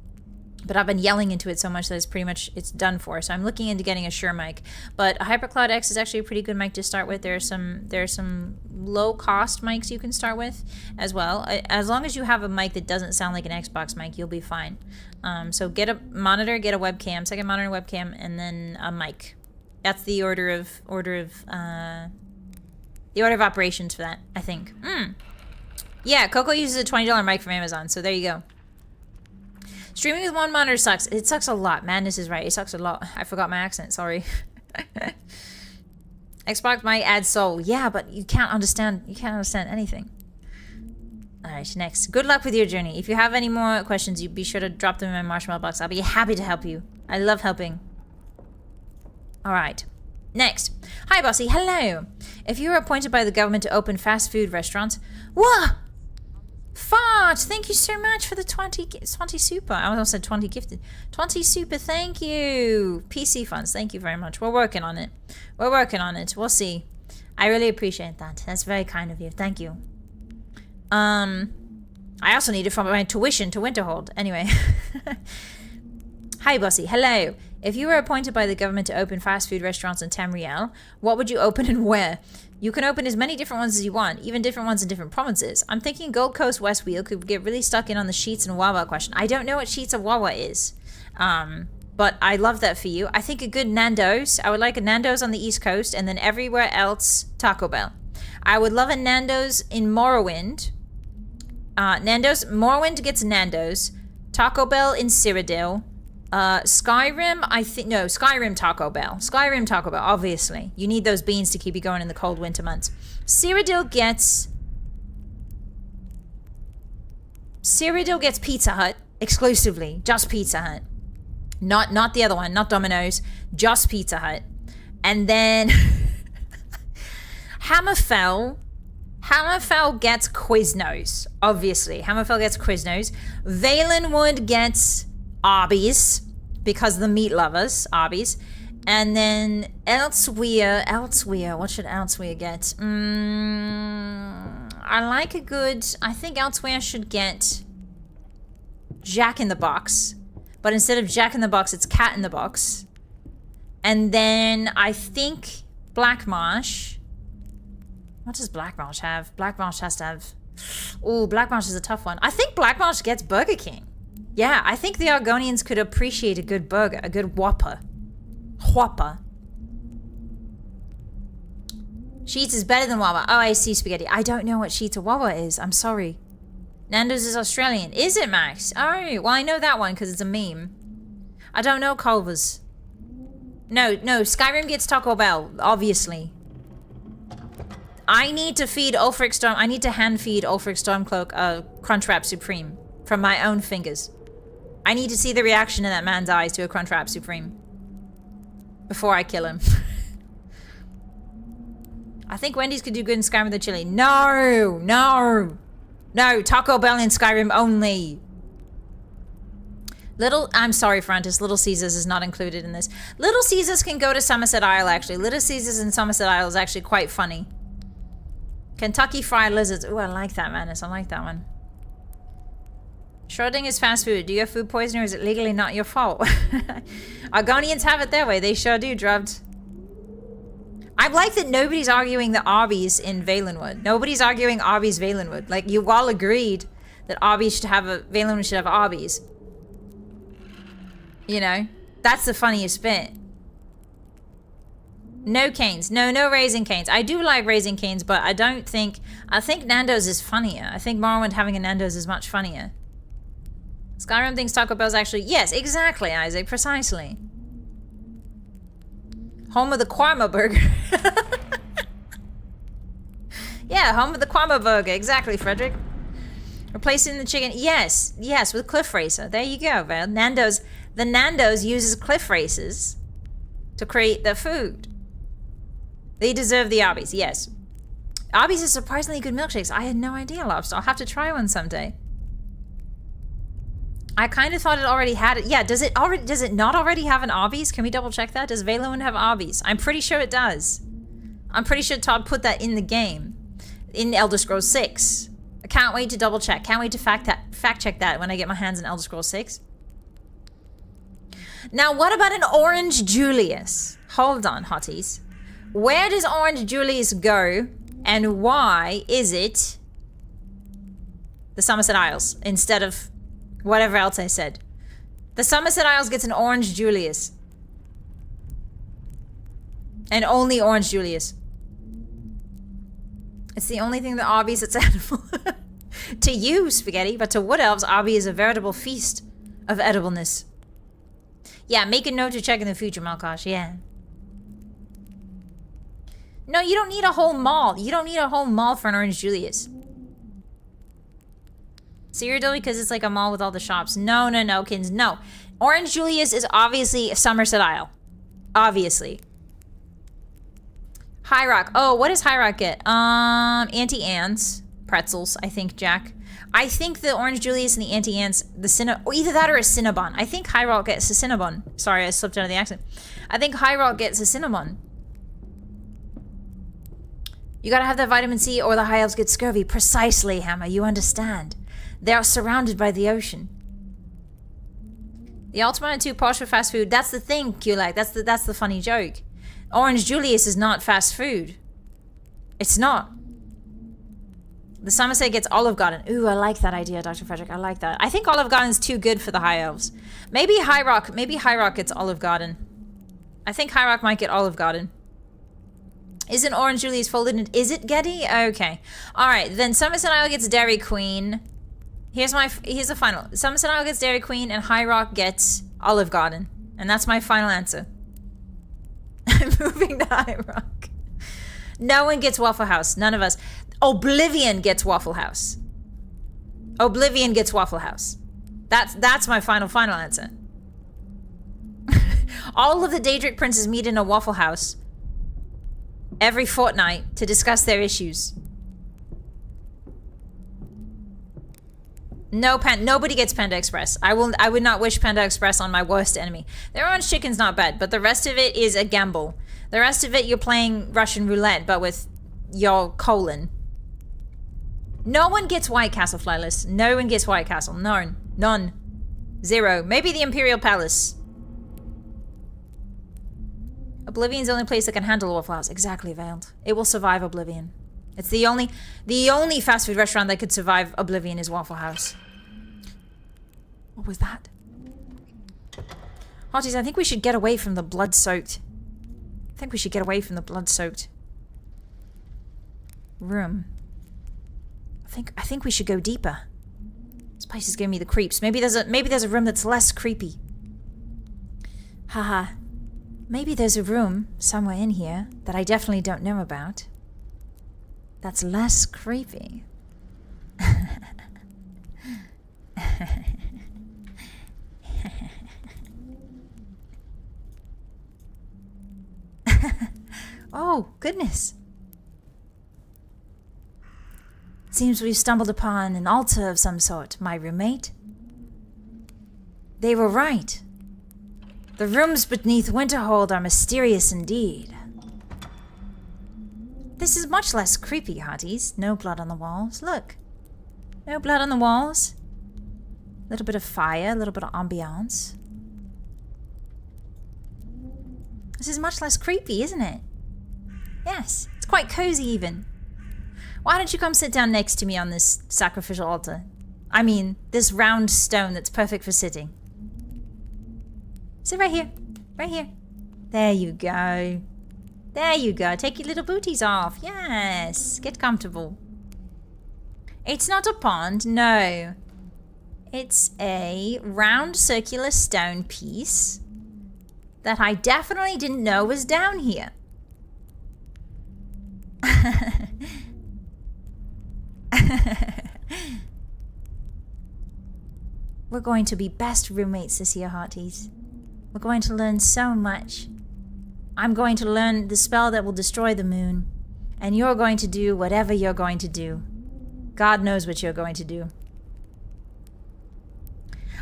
But I've been yelling into it so much that it's pretty much, it's done for. So I'm looking into getting a Shure mic. But a HyperCloud X is actually a pretty good mic to start with. There are some low cost mics you can start with as well. As long as you have a mic that doesn't sound like an Xbox mic, you'll be fine. So get a monitor, get a webcam, second monitor, webcam, and then a mic. That's the order of operations for that, I think. Yeah, Coco uses a $20 mic from Amazon, so there you go. Streaming with one monitor sucks. It sucks a lot. Madness is right. It sucks a lot. I forgot my accent. Sorry. Xbox might add soul. Yeah, but you can't understand. You can't understand anything. All right, next. Good luck with your journey. If you have any more questions, you be sure to drop them in my marshmallow box. I'll be happy to help you. I love helping. All right. Next. Hi, Bossy. Hello. If you were appointed by the government to open fast food restaurants, what? Fart, thank you so much for the 20 super. I almost said 20 gifted. 20 super, thank you. PC funds, thank you very much. We're working on it. We're working on it. We'll see. I really appreciate that. That's very kind of you. Thank you. I also need it for my tuition to Winterhold. Anyway. Hi, Bossy. Hello. If you were appointed by the government to open fast food restaurants in Tamriel, what would you open and where? You can open as many different ones as you want, even different ones in different provinces. I'm thinking Gold Coast West Wheel could get really stuck in on the Sheets and Wawa question. I don't know what Sheets of Wawa is, but I love that for you. I think a good Nando's. I would like a Nando's on the East Coast, and then everywhere else, Taco Bell. I would love a Nando's in Morrowind. Morrowind gets Nando's. Taco Bell in Cyrodiil. Skyrim, Skyrim Taco Bell. Skyrim Taco Bell, obviously. You need those beans to keep you going in the cold winter months. Cyrodiil gets Pizza Hut exclusively. Just Pizza Hut. Not the other one, not Domino's. Just Pizza Hut. And then Hammerfell gets Quiznos. Obviously. Hammerfell gets Quiznos. Valenwood gets Arby's, because the meat lovers, Arby's. And then Elsewhere, what should Elsewhere get? I think Elsewhere should get Jack in the Box. But instead of Jack in the Box, it's Cat in the Box. And then I think Black Marsh. What does Black Marsh have? Black Marsh has to have... Ooh, Black Marsh is a tough one. I think Black Marsh gets Burger King. Yeah, I think the Argonians could appreciate a good burger, a good Whopper. Whopper. Sheets is better than Wawa. Oh, I see spaghetti. I don't know what Sheets or Wawa is. I'm sorry. Nando's is Australian. Is it, Max? Oh, well, I know that one because it's a meme. I don't know Culver's. No, Skyrim gets Taco Bell, obviously. I need to feed Ulfric Storm. I need to hand feed Ulfric Stormcloak Crunchwrap Supreme from my own fingers. I need to see the reaction in that man's eyes to a Crunchwrap Supreme before I kill him. I think Wendy's could do good in Skyrim with the chili. No, Taco Bell in Skyrim only. I'm sorry, Francis, Little Caesars is not included in this. Little Caesars can go to Somerset Isle, actually. Little Caesars in Somerset Isle is actually quite funny. Kentucky Fried Lizards. Ooh, I like that, Madness. I like that one. Schrodinger's fast food. Do you have food poisoning or is it legally not your fault? Argonians have it their way. They sure do, Drubbed. I like that nobody's arguing the Arby's in Valenwood. Nobody's arguing Arby's Valenwood. Like, you all agreed that Valenwood should have Arby's. You know? That's the funniest bit. No Canes. No Raising Canes. I do like Raising Canes, but I think Nando's is funnier. I think Morrowind having a Nando's is much funnier. Skyrim thinks Taco Bell's actually... Yes, exactly, Isaac. Precisely. Home of the Kwarma Burger. Yeah, home of the Kwarma Burger. Exactly, Frederick. Replacing the chicken. Yes, with Cliff Racer. There you go, Val. The Nando's uses Cliff Racers to create their food. They deserve the Arby's, yes. Arby's is surprisingly good milkshakes. I had no idea, Lobster. I'll have to try one someday. I kind of thought it already had it. Yeah, does it not already have an Arby's? Can we double check that? Does Valenwood have Arby's? I'm pretty sure it does. I'm pretty sure Todd put that in the game. In Elder Scrolls 6. I can't wait to double check. Can't wait to fact check that when I get my hands on Elder Scrolls 6. Now, what about an orange Julius? Hold on, hotties. Where does orange Julius go, and why is it the Somerset Isles instead of whatever else I said? The Somerset Isles gets an orange Julius. And only orange Julius. It's the only thing that obvious it's edible. To you, Spaghetti, but to wood elves, obby is a veritable feast of edibleness. Yeah, make a note to check in the future, Malkosh, yeah. No, you don't need a whole mall. You don't need a whole mall for an orange Julius. Cyrodiil, because it's like a mall with all the shops. No, no, no, Kins, no. Orange Julius is obviously a Somerset Isle. Obviously. High Rock. Oh, what does High Rock get? Auntie Anne's. Pretzels, I think, Jack. I think the Orange Julius and the Auntie Anne's, or either that or a Cinnabon. I think High Rock gets a Cinnabon. Sorry, I slipped out of the accent. I think High Rock gets a Cinnabon. You gotta have that vitamin C or the High Elves get scurvy. Precisely, Hammer, you understand. They are surrounded by the ocean. The Ultima and 2 posh for fast food. That's the thing, Q-Like. That's the funny joke. Orange Julius is not fast food. It's not. The Somerset gets Olive Garden. Ooh, I like that idea, Dr. Frederick. I like that. I think Olive Garden's too good for the High Elves. Maybe High Rock gets Olive Garden. I think High Rock might get Olive Garden. Isn't Orange Julius folded in? Is it Getty? Okay. Alright, then Somerset Isle gets Dairy Queen. Here's the final. Somerset Isle gets Dairy Queen and High Rock gets Olive Garden. And that's my final answer. I'm moving to High Rock. No one gets Waffle House. None of us. Oblivion gets Waffle House. Oblivion gets Waffle House. That's my final answer. All of the Daedric princes meet in a Waffle House every fortnight to discuss their issues. Nobody gets Panda Express. I would not wish Panda Express on my worst enemy. Their orange chicken's not bad, but the rest of it is a gamble. The rest of it, you're playing Russian roulette, but with your colon. No one gets White Castle, Flylist. No one gets White Castle. None. None. Zero. Maybe the Imperial Palace. Oblivion's the only place that can handle Waffle House. Exactly, Veiled. It will survive Oblivion. It's the only fast food restaurant that could survive Oblivion is Waffle House. What was that? Hotties, I think we should get away from the blood-soaked. Room. I think we should go deeper. This place is giving me the creeps. Maybe there's a room that's less creepy. Haha. Maybe there's a room somewhere in here that I definitely don't know about. That's less creepy. Oh, goodness. Seems we've stumbled upon an altar of some sort, my roommate. They were right. The rooms beneath Winterhold are mysterious indeed. This is much less creepy, Hotties. No blood on the walls. Look. No blood on the walls. A little bit of fire, a little bit of ambiance. This is much less creepy, isn't it? Yes, it's quite cozy even. Why don't you come sit down next to me on this sacrificial altar? I mean, this round stone that's perfect for sitting. Sit right here. Right here. There you go. There you go. Take your little booties off. Yes. Get comfortable. It's not a pond. No. It's a round circular stone piece that I definitely didn't know was down here. We're going to be best roommates this year, Hotties. We're going to learn so much. I'm going to learn the spell that will destroy the moon. And you're going to do whatever you're going to do. God knows what you're going to do.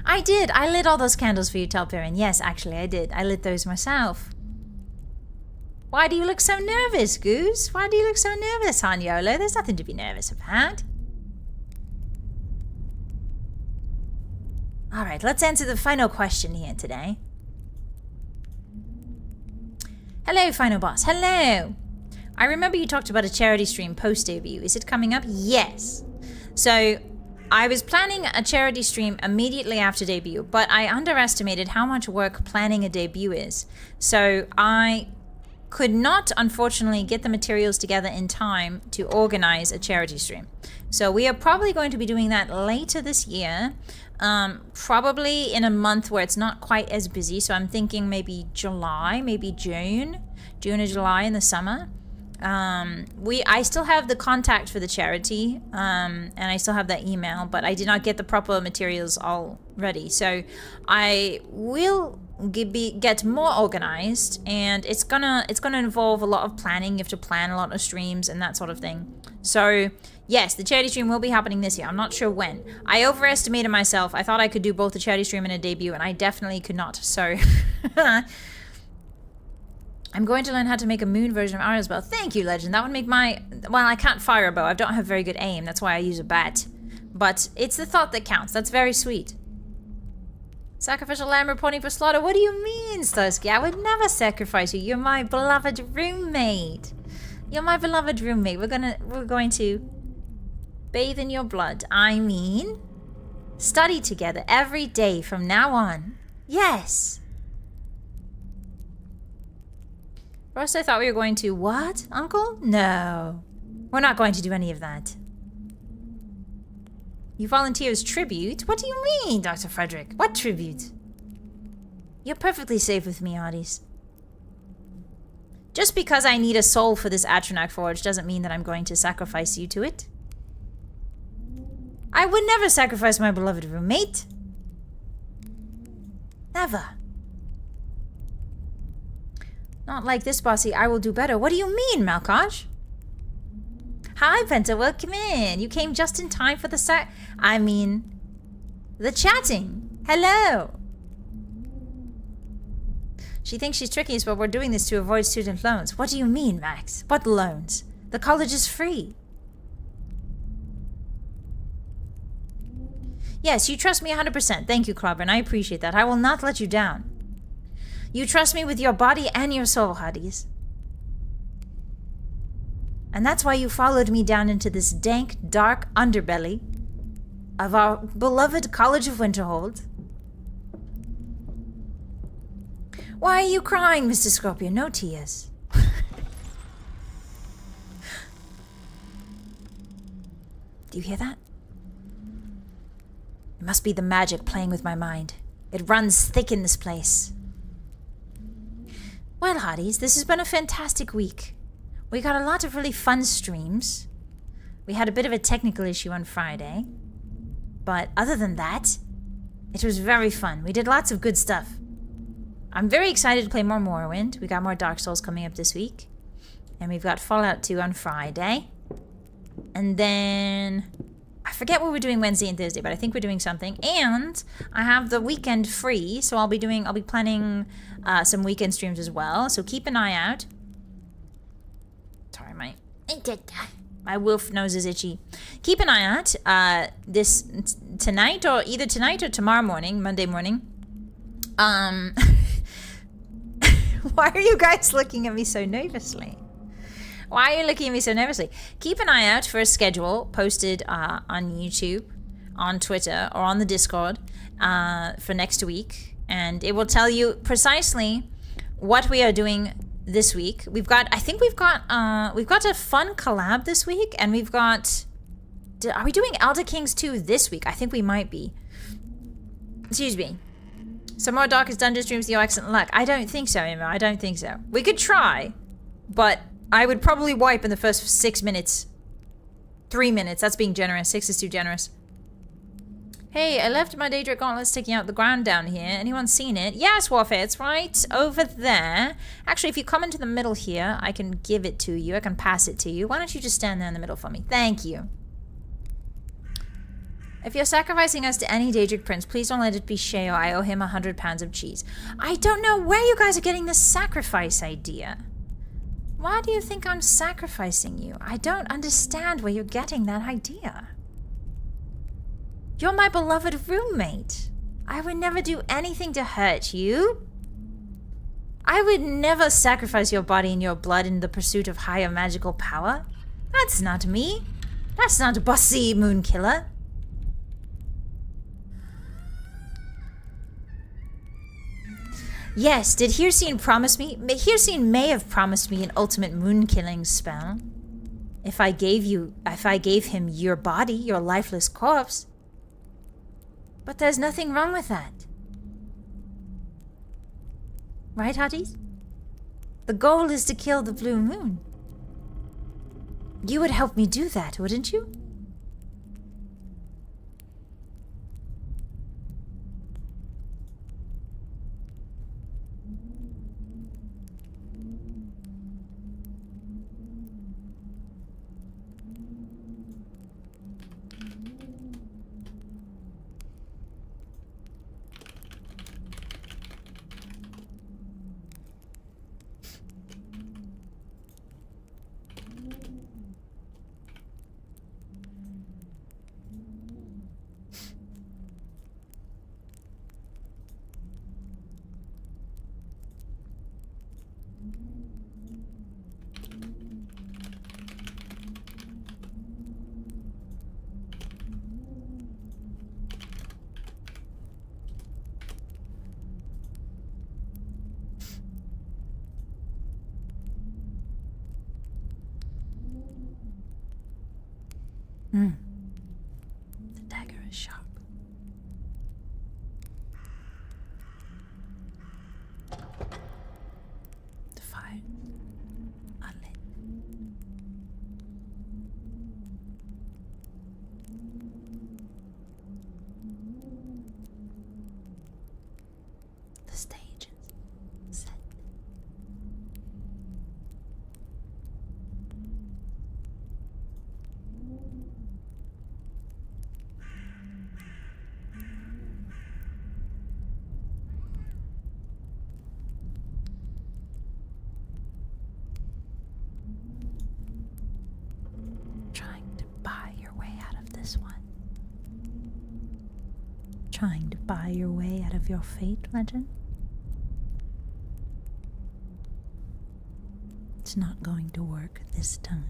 I did. I lit all those candles for you, Telperian. Yes, actually, I did. I lit those myself. Why do you look so nervous, Goose? Why do you look so nervous, Hanyolo? There's nothing to be nervous about. Alright, let's answer the final question here today. Hello, Final Boss. Hello. I remember you talked about a charity stream post-debut. Is it coming up? Yes. So I was planning a charity stream immediately after debut, but I underestimated how much work planning a debut is. So I could not, unfortunately, get the materials together in time to organize a charity stream. So we are probably going to be doing that later this year, probably in a month where it's not quite as busy. So I'm thinking maybe July, maybe June or July in the summer. I still have the contact for the charity, and I still have that email, but I did not get the proper materials all ready. So I will get more organized, and it's gonna involve a lot of planning. You have to plan a lot of streams and that sort of thing. So yes, the charity stream will be happening this year. I'm not sure when. I overestimated myself. I thought I could do both a charity stream and a debut, and I definitely could not. So I'm going to learn how to make a moon version of Arya's bow. Thank you, Legend. That would make my... Well, I can't fire a bow. I don't have very good aim. That's why I use a bat. But it's the thought that counts. That's very sweet. Sacrificial lamb reporting for slaughter. What do you mean, Starsky? I would never sacrifice you. You're my beloved roommate. You're my beloved roommate. We're going to bathe in your blood. I mean, study together every day from now on. Yes. First, I thought we were going to... What, Uncle? No. We're not going to do any of that. You volunteer as tribute? What do you mean, Dr. Frederick? What tribute? You're perfectly safe with me, Hotties. Just because I need a soul for this Atronach Forge doesn't mean that I'm going to sacrifice you to it. I would never sacrifice my beloved roommate. Never. Not like this, Bossy. I will do better. What do you mean, Malkosh? Hi, Penta. Welcome in. You came just in time for the the chatting. Hello. She thinks she's tricking us, but we're doing this to avoid student loans. What do you mean, Max? What loans? The college is free. Yes, you trust me 100%. Thank you, Clobber, I appreciate that. I will not let you down. You trust me with your body and your soul, Hotties. And that's why you followed me down into this dank, dark underbelly of our beloved College of Winterhold. Why are you crying, Mr. Scorpion? No tears. Do you hear that? It must be the magic playing with my mind. It runs thick in this place. Well, Hotties, this has been a fantastic week. We got a lot of really fun streams. We had a bit of a technical issue on Friday. But other than that, it was very fun. We did lots of good stuff. I'm very excited to play more Morrowind. We got more Dark Souls coming up this week. And we've got Fallout 2 on Friday. And then... I forget what we're doing Wednesday and Thursday, but I think we're doing something. And I have the weekend free, so I'll be planning some weekend streams as well. So keep an eye out. Sorry, my wolf nose is itchy. Keep an eye out tonight or either tonight or tomorrow morning, Monday morning. Why are you guys looking at me so nervously? Why are you looking at me so nervously? Keep an eye out for a schedule posted on YouTube, on Twitter, or on the Discord for next week. And it will tell you precisely what we are doing this week. I think we've got a fun collab this week, and we've got... Are we doing Elder Kings 2 this week? I think we might be. Excuse me. Some more Darkest Dungeon streams, your excellent luck. I don't think so, Emma. I don't think so. We could try, but... I would probably wipe in the first 6 minutes. 3 minutes. That's being generous. 6 is too generous. Hey, I left my Daedric gauntlets sticking out the ground down here. Anyone seen it? Yes, Warfare. It's right over there. Actually, if you come into the middle here, I can give it to you. I can pass it to you. Why don't you just stand there in the middle for me? Thank you. If you're sacrificing us to any Daedric prince, please don't let it be Sheo. I owe him 100 pounds of cheese. I don't know where you guys are getting this sacrifice idea. Why do you think I'm sacrificing you? I don't understand where you're getting that idea. You're my beloved roommate. I would never do anything to hurt you. I would never sacrifice your body and your blood in the pursuit of higher magical power. That's not me. That's not a Bossymoon killer. Yes, did Hirsine promise me? Hirsine may have promised me an ultimate moon killing spell. If I gave him your body, your lifeless corpse. But there's nothing wrong with that. Right, Hotties? The goal is to kill the blue moon. You would help me do that, wouldn't you? The dagger is sharp. The fire unlit. The stage is set. Trying to buy your way out of this one. Trying to buy your way out of your fate, legend? It's not going to work this time.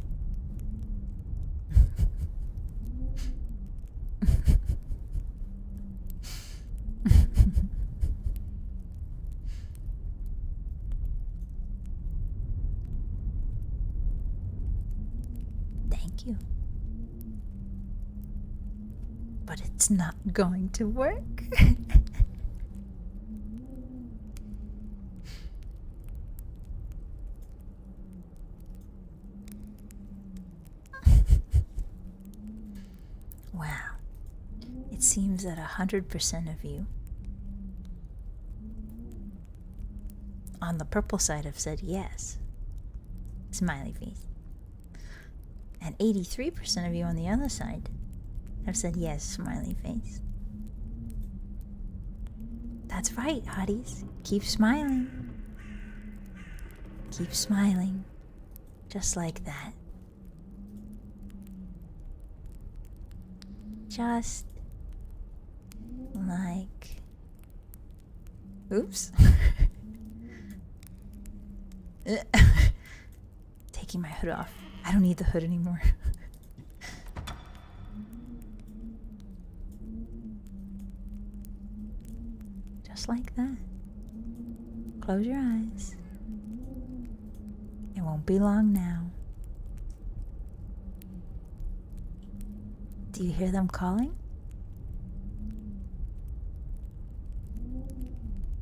Thank you. But it's not going to work. Wow. It seems that 100% of you on the purple side have said yes. Smiley face. And 83% of you on the other side have said yes, smiley face. That's right, Hotties. Keep smiling. Keep smiling. Just like that. Just like... Oops. Taking my hood off. I don't need the hood anymore. Just like that. Close your eyes. It won't be long now. Do you hear them calling?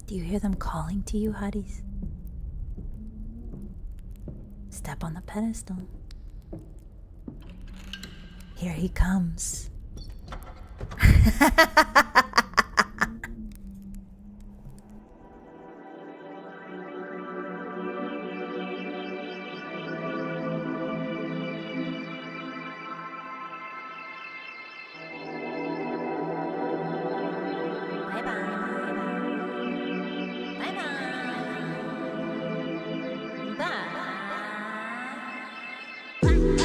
Do you hear them calling to you, Hotties? Step on the pedestal. Here he comes. Bye.